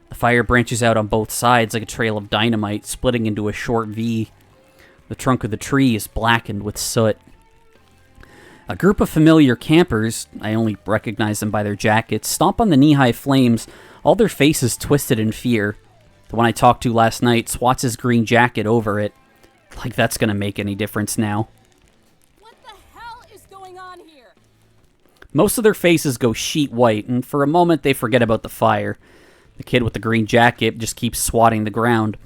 S1: The fire branches out on both sides like a trail of dynamite, splitting into a short V. The trunk of the tree is blackened with soot. A group of familiar campers, I only recognize them by their jackets, stomp on the knee-high flames, all their faces twisted in fear. The one I talked to last night swats his green jacket over it. Like that's gonna make any difference now.
S3: What the hell is going on here?
S1: Most of their faces go sheet white, and for a moment they forget about the fire. The kid with the green jacket just keeps swatting the ground.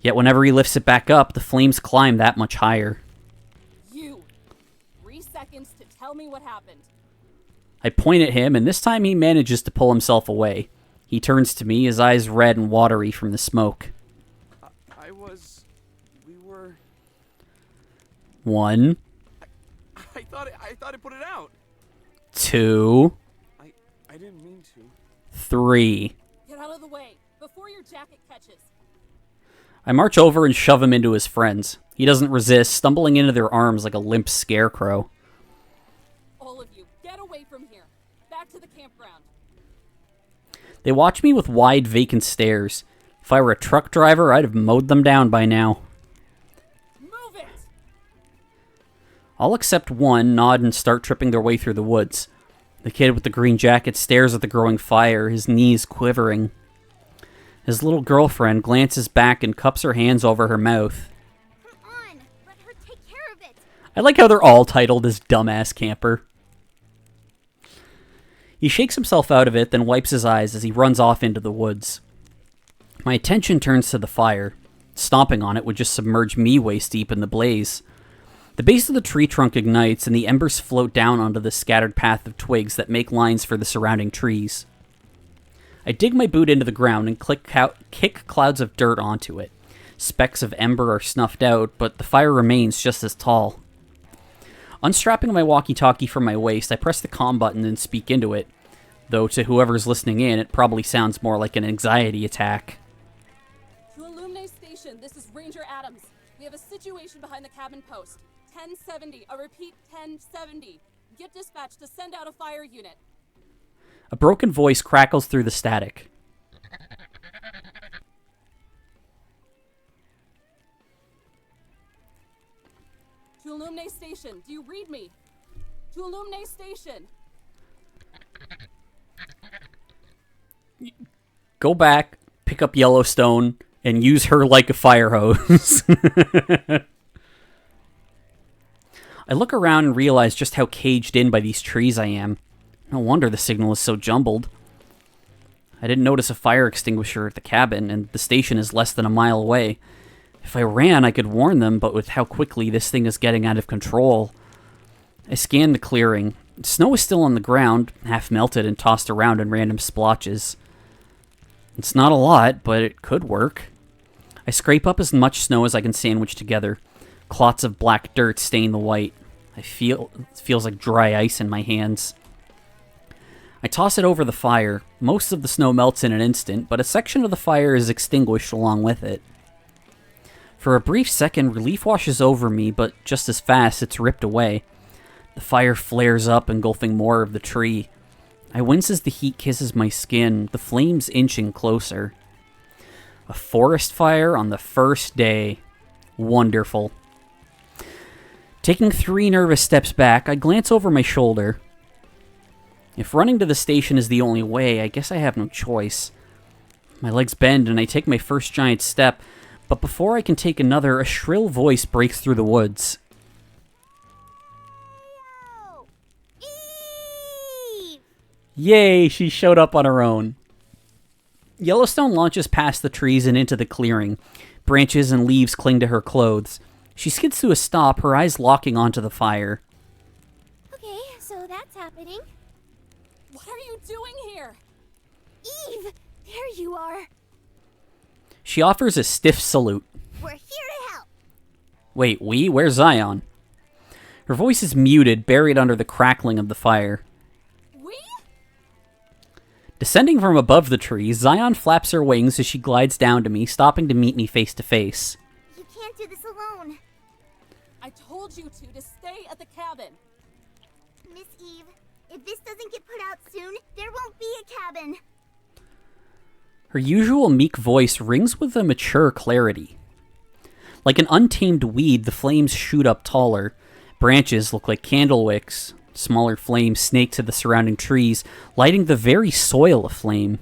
S1: Yet whenever he lifts it back up, the flames climb that much higher.
S3: You. 3 seconds to tell me what happened.
S1: I point at him, and this time he manages to pull himself away. He turns to me, his eyes red and watery from the smoke.
S5: We were...
S1: 1.
S5: I thought I put it out.
S1: 2.
S5: I didn't mean to.
S1: 3.
S3: Get out of the way, before your jacket catches.
S1: I march over and shove him into his friends. He doesn't resist, stumbling into their arms like a limp scarecrow.
S3: All of you, get away from here. Back to the campground.
S1: They watch me with wide, vacant stares. If I were a truck driver, I'd have mowed them down by now.
S3: Move it!
S1: All except one nod and start tripping their way through the woods. The kid with the green jacket stares at the growing fire, his knees quivering. His little girlfriend glances back and cups her hands over her mouth.
S8: Come on, let her take care of it.
S1: I like how they're all titled as Dumbass Camper. He shakes himself out of it, then wipes his eyes as he runs off into the woods. My attention turns to the fire. Stomping on it would just submerge me waist-deep in the blaze. The base of the tree trunk ignites, and the embers float down onto the scattered path of twigs that make lines for the surrounding trees. I dig my boot into the ground and kick clouds of dirt onto it. Specks of ember are snuffed out, but the fire remains just as tall. Unstrapping my walkie-talkie from my waist, I press the comm button and speak into it, though to whoever's listening in, it probably sounds more like an anxiety attack.
S3: To Illuminae Station, this is Ranger Adams. We have a situation behind the cabin post. 1070, I repeat, 1070. Get dispatched to send out a fire unit.
S1: A broken voice crackles through the static.
S3: To Illuminae Station, do you read me? To Illuminae Station.
S1: Go back, pick up Yellowstone, and use her like a fire hose. I look around and realize just how caged in by these trees I am. No wonder the signal is so jumbled. I didn't notice a fire extinguisher at the cabin, and the station is less than a mile away. If I ran, I could warn them, but with how quickly this thing is getting out of control... I scanned the clearing. Snow is still on the ground, half melted and tossed around in random splotches. It's not a lot, but it could work. I scrape up as much snow as I can sandwich together. Clots of black dirt stain the white. It feels like dry ice in my hands. I toss it over the fire. Most of the snow melts in an instant, but a section of the fire is extinguished along with it. For a brief second, relief washes over me, but just as fast, it's ripped away. The fire flares up, engulfing more of the tree. I wince as the heat kisses my skin, the flames inching closer. A forest fire on the first day. Wonderful. Taking 3 nervous steps back, I glance over my shoulder. If running to the station is the only way, I guess I have no choice. My legs bend and I take my first giant step, but before I can take another, a shrill voice breaks through the woods.
S8: Eve!
S1: Yay, she showed up on her own. Yellowstone launches past the trees and into the clearing. Branches and leaves cling to her clothes. She skids to a stop, her eyes locking onto the fire.
S8: Okay, so that's happening.
S3: What are you doing here?
S8: Eve! There you are.
S1: She offers a stiff salute.
S8: We're here to help.
S1: Wait, we? Where's Zion? Her voice is muted, buried under the crackling of the fire.
S3: We?
S1: Descending from above the trees, Zion flaps her wings as she glides down to me, stopping to meet me face to face.
S8: You can't do this alone.
S3: I told you to stay at the cabin.
S8: Miss Eve, if this doesn't get put out soon, there won't be a cabin.
S1: Her usual meek voice rings with a mature clarity. Like an untamed weed, the flames shoot up taller. Branches look like candle wicks. Smaller flames snake to the surrounding trees, lighting the very soil aflame.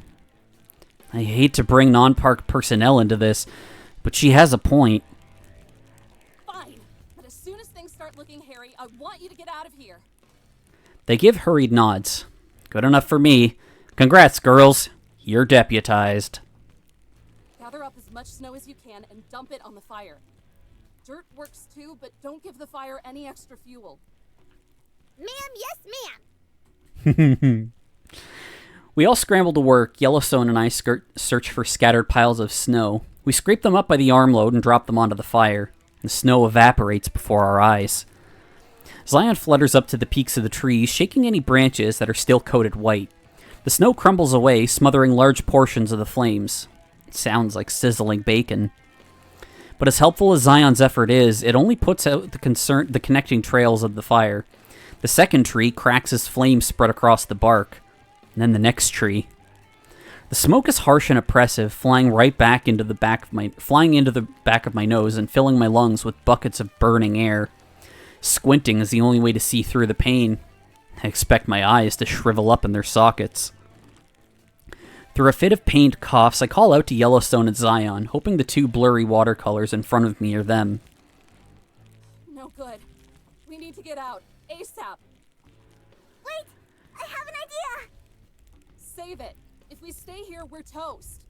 S1: I hate to bring non-park personnel into this, but she has a point.
S3: Fine, but as soon as things start looking hairy, I want you to get out of here.
S1: They give hurried nods. Good enough for me. Congrats, girls. You're deputized.
S3: Gather up as much snow as you can and dump it on the fire. Dirt works too, but don't give the fire any extra fuel.
S8: Ma'am, yes, ma'am.
S1: We all scramble to work. Yellowstone and I search for scattered piles of snow. We scrape them up by the armload and drop them onto the fire. The snow evaporates before our eyes. Zion flutters up to the peaks of the trees, shaking any branches that are still coated white. The snow crumbles away, smothering large portions of the flames. It sounds like sizzling bacon. But as helpful as Zion's effort is, it only puts out the connecting trails of the fire. The second tree cracks as flames spread across the bark. And then the next tree. The smoke is harsh and oppressive, flying into the back of my nose and filling my lungs with buckets of burning air. Squinting is the only way to see through the pain. I expect my eyes to shrivel up in their sockets. Through a fit of pained coughs, I call out to Yellowstone and Zion, hoping the 2 blurry watercolors in front of me are them.
S3: No good. We need to get out. ASAP.
S8: Wait, I have an idea.
S3: Save it. If we stay here, we're toast.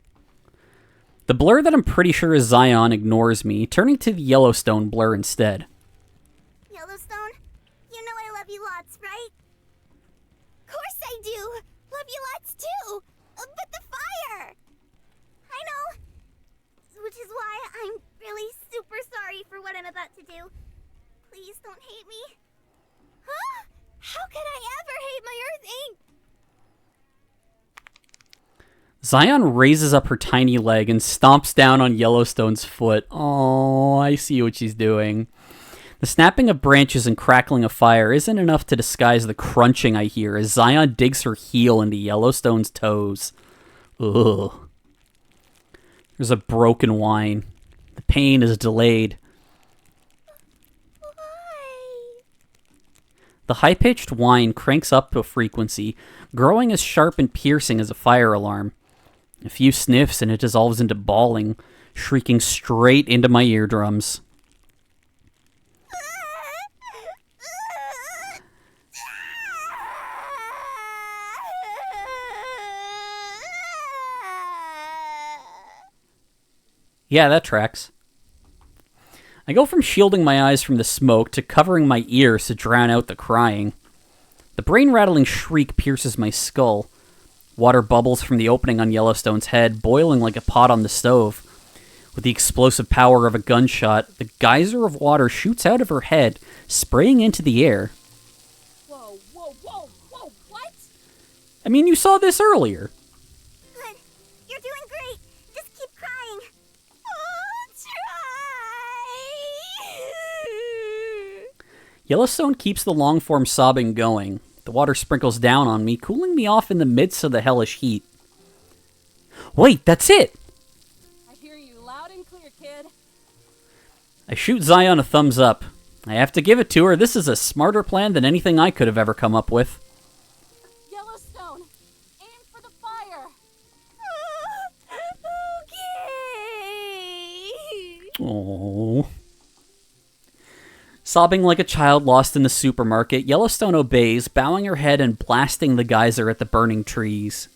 S1: The blur that I'm pretty sure is Zion ignores me, turning to the Yellowstone blur instead.
S8: Yellowstone, you know I love you lots, right? Of course I do. Love you lots too. But the fire. I know. Which is why I'm really super sorry for what I'm about to do. Please don't hate me. Huh? How could I ever hate my Earth Inc?
S1: Zion raises up her tiny leg and stomps down on Yellowstone's foot. Oh, I see what she's doing. The snapping of branches and crackling of fire isn't enough to disguise the crunching I hear as Zion digs her heel into Yellowstone's toes. Ugh. There's a broken whine. The pain is delayed.
S8: Why?
S1: The high-pitched whine cranks up to a frequency, growing as sharp and piercing as a fire alarm. A few sniffs and it dissolves into bawling, shrieking straight into my eardrums. Yeah, that tracks. I go from shielding my eyes from the smoke to covering my ears to drown out the crying. The brain-rattling shriek pierces my skull. Water bubbles from the opening on Yellowstone's head, boiling like a pot on the stove. With the explosive power of a gunshot, the geyser of water shoots out of her head, spraying into the air.
S3: Whoa, whoa, whoa, whoa, what?
S1: I mean, you saw this earlier.
S8: Good. You're doing great. Just keep crying. I'll try.
S1: Yellowstone keeps the long-form sobbing going. The water sprinkles down on me, cooling me off in the midst of the hellish heat. Wait, that's it!
S3: I hear you loud and clear, kid.
S1: I shoot Zion a thumbs up. I have to give it to her. This is a smarter plan than anything I could have ever come up with.
S3: Yellowstone, aim for the fire.
S8: Okay.
S1: Oh. Sobbing like a child lost in the supermarket, Yellowstone obeys, bowing her head and blasting the geyser at the burning trees.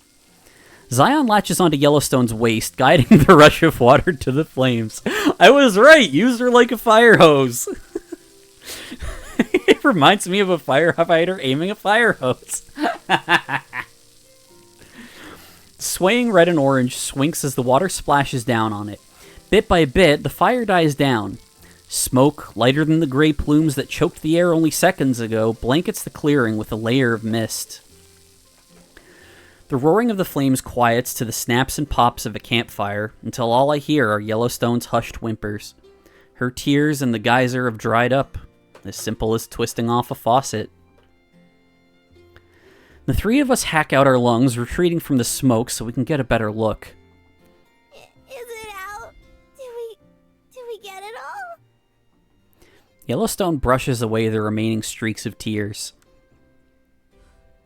S1: Zion latches onto Yellowstone's waist, guiding the rush of water to the flames. I was right! Use her like a fire hose! It reminds me of a firefighter aiming a fire hose. Swaying red and orange swinks as the water splashes down on it. Bit by bit, the fire dies down. Smoke, lighter than the gray plumes that choked the air only seconds ago, blankets the clearing with a layer of mist. The roaring of the flames quiets to the snaps and pops of a campfire, until all I hear are Yellowstone's hushed whimpers. Her tears and the geyser have dried up, as simple as twisting off a faucet. The three of us hack out our lungs, retreating from the smoke so we can get a better look.
S8: Is it out? Did we get it all?
S1: Yellowstone brushes away the remaining streaks of tears.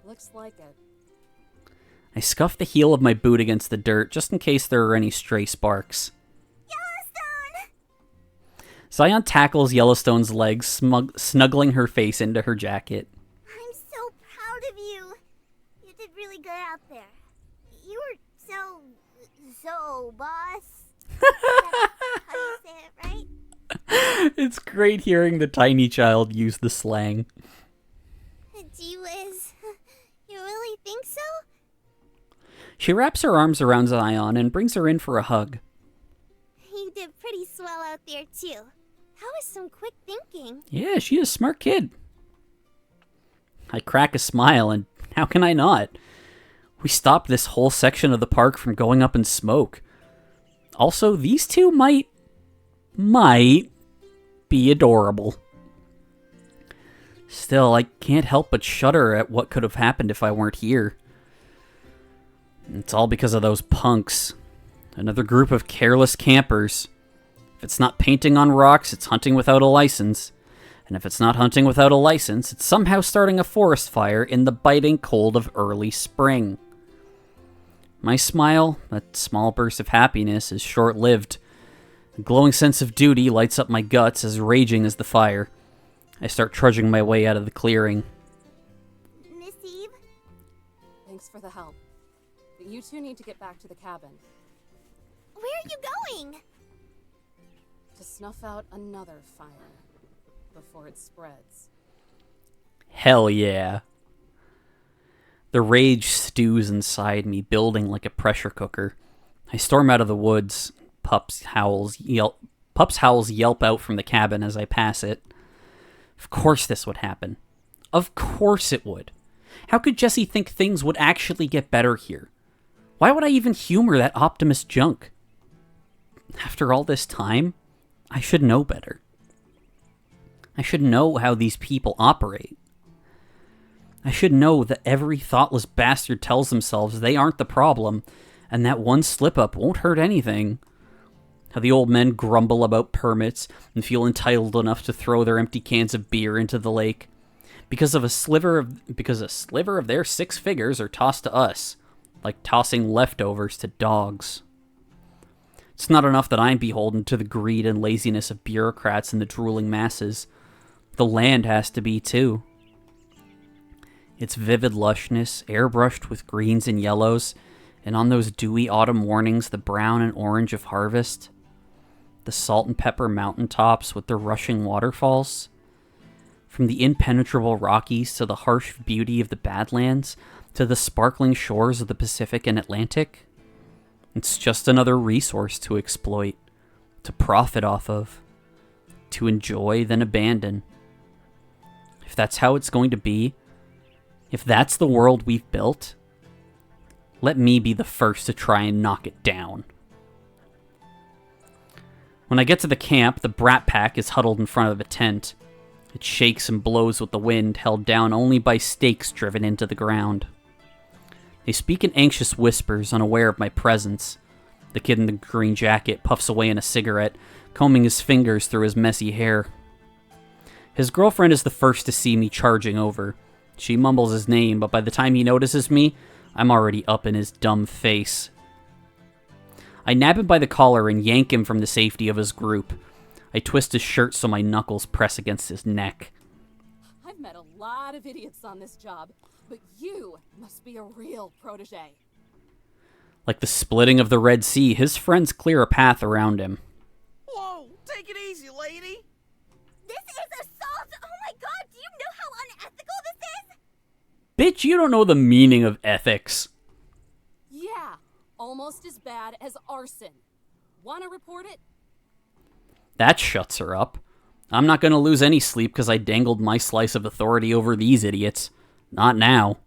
S3: Looks like it.
S1: I scuff the heel of my boot against the dirt, just in case there are any stray sparks.
S8: Yellowstone!
S1: Zion tackles Yellowstone's legs, snuggling her face into her jacket.
S8: I'm so proud of you. You did really good out there. You were so boss. How do you say it, right?
S1: It's great hearing the tiny child use the slang.
S8: Gee whiz. You really think so?
S1: She wraps her arms around Zion and brings her in for a hug.
S8: You did pretty swell out there, too. That was some quick thinking.
S1: Yeah, she's a smart kid. I crack a smile, and how can I not? We stopped this whole section of the park from going up in smoke. Also, these two might be adorable. Still, I can't help but shudder at what could have happened if I weren't here. It's all because of those punks. Another group of careless campers. If it's not painting on rocks, it's hunting without a license. And if it's not hunting without a license, it's somehow starting a forest fire in the biting cold of early spring. My smile, that small burst of happiness, is short-lived. A glowing sense of duty lights up my guts as raging as the fire. I start trudging my way out of the clearing.
S8: Miss Eve?
S3: Thanks for the help. But you two need to get back to the cabin.
S8: Where are you going?
S3: To snuff out another fire before it spreads.
S1: Hell yeah. The rage stews inside me, building like a pressure cooker. I storm out of the woods. Pups' howls yelp out from the cabin as I pass it. Of course this would happen. Of course it would. How could Jesse think things would actually get better here? Why would I even humor that optimist junk? After all this time, I should know better. I should know how these people operate. I should know that every thoughtless bastard tells themselves they aren't the problem, and that one slip-up won't hurt anything. How the old men grumble about permits and feel entitled enough to throw their empty cans of beer into the lake. Because a sliver of their 6 figures are tossed to us, like tossing leftovers to dogs. It's not enough that I'm beholden to the greed and laziness of bureaucrats and the drooling masses. The land has to be too. Its vivid lushness, airbrushed with greens and yellows, and on those dewy autumn mornings, the brown and orange of harvest. The salt and pepper mountaintops with their rushing waterfalls. From the impenetrable Rockies to the harsh beauty of the Badlands, to the sparkling shores of the Pacific and Atlantic. It's just another resource to exploit, to profit off of, to enjoy then abandon. If that's how it's going to be, if that's the world we've built, let me be the first to try and knock it down. When I get to the camp, the Brat Pack is huddled in front of a tent. It shakes and blows with the wind, held down only by stakes driven into the ground. They speak in anxious whispers, unaware of my presence. The kid in the green jacket puffs away in a cigarette, combing his fingers through his messy hair. His girlfriend is the first to see me charging over. She mumbles his name, but by the time he notices me, I'm already up in his dumb face. I nab him by the collar and yank him from the safety of his group. I twist his shirt so my knuckles press against his neck.
S3: I've met a lot of idiots on this job, but you must be a real protege.
S1: Like the splitting of the Red Sea, his friends clear a path around him.
S5: Whoa, take it easy, lady.
S8: This is assault! Oh my god, do you know how unethical this is?
S1: Bitch, you don't know the meaning of ethics.
S3: Yeah, almost as bad as arson. Wanna report it?
S1: That shuts her up. I'm not gonna lose any sleep because I dangled my slice of authority over these idiots. Not now.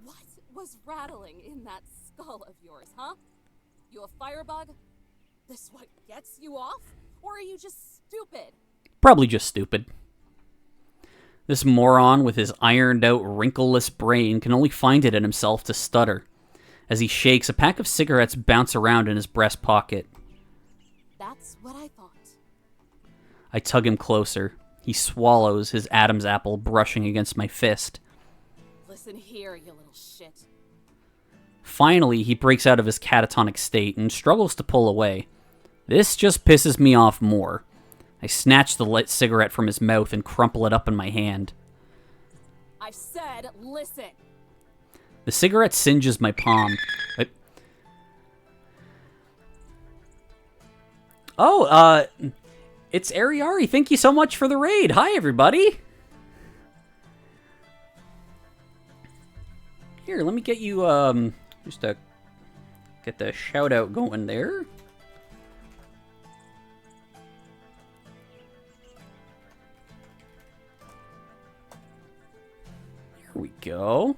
S3: What was rattling in that skull of yours, huh? You a firebug? This what gets you off? Or are you just stupid?
S1: Probably just stupid. This moron with his ironed-out, wrinkleless brain can only find it in himself to stutter. As he shakes, a pack of cigarettes bounce around in his breast pocket.
S3: That's what I thought.
S1: I tug him closer. He swallows, his Adam's apple brushing against my fist.
S3: Listen here, you little shit.
S1: Finally, he breaks out of his catatonic state and struggles to pull away. This just pisses me off more. I snatch the lit cigarette from his mouth and crumple it up in my hand.
S3: I said listen.
S1: The cigarette singes my palm. It's Ariari. Thank you so much for the raid. Hi, everybody. Here, let me get you, just to get the shout out going there. There we go.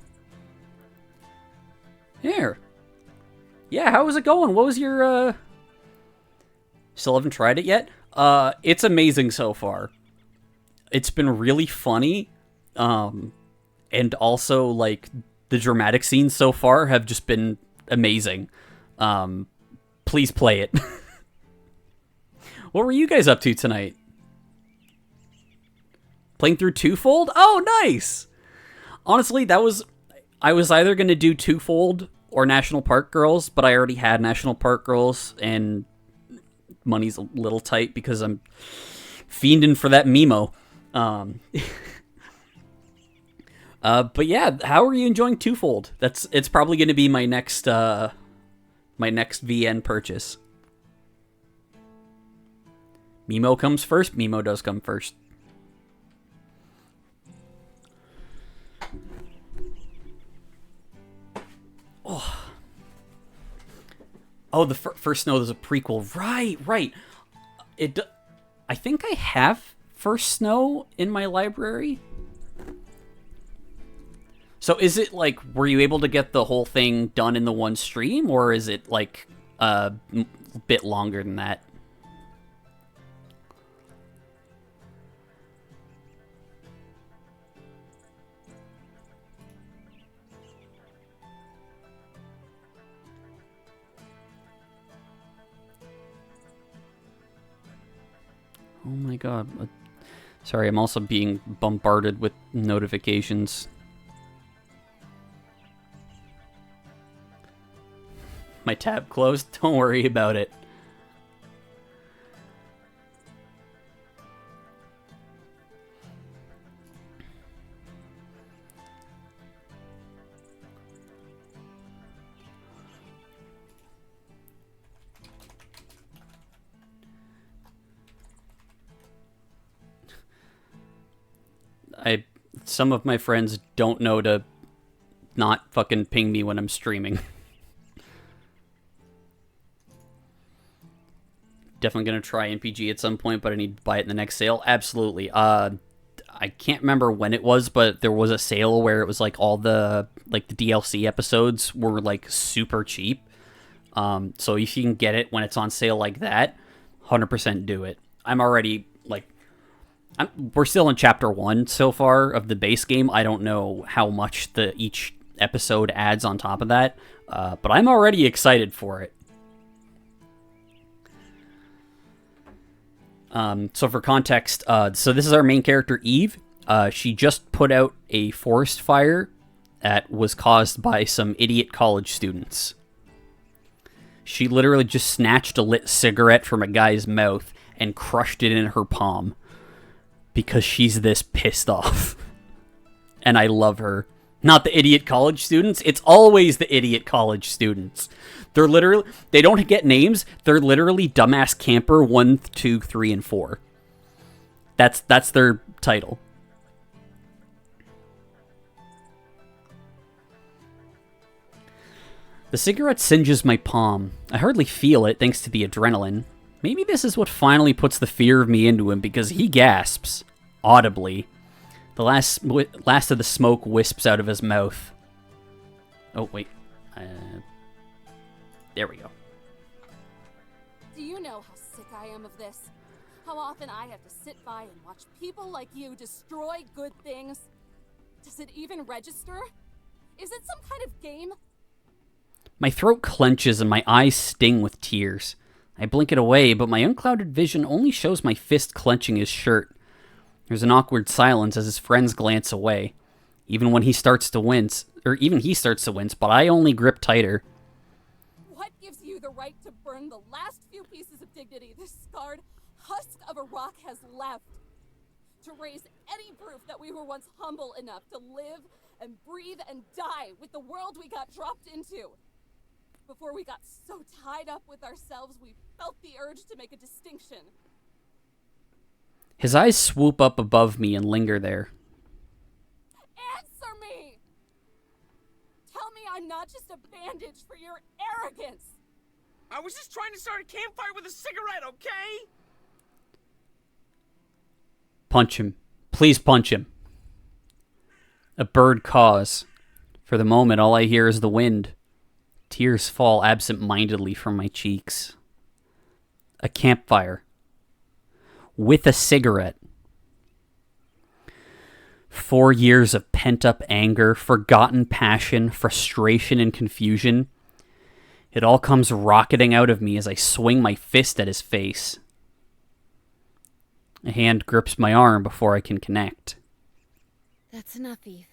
S1: Here. Yeah, how was it going? What was your, Still haven't tried it yet? It's amazing so far. It's been really funny, and also, like, the dramatic scenes so far have just been amazing. Please play it. What were you guys up to tonight? Playing through Twofold? Oh, nice! Honestly, I was either going to do Twofold or National Park Girls, but I already had National Park Girls, and money's a little tight because I'm fiending for that Mimo. But yeah, how are you enjoying Twofold? It's probably going to be my next VN purchase. Mimo comes first. Mimo does come first. Oh, the First Snow is a prequel. Right. I think I have First Snow in my library. So is it like, were you able to get the whole thing done in the one stream, or is it like a bit longer than that? Oh my god. Sorry, I'm also being bombarded with notifications. My tab closed? Don't worry about it. Some of my friends don't know to not fucking ping me when I'm streaming. Definitely gonna try NPG at some point, but I need to buy it in the next sale. Absolutely. I can't remember when it was, but there was a sale where it was like all the the DLC episodes were like super cheap. So if you can get it when it's on sale like that, 100% do it. I'm already like We're still in chapter 1 so far of the base game. I don't know how much each episode adds on top of that, but I'm already excited for it. So for context, so this is our main character, Eve. She just put out a forest fire that was caused by some idiot college students. She literally just snatched a lit cigarette from a guy's mouth and crushed it in her palm because she's this pissed off. And I love her. Not the idiot college students. It's always the idiot college students. They're literally, they don't get names. They're literally dumbass camper 1, 2, 3, and 4. That's their title. The cigarette singes my palm. I hardly feel it thanks to the adrenaline. Maybe this is what finally puts the fear of me into him, because he gasps audibly. The last of the smoke wisps out of his mouth. Oh, wait. There we go.
S3: Do you know how sick I am of this? How often I have to sit by and watch people like you destroy good things? Does it even register? Is it some kind of game?
S1: My throat clenches and my eyes sting with tears. I blink it away, but my unclouded vision only shows my fist clenching his shirt. There's an awkward silence as his friends glance away. Even he starts to wince, but I only grip tighter.
S3: What gives you the right to burn the last few pieces of dignity this scarred husk of a rock has left? To raise any proof that we were once humble enough to live and breathe and die with the world we got dropped into? Before we got so tied up with ourselves, we felt the urge to make a distinction.
S1: His eyes swoop up above me and linger there.
S3: Answer me! Tell me I'm not just a bandage for your arrogance!
S5: I was just trying to start a campfire with a cigarette, okay?
S1: Punch him. Please punch him. A bird caws. For the moment, all I hear is the wind. Tears fall absent-mindedly from my cheeks. A campfire. With a cigarette. 4 years of pent-up anger, forgotten passion, frustration, and confusion. It all comes rocketing out of me as I swing my fist at his face. A hand grips my arm before I can connect.
S7: That's enough, Eve.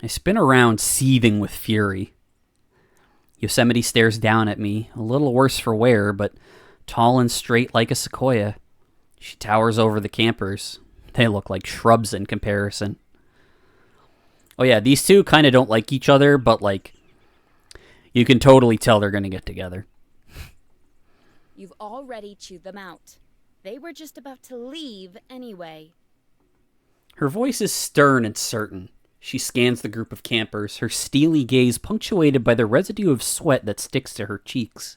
S1: I spin around, seething with fury. Yosemite stares down at me, a little worse for wear, but tall and straight like a sequoia. She towers over the campers. They look like shrubs in comparison. Oh yeah, these two kind of don't like each other, but like, you can totally tell they're gonna get together.
S7: You've already chewed them out. They were just about to leave anyway.
S1: Her voice is stern and certain. She scans the group of campers, her steely gaze punctuated by the residue of sweat that sticks to her cheeks.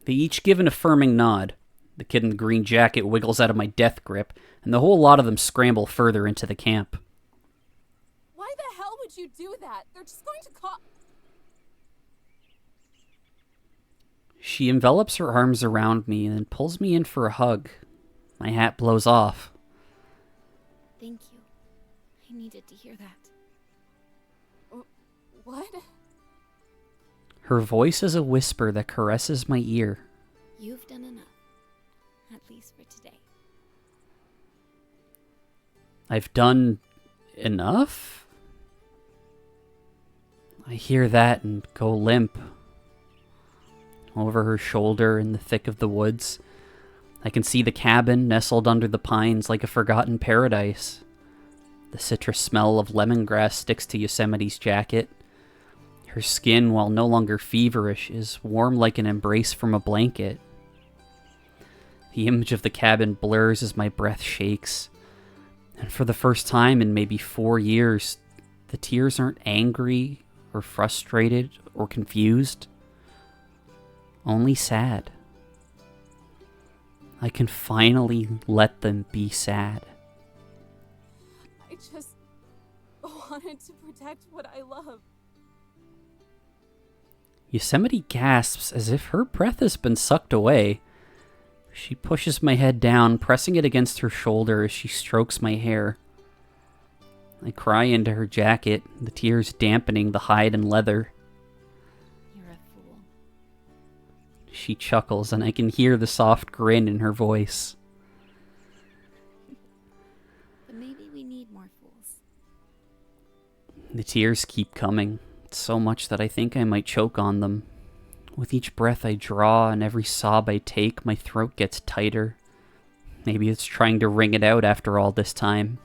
S1: They each give an affirming nod. The kid in the green jacket wiggles out of my death grip, and the whole lot of them scramble further into the camp.
S3: Why the hell would you do that? They're just going to call...
S1: She envelops her arms around me and then pulls me in for a hug. My hat blows off.
S7: Thank you. I needed to hear that.
S3: What?
S1: Her voice is a whisper that caresses my ear.
S7: You've done enough. At least for today.
S1: I've done enough? I hear that and go limp. Over her shoulder in the thick of the woods, I can see the cabin nestled under the pines like a forgotten paradise. The citrus smell of lemongrass sticks to Yosemite's jacket. Her skin, while no longer feverish, is warm like an embrace from a blanket. The image of the cabin blurs as my breath shakes. And for the first time in maybe 4 years, the tears aren't angry or frustrated or confused. Only sad. I can finally let them be sad.
S3: I just wanted to protect what I love.
S1: Yosemite gasps as if her breath has been sucked away. She pushes my head down, pressing it against her shoulder as she strokes my hair. I cry into her jacket, the tears dampening the hide and leather.
S7: You're a fool.
S1: She chuckles, and I can hear the soft grin in her voice.
S7: But maybe we need more fools.
S1: The tears keep coming, so much that I think I might choke on them. With each breath I draw and every sob I take, my throat gets tighter. Maybe it's trying to wring it out after all this time.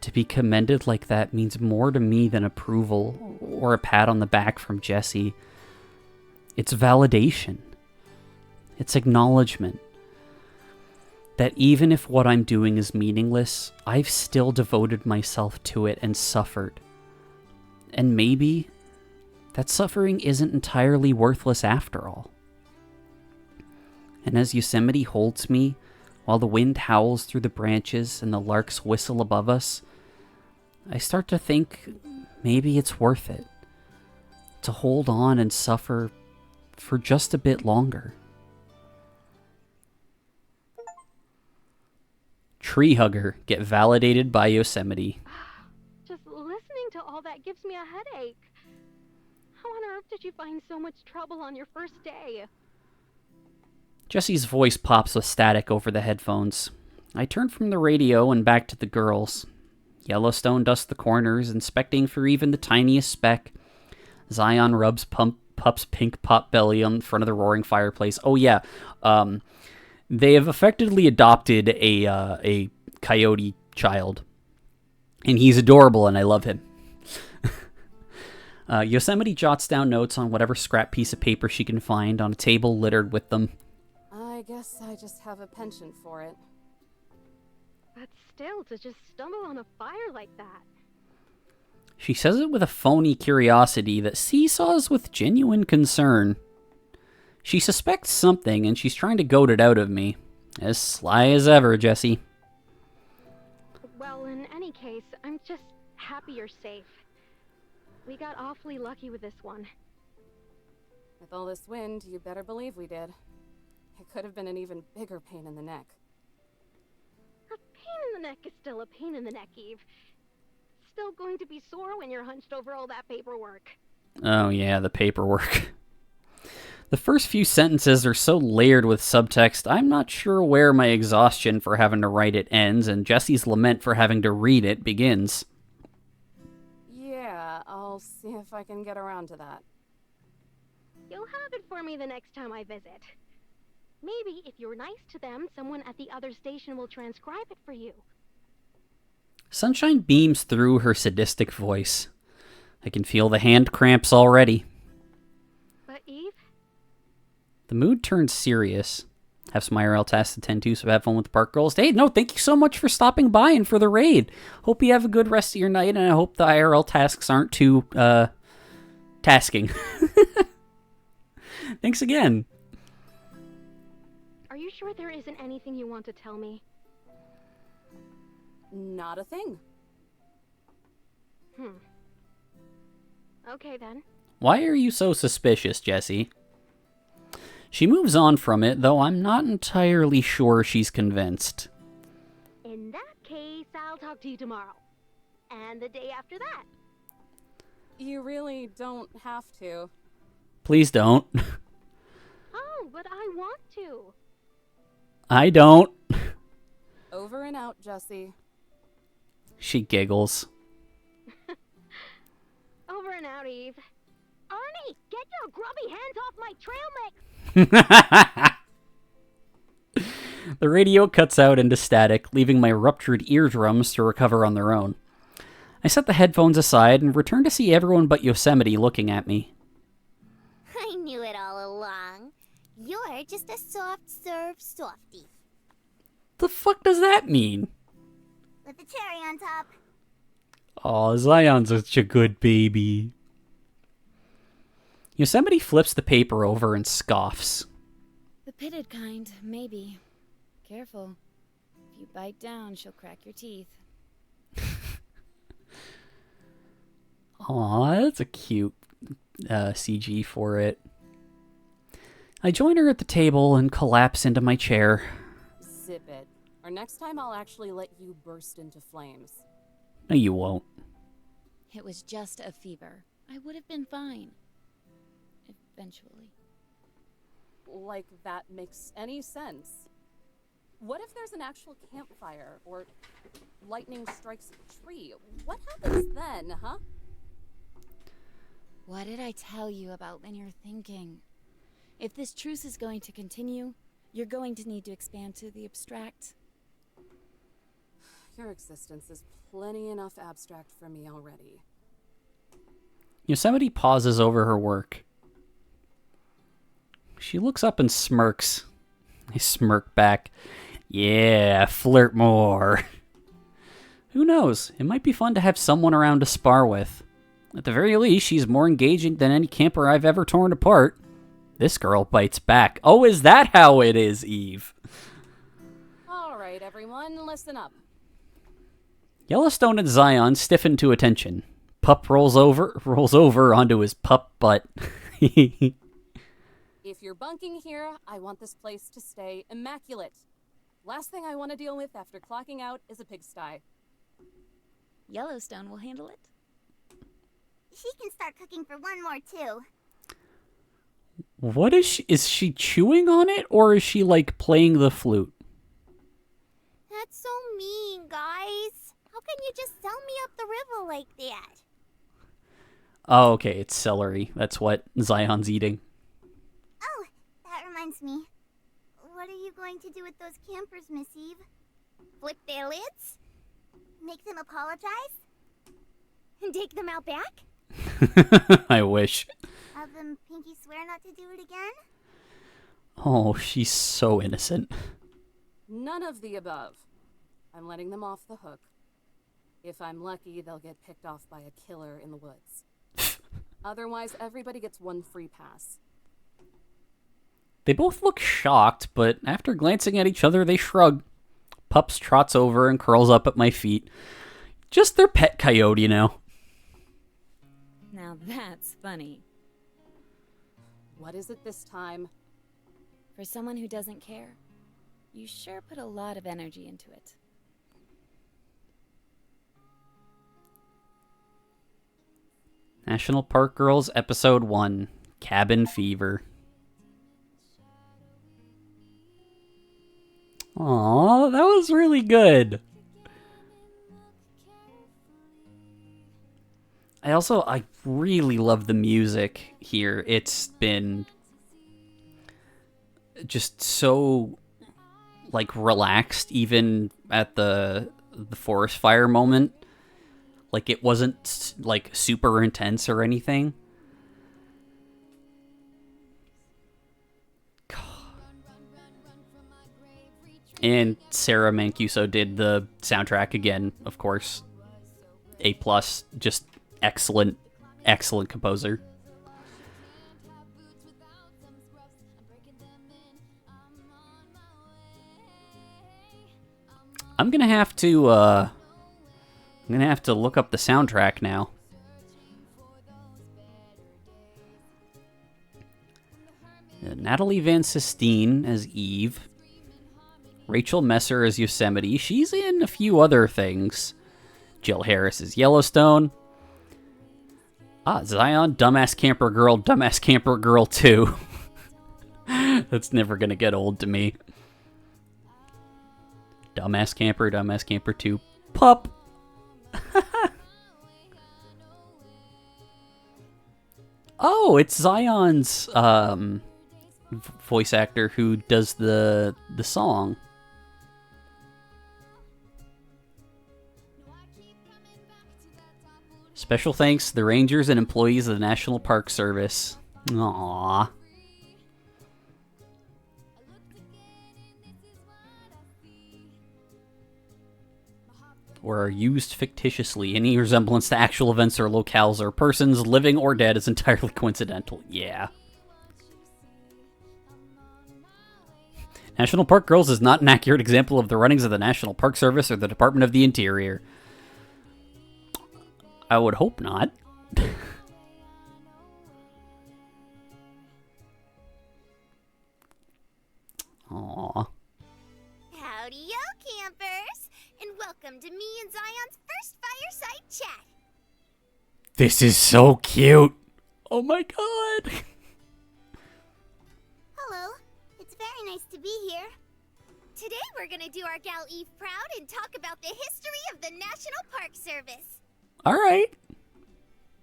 S1: To be commended like that means more to me than approval or a pat on the back from Jessie. It's validation. It's acknowledgement. That even if what I'm doing is meaningless, I've still devoted myself to it and suffered. And maybe that suffering isn't entirely worthless after all. And as Yosemite holds me, while the wind howls through the branches and the larks whistle above us, I start to think maybe it's worth it to hold on and suffer for just a bit longer. Tree Hugger, get validated by Yosemite.
S2: Just listening to all that gives me a headache. How on earth did you find so much trouble on your first day?
S1: Jessie's voice pops with static over the headphones. I turn from the radio and back to the girls. Yellowstone dusts the corners, inspecting for even the tiniest speck. Zion rubs Pup's pink pot belly on front of the roaring fireplace. Oh yeah, they have effectively adopted a coyote child. And he's adorable and I love him. Yosemite jots down notes on whatever scrap piece of paper she can find on a table littered with them.
S3: I guess I just have a penchant for it.
S2: But still, to just stumble on a fire like that.
S1: She says it with a phony curiosity that seesaws with genuine concern. She suspects something, and she's trying to goad it out of me. As sly as ever, Jessie.
S2: Well, in any case, I'm just happy you're safe. We got awfully lucky with this one.
S3: With all this wind, you better believe we did. It could have been an even bigger pain in the neck.
S2: A pain in the neck is still a pain in the neck, Eve. Still going to be sore when you're hunched over all that paperwork.
S1: Oh yeah, the paperwork. The first few sentences are so layered with subtext, I'm not sure where my exhaustion for having to write it ends, and Jessie's lament for having to read it begins.
S3: Yeah, I'll see if I can get around to that.
S2: You'll have it for me the next time I visit. Maybe if you're nice to them, someone at the other station will transcribe it for you.
S1: Sunshine beams through her sadistic voice. I can feel the hand cramps already.
S2: But Eve?
S1: The mood turns serious. Have some IRL tasks to tend to, so have fun with the park girls. Hey, no, thank you so much for stopping by and for the raid. Hope you have a good rest of your night, and I hope the IRL tasks aren't too, tasking. Thanks again.
S2: Are you sure there isn't anything you want to tell me?
S3: Not a thing.
S2: Okay then.
S1: Why are you so suspicious, Jessie? She moves on from it, though I'm not entirely sure she's convinced.
S2: In that case, I'll talk to you tomorrow. And the day after that.
S3: You really don't have to.
S1: Please don't.
S2: Oh, but I want to.
S1: I don't.
S3: Over and out, Jessie.
S1: She giggles.
S2: Over and out, Eve. Arnie, get your grubby hands off my trail mix!
S1: The radio cuts out into static, leaving my ruptured eardrums to recover on their own. I set the headphones aside and return to see everyone but Yosemite looking at me.
S8: I knew it all along. You're just a soft-serve softie.
S1: The fuck does that mean?
S8: With the cherry on top.
S1: Aw, Zion's such a good baby. Yosemite flips the paper over and scoffs.
S7: The pitted kind, maybe. Careful. If you bite down, she'll crack your teeth.
S1: Aw, that's a cute CG for it. I join her at the table and collapse into my chair.
S3: Zip it. Or next time I'll actually let you burst into flames.
S1: No, you won't.
S7: It was just a fever. I would have been fine. Eventually.
S3: Like that makes any sense. What if there's an actual campfire, or lightning strikes a tree? What happens then, huh?
S7: What did I tell you about linear thinking? If this truce is going to continue, you're going to need to expand to the abstract.
S3: Your existence is plenty enough abstract for me already.
S1: Yosemite pauses over her work. She looks up and smirks. I smirk back. Yeah, flirt more. Who knows? It might be fun to have someone around to spar with. At the very least, she's more engaging than any camper I've ever torn apart. This girl bites back. Oh, is that how it is, Eve?
S3: All right, everyone, listen up.
S1: Yellowstone and Zion stiffen to attention. Pup rolls over onto his pup butt.
S3: If you're bunking here, I want this place to stay immaculate. Last thing I want to deal with after clocking out is a pigsty.
S7: Yellowstone will handle it.
S8: She can start cooking for one more, too.
S1: What is she chewing on it, or is she, like, playing the flute?
S8: That's so mean, guys. How can you just sell me up the river like that?
S1: Oh, okay, it's celery. That's what Zion's eating.
S8: Oh, that reminds me. What are you going to do with those campers, Miss Eve? Flip their lids? Make them apologize? And take them out back?
S1: I wish.
S8: Have them pinky swear not to do it again?
S1: Oh, she's so innocent.
S3: None of the above. I'm letting them off the hook. If I'm lucky, they'll get picked off by a killer in the woods. Otherwise, everybody gets one free pass.
S1: They both look shocked, but after glancing at each other, they shrug. Pups trots over and curls up at my feet. Just their pet coyote, you know.
S7: Now that's funny.
S3: What is it this time?
S7: For someone who doesn't care, you sure put a lot of energy into it.
S1: National Park Girls, Episode 1, Cabin Fever. Aw, that was really good. I really love the music here. It's been just so, like, relaxed, even at the forest fire moment. Like, it wasn't, like, super intense or anything. And Sarah Mancuso did the soundtrack again, of course. A+, just excellent, excellent composer. I'm gonna have to look up the soundtrack now. Natalie Van Sistine as Eve. Rachel Messer as Yosemite. She's in a few other things. Jill Harris as Yellowstone. Zion, Dumbass Camper Girl 2. That's never gonna get old to me. Dumbass Camper 2. Pup. Oh, it's Zion's voice actor who does the song. Special thanks to the rangers and employees of the National Park Service. Aww. Or are used fictitiously. Any resemblance to actual events or locales or persons, living or dead, is entirely coincidental. Yeah. National Park Girls is not an accurate example of the runnings of the National Park Service or the Department of the Interior. I would hope not. Aww.
S8: Howdy, yo, campers! And welcome to me and Zion's first fireside chat.
S1: This is so cute. Oh my god.
S8: Hello. It's very nice to be here. Today we're gonna do our gal Eve proud and talk about the history of the National Park Service.
S1: Alright.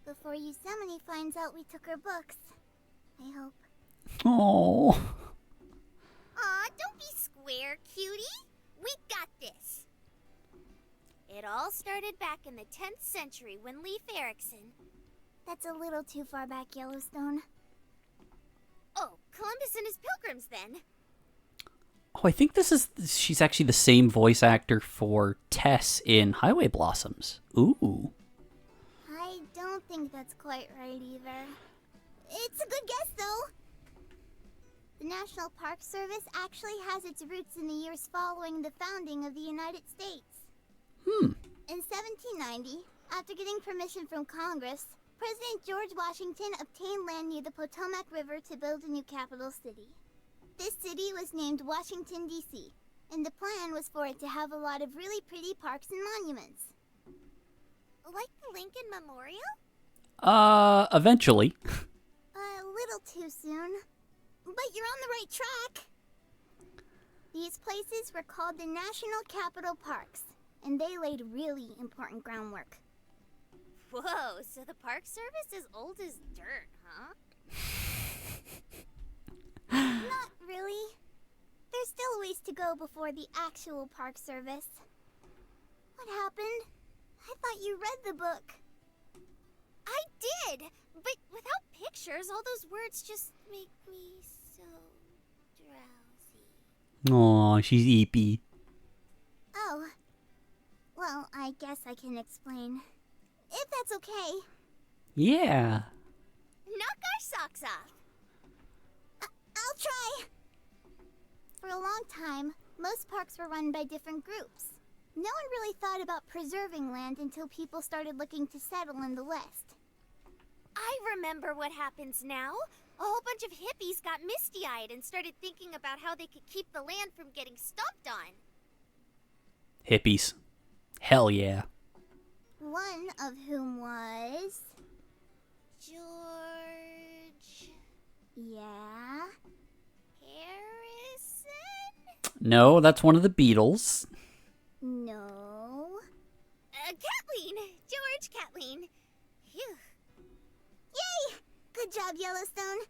S8: Before Yosemite finds out we took her books. I hope.
S1: Aww.
S8: Aw, don't be square, cutie. We got this. It all started back in the 10th century when Leif Erikson... That's a little too far back, Yellowstone. Oh, Columbus and his pilgrims, then.
S1: Oh, I think she's actually the same voice actor for Tess in Highway Blossoms. Ooh.
S8: I don't think that's quite right, either. It's a good guess, though. The National Park Service actually has its roots in the years following the founding of the United States. In 1790, after getting permission from Congress, President George Washington obtained land near the Potomac River to build a new capital city. This city was named Washington, D.C., and the plan was for it to have a lot of really pretty parks and monuments. Like the Lincoln Memorial?
S1: Eventually.
S8: A little too soon. But you're on the right track. These places were called the National Capital Parks, and they laid really important groundwork. Whoa, so the Park Service is old as dirt, huh? Not really. There's still a ways to go before the actual Park Service. What happened? I thought you read the book. I did, but without pictures, all those words just make me so drowsy.
S1: Aw, she's eepy.
S8: Oh. Well, I guess I can explain. If that's okay.
S1: Yeah.
S8: Knock our socks off. I'll try. For a long time, most parks were run by different groups. No one really thought about preserving land until people started looking to settle in the West. I remember what happens now. A whole bunch of hippies got misty-eyed and started thinking about how they could keep the land from getting stomped on.
S1: Hippies. Hell yeah.
S8: One of whom was... George... Yeah? Harrison?
S1: No, that's one of the Beatles.
S8: No. Kathleen! George Kathleen. Phew. Yay! Good job, Yellowstone.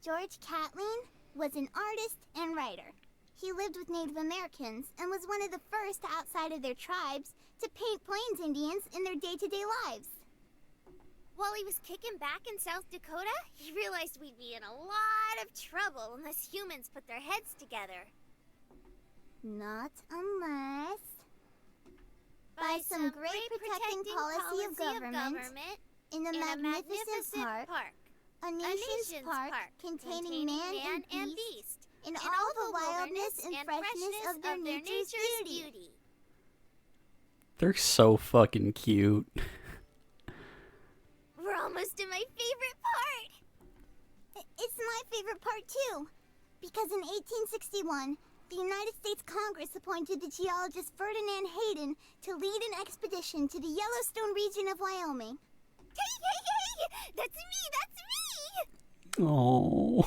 S8: George Catlin was an artist and writer. He lived with Native Americans and was one of the first outside of their tribes to paint Plains Indians in their day-to-day lives. While he was kicking back in South Dakota, he realized we'd be in a lot of trouble unless humans put their heads together. Not unless... By some great protecting policy of government in a magnificent park, a nation's park containing man and beast, in all the wildness and freshness of their nature's beauty.
S1: They're so fucking cute.
S8: We're almost to my favorite part! It's my favorite part too, because in 1861, the United States Congress appointed the geologist Ferdinand Hayden to lead an expedition to the Yellowstone region of Wyoming. Hey! That's me!
S1: Oh.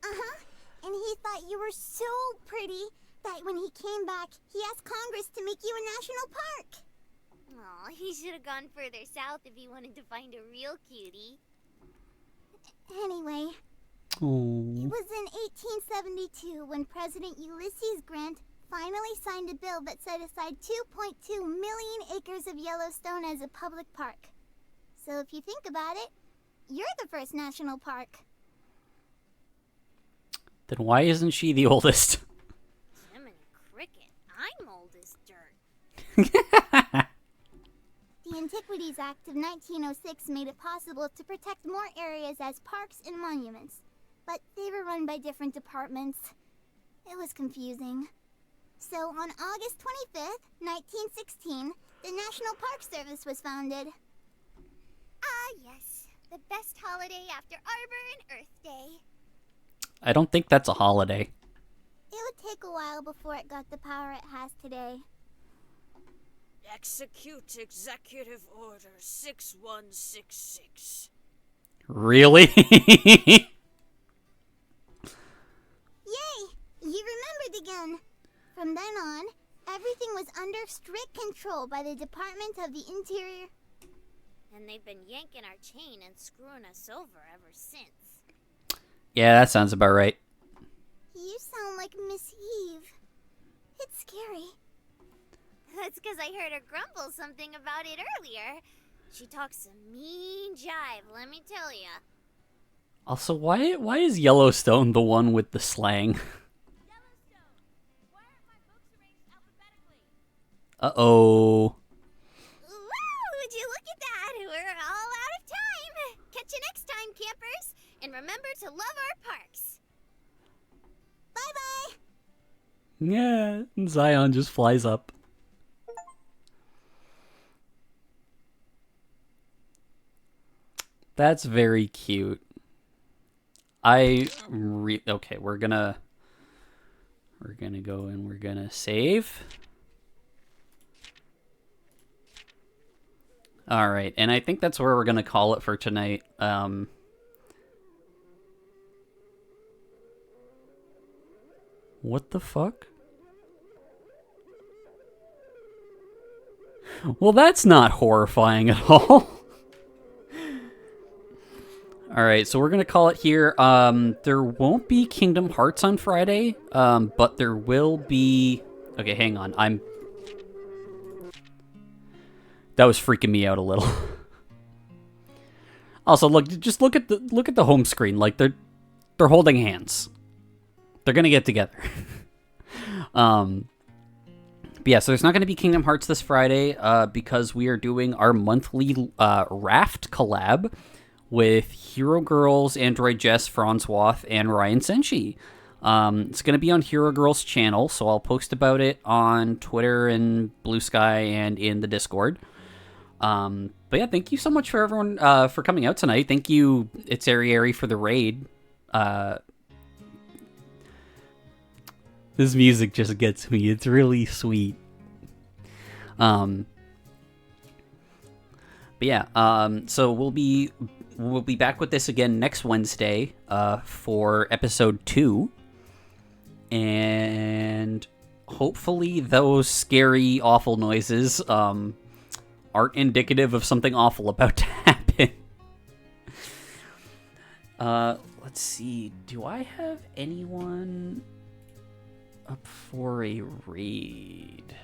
S8: Uh-huh. And he thought you were so pretty that when he came back, he asked Congress to make you a national park. Aw, he should have gone further south if he wanted to find a real cutie. Anyway... It was in 1872 when President Ulysses Grant finally signed a bill that set aside 2.2 million acres of Yellowstone as a public park. So if you think about it, you're the first national park.
S1: Then why isn't she the oldest?
S8: Jiminy Cricket, I'm old as dirt. The Antiquities Act of 1906 made it possible to protect more areas as parks and monuments. But they were run by different departments. It was confusing. So on August 25th, 1916, the National Park Service was founded. Ah, yes. The best holiday after Arbor and Earth Day.
S1: I don't think that's a holiday.
S8: It would take a while before it got the power it has today.
S9: Execute Executive Order 6166.
S1: Really?
S8: Yay! You remembered again. From then on, everything was under strict control by the Department of the Interior.
S10: And they've been yanking our chain and screwing us over ever since.
S1: Yeah, that sounds about right.
S8: You sound like Miss Eve. It's scary.
S10: That's because I heard her grumble something about it earlier. She talks some mean jive, let me tell ya.
S1: Also, why is Yellowstone the one with the slang? Uh-oh.
S10: Woo! Would you look at that? We're all out of time. Catch you next time, campers. And remember to love our parks.
S8: Bye-bye!
S1: Yeah, and Zion just flies up. That's very cute. Okay, we're gonna go and we're gonna save. All right, and I think that's where we're gonna call it for tonight. What the fuck? Well, that's not horrifying at all. All right, so we're gonna call it here. There won't be Kingdom Hearts on Friday, but there will be. Okay, hang on. That was freaking me out a little. Also, look, just look at the home screen. Like they're holding hands. They're gonna get together. But yeah, so there's not gonna be Kingdom Hearts this Friday because we are doing our monthly Raft collab with Hero Girls, Android Jess, Francois, and Ryan Senshi. It's going to be on Hero Girls' channel, so I'll post about it on Twitter and Blue Sky and in the Discord. But yeah, thank you so much for everyone for coming out tonight. Thank you, It's Ari for the raid. This music just gets me. It's really sweet. But yeah, so we'll be back with this again next Wednesday for episode 2. And hopefully those scary, awful noises aren't indicative of something awful about to happen. Let's see. Do I have anyone up for a raid?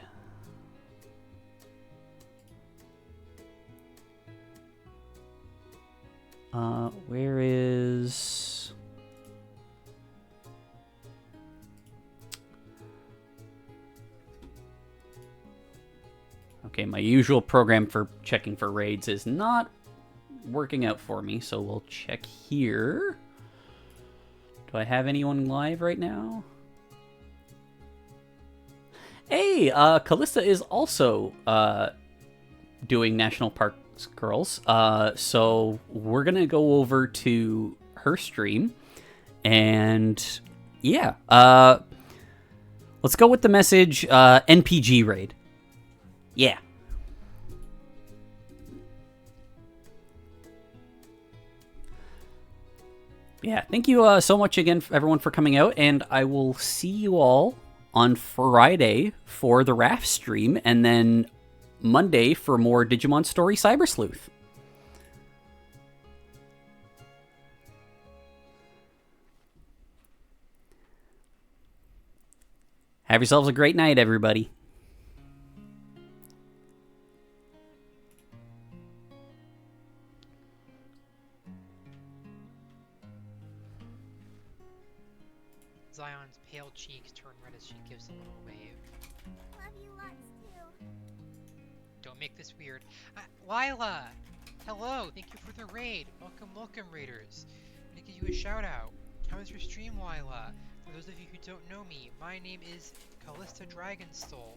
S1: Where is... Okay, my usual program for checking for raids is not working out for me, so we'll check here. Do I have anyone live right now? Hey, Callista is also doing National Parks Girls, so we're gonna go over to her stream, and yeah, let's go with the message, NPG raid. Yeah. Yeah, thank you so much again, everyone, for coming out, and I will see you all on Friday for the Raft stream, and then Monday for more Digimon Story Cyber Sleuth. Have yourselves a great night, everybody.
S11: Zion's pale cheeks turn red as she gives a little wave.
S8: Love you lots too.
S11: Don't make this weird. Lila! Hello, thank you for the raid. Welcome, raiders. I'm gonna give you a shout out. How was your stream, Lila? For those of you who don't know me, my name is Callista Dragonstole.